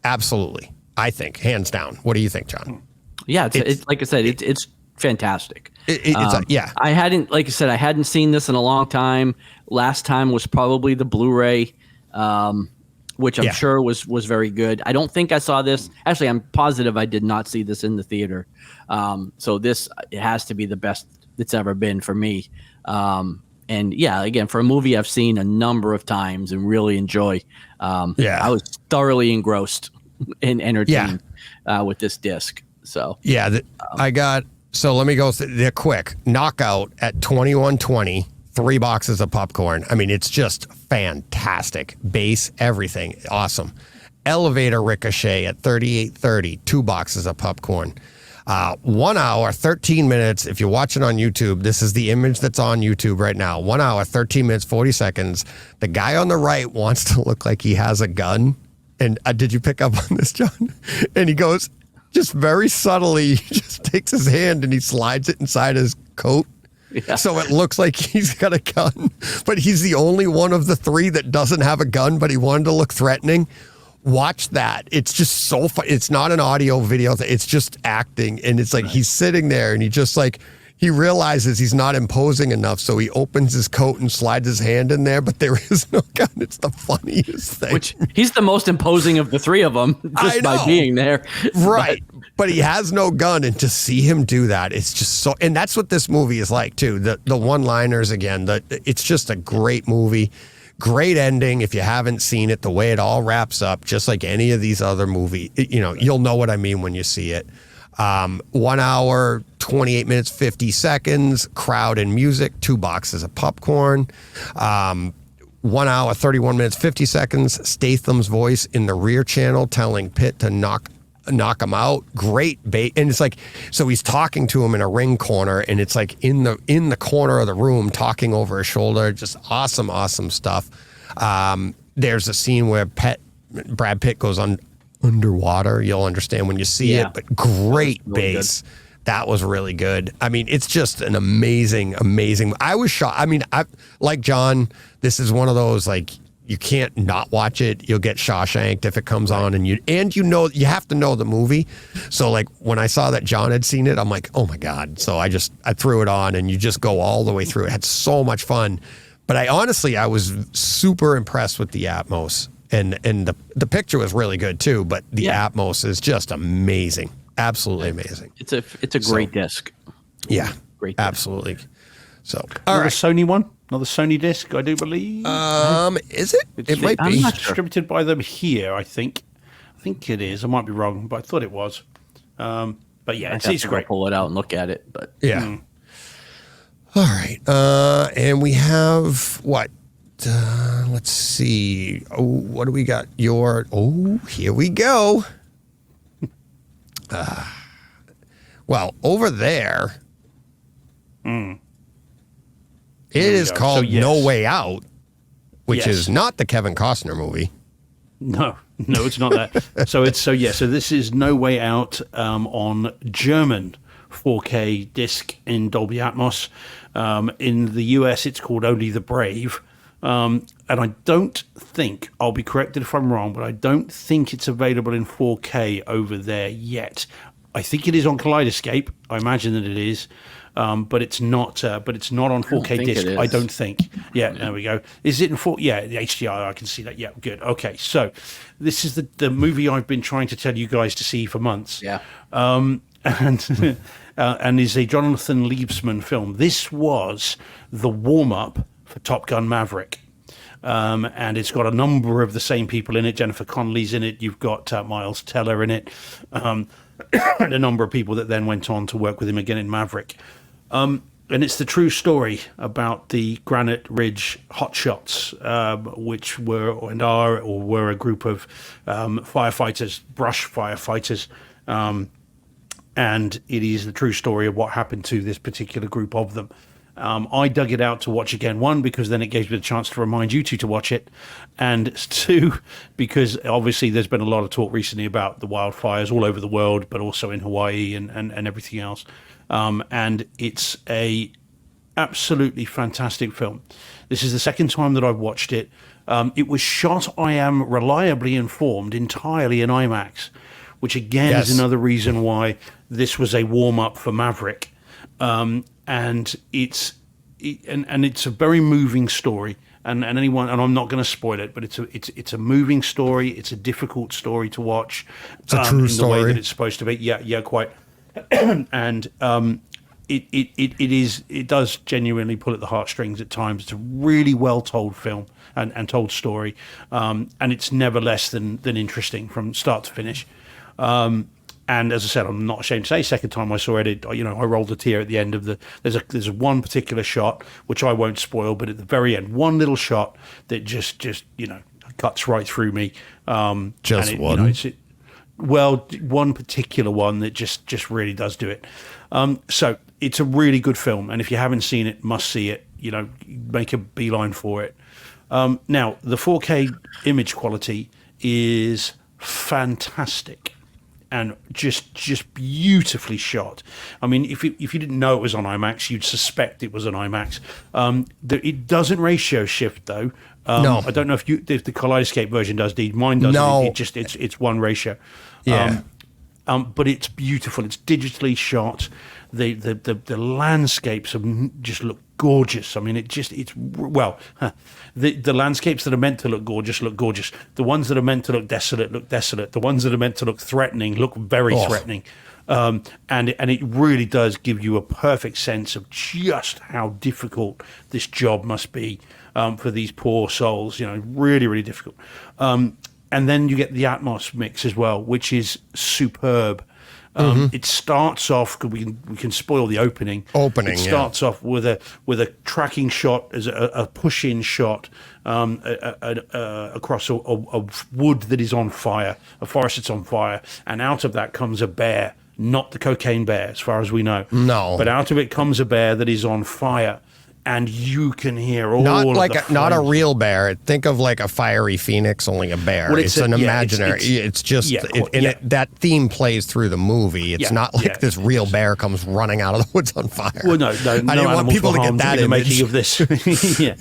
Absolutely. I think, hands down. What do you think, John? Yeah, it's like I said, it's fantastic. I hadn't, like I said, I hadn't seen this in a long time. Last time was probably the Blu-ray, which I'm sure was very good. I don't think I saw this. Actually, I'm positive I did not see this in the theater. So it has to be the best it's ever been for me. And again, for a movie I've seen a number of times and really enjoy, I was thoroughly engrossed and entertained with this disc. So so let me go they're quick. Knockout at $21.20, 3 boxes of popcorn. I mean, it's just fantastic. Bass, everything, awesome. Elevator Ricochet at $38.30, 2 boxes of popcorn. 1 hour, 13 minutes. If you're watching on YouTube, this is the image that's on YouTube right now. 1 hour, 13 minutes, 40 seconds. The guy on the right wants to look like he has a gun. And did you pick up on this, John? And he goes, just very subtly, he just takes his hand and he slides it inside his coat. Yeah. So it looks like he's got a gun. But he's the only one of the 3 that doesn't have a gun, but he wanted to look threatening. Watch that. It's just so fun. It's not an audio video. It's just acting. And it's like he's sitting there and he realizes he's not imposing enough. So he opens his coat and slides his hand in there, but there is no gun. It's the funniest thing. Which he's the most imposing of the 3 of them just by being there. Right. But he has no gun. And to see him do that, it's just so, and that's what this movie is like too. The one-liners again, it's just a great movie. Great ending. If you haven't seen it, the way it all wraps up, just like any of these other movies, you'll know what I mean when you see it. 1 hour, 28 minutes, 50 seconds, crowd and music, 2 boxes of popcorn. 1 hour, 31 minutes, 50 seconds, Statham's voice in the rear channel telling Pitt to knock him out. Great bait. And it's like, so he's talking to him in a ring corner and it's like in the corner of the room talking over his shoulder. Just awesome stuff. There's a scene where Brad Pitt goes underwater. You'll understand when you see it, but great really bass. Good. That was really good. I mean, it's just an amazing. I was shocked. I mean, like John, this is one of those like you can't not watch it. You'll get Shawshanked if it comes on, and you have to know the movie. So like when I saw that John had seen it, I'm like, oh my God. So I threw it on, and you just go all the way through. It had so much fun. But I was super impressed with the Atmos, and the picture was really good too. But the Atmos is just amazing, absolutely amazing. It's a great disc. Yeah, great disc. Absolutely. So another Sony one, another Sony disc, I do believe. Is it? It might be. I'm not sure. Distributed by them here, I think. I think it is. I might be wrong, but I thought it was. But yeah, it's great. Pull it out and look at it, but Yeah. All right. And we have what? Let's see. Oh, what do we got? Here we go. Well, over there, it is called No Way Out, which is not the Kevin Costner movie. No, it's not that. So this is No Way Out on German 4K disc in Dolby Atmos. In the US, it's called Only the Brave. And I don't think, I'll be corrected if I'm wrong, but I don't think it's available in 4K over there yet. I think it is on Kaleidescape. I imagine that it is. But it's not on 4K disc. I don't think. Yeah, there we go. Is it in 4? Yeah, the HDR. I can see that. Yeah, good. Okay, so this is the movie I've been trying to tell you guys to see for months. Yeah. And is a Jonathan Liebsman film. This was the warm-up for Top Gun Maverick. And it's got a number of the same people in it. Jennifer Connelly's in it. You've got Miles Teller in it. And a number of people that then went on to work with him again in Maverick. And it's the true story about the Granite Ridge Hotshots, which were a group of firefighters, brush firefighters. And it is the true story of what happened to this particular group of them. I dug it out to watch again, one, because then it gave me the chance to remind you two to watch it, and two, because obviously there's been a lot of talk recently about the wildfires all over the world, but also in Hawaii and everything else. And it's a absolutely fantastic film. This is the second time that I've watched it. It was shot, I am reliably informed, entirely in IMAX, which again is another reason why this was a warm-up for Maverick. And it's a very moving story, and I'm not going to spoil it, but it's a moving story. It's a difficult story to watch. It's a true story. The way that it's supposed to be. Yeah, quite. And it does genuinely pull at the heartstrings at times. It's a really well told film and told story, and it's never less than interesting from start to finish. And as I said, I'm not ashamed to say, second time I saw it, I rolled a tear at the end of there's one particular shot, which I won't spoil, but at the very end, one little shot that just cuts right through me. One? One particular one that just really does do it. So it's a really good film, and if you haven't seen it, must see it. Make a beeline for it. Now, the 4K image quality is fantastic. And just beautifully shot. I mean, if you didn't know it was on IMAX, you'd suspect it was on IMAX. It doesn't ratio shift though. No, I don't know if the Kaleidescape version does. Mine doesn't. No, it's one ratio. Yeah. But it's beautiful. It's digitally shot. The landscapes just look gorgeous. I mean, the landscapes that are meant to look gorgeous look gorgeous. The ones that are meant to look desolate look desolate. The ones that are meant to look threatening look very threatening. And it really does give you a perfect sense of just how difficult this job must be for these poor souls. Really, really difficult. And then you get the Atmos mix as well, which is superb. It starts off. We can spoil the opening. It starts off with a tracking shot, as a push-in shot across a wood that is on fire, a forest that's on fire, and out of that comes a bear, not the cocaine bear, as far as we know. No, but out of it comes a bear that is on fire, and you can hear all not of like the not a flames. real bear. Think of like a fiery phoenix, only a bear. Well, it's an imaginary. It's just that theme plays through the movie. It's not like this real bear comes running out of the woods on fire. Well, no, I didn't want people to get that in the image. making of this.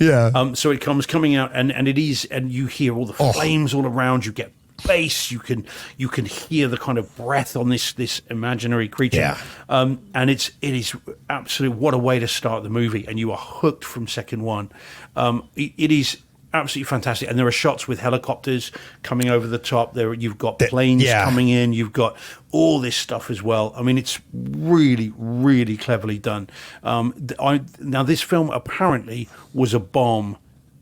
Yeah. So it comes coming out, and it is, and you hear all the flames all around. You get bass. You can hear the kind of breath on this imaginary creature. Yeah. And it is absolutely, what a way to start the movie, and you are hooked from second one. It is absolutely fantastic, and there are shots with helicopters coming over the top. You've got planes coming in. You've got all this stuff as well. I mean, it's really, really cleverly done. Now, this film apparently was a bomb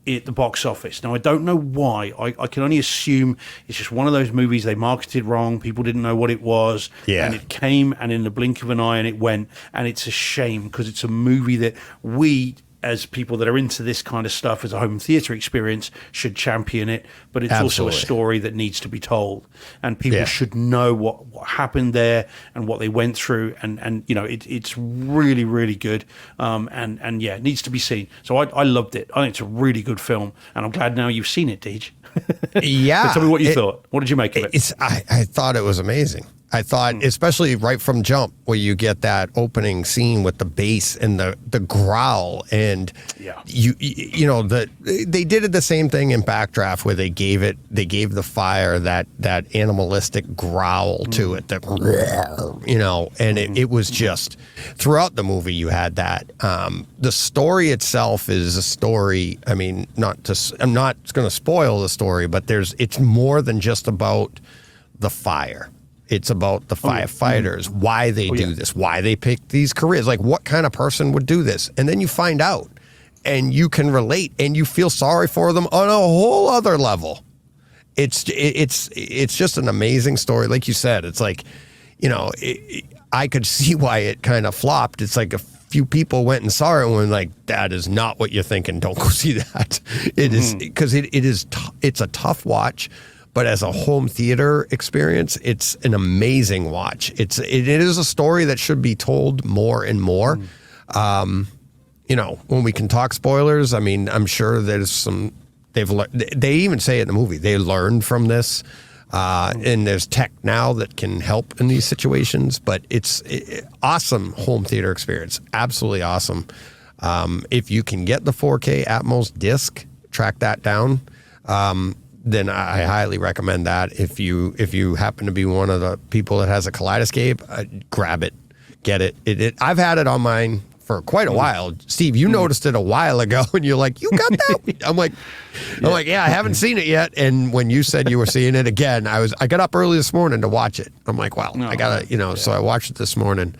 at the box office. Now, I don't know why. I can only assume it's just one of those movies they marketed wrong. People didn't know what it was. Yeah. And it came, and in the blink of an eye, and it went. And it's a shame, because it's a movie that we, as people that are into this kind of stuff as a home theater experience, should champion it. But it's also a story that needs to be told, and people should know what happened there and what they went through. And you know, it's really, really good. And yeah, it needs to be seen. So I loved it. I think it's a really good film, and I'm glad now you've seen it, Deej. Yeah. So tell me what you thought. What did you make of it? I thought it was amazing. I thought, especially right from jump, where you get that opening scene with the bass and the growl, and you know, they did it the same thing in Backdraft, where they gave the fire that animalistic growl to it, that, you know, and it was just throughout the movie you had that. The story itself is a story. I mean, I'm not going to spoil the story, but it's more than just about the fire. It's about the firefighters, why they do this, why they pick these careers, like what kind of person would do this. And then you find out, and you can relate, and you feel sorry for them on a whole other level. It's just an amazing story. Like you said, it's like, you know, I could see why it kind of flopped. It's like a few people went and saw it and were like, that is not what you're thinking. Don't go see that. It is, because it's a tough watch. But as a home theater experience, it's an amazing watch. It is a story that should be told more and more. You know, when we can talk spoilers, I mean, I'm sure there's some. They even say it in the movie. They learned from this, and there's tech now that can help in these situations. But it's awesome home theater experience. Absolutely awesome. If you can get the 4K Atmos disc, track that down. Then I highly recommend that. If you happen to be one of the people that has a Kaleidescape, grab it, get it. I've had it on mine for quite a while. Steve, you noticed it a while ago, and you're like, you got that? I'm like, yeah, I haven't seen it yet. And when you said you were seeing it again, I got up early this morning to watch it. I'm like, well, I gotta, you know. So I watched it this morning,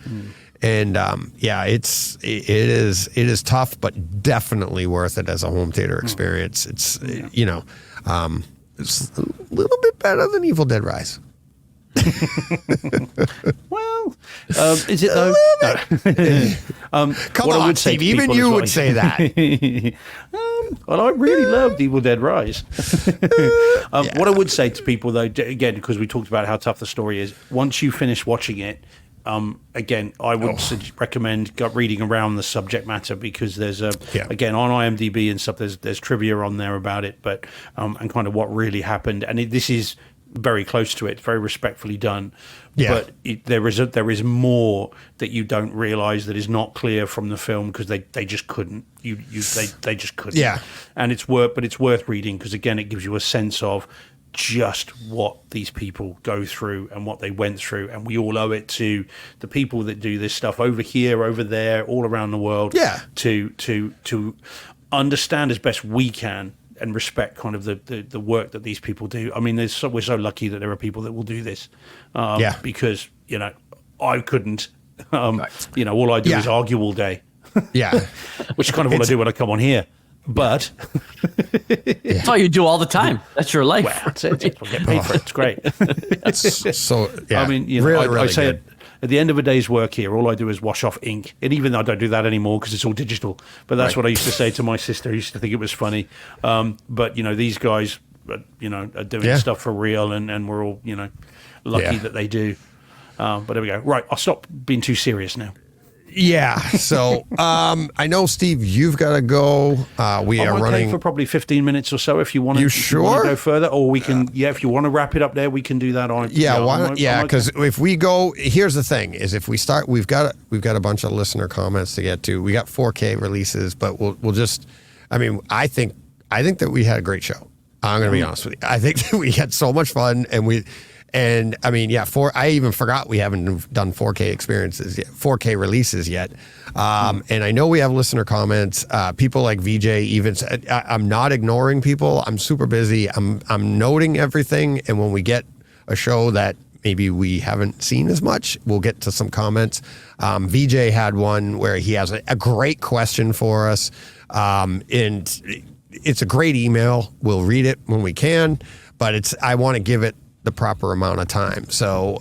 and it is tough, but definitely worth it as a home theater experience. It's you know. It's a little bit better than Evil Dead Rise. Well, is it though? Come on, Steve. Even you would say that. Well, I really loved Evil Dead Rise. What I would say to people, though, again, because we talked about how tough the story is, once you finish watching it, again, I would recommend reading around the subject matter, because there's again, on IMDb and stuff, there's trivia on there about it, but and kind of what really happened, and this is very close to it, very respectfully done. But there is more that you don't realize, that is not clear from the film, because they just couldn't. They just couldn't. Yeah, and it's worth reading, because again, it gives you a sense of just what these people go through and what they went through, and we all owe it to the people that do this stuff over here, over there, all around the world. To understand as best we can and respect kind of the work that these people do. I mean, we're so lucky that there are people that will do this. Because you know, I couldn't. You know, all I do is argue all day. Which is kind of what I do when I come on here. But that's all you do all the time. That's your life. Well, that's it. I get paid for it. It's great. So I mean, you know, really, I say good. At the end of a day's work here, all I do is wash off ink. And even though I don't do that anymore, because it's all digital. But that's what I used to say to my sister, who used to think it was funny. But you know, these guys, you know, are doing stuff for real, and we're all, you know, lucky that they do. But there we go. Right, I'll stop being too serious now. Yeah. So I know, Steve, you've got to go. We are running for probably 15 minutes or so. If you want to, You sure? go further, or we can. If you want to wrap it up there, we can do that on. Yeah, why not? Yeah, because if we go, here's the thing: is if we start, we've got a bunch of listener comments to get to. We got 4K releases, but we'll just. I mean, I think that we had a great show. I'm going to be honest with you. I think that we had so much fun, and I mean, yeah. I even forgot we haven't done 4K experiences yet, 4K releases yet. And I know we have listener comments. People like VJ even said, I'm not ignoring people. I'm super busy. I'm noting everything, and when we get a show that maybe we haven't seen as much, we'll get to some comments. VJ had one where he has a great question for us, and it's a great email. We'll read it when we can, but I want to give it the proper amount of time. So,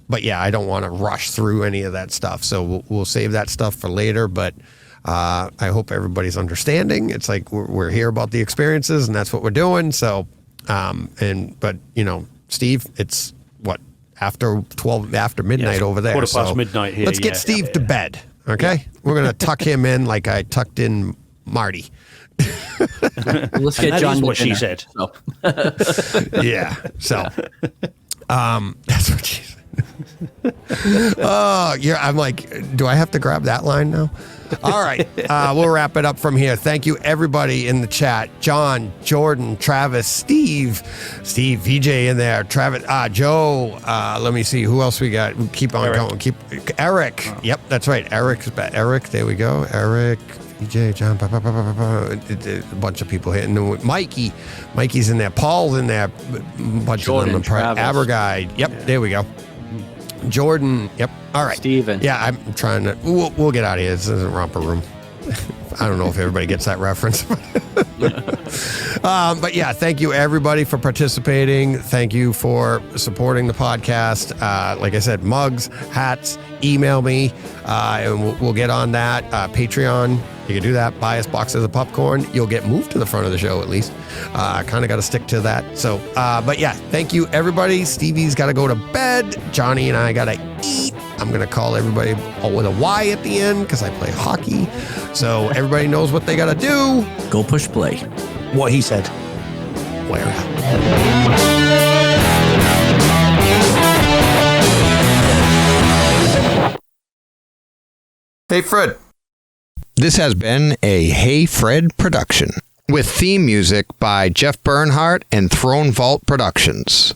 but yeah, I don't want to rush through any of that stuff. So we'll save that stuff for later. But I hope everybody's understanding. It's like we're here about the experiences, and that's what we're doing. So, but you know, Steve, it's what after midnight over there. Quarter past midnight here. Let's get Steve to bed. Okay, we're gonna tuck him in like I tucked in Marty. Let's get John. What she said. So. Yeah. So, that's what she said. Oh, yeah. I'm like, do I have to grab that line now? All right. We'll wrap it up from here. Thank you, everybody in the chat. John, Jordan, Travis, Steve, VJ in there, Travis, Joe. Let me see who else we got. We keep on going. Eric. Yep, that's right. Eric. There we go. Eric. VJ, John, a bunch of people hitting. Mikey's in there. Paul's in there. Bunch Jordan, of them. Aberguy. Yep, There we go. Jordan. Yep. All right. Steven. Yeah, I'm trying to. We'll get out of here. This isn't Romper Room. I don't know if everybody gets that reference. But yeah, thank you everybody for participating. Thank you for supporting the podcast. Like I said, mugs, hats, email me, and we'll get on that. Patreon, you can do that. Buy us boxes of popcorn. You'll get moved to the front of the show at least. Kind of got to stick to that. So, but yeah, thank you everybody. Stevie's got to go to bed. Johnny and I got to eat. I'm going to call everybody with a Y at the end because I play hockey. So everybody knows what they got to do. Go push play. What he said. Where? Hey, Fred. This has been a Hey Fred production with theme music by Jeff Bernhardt and Throne Vault Productions.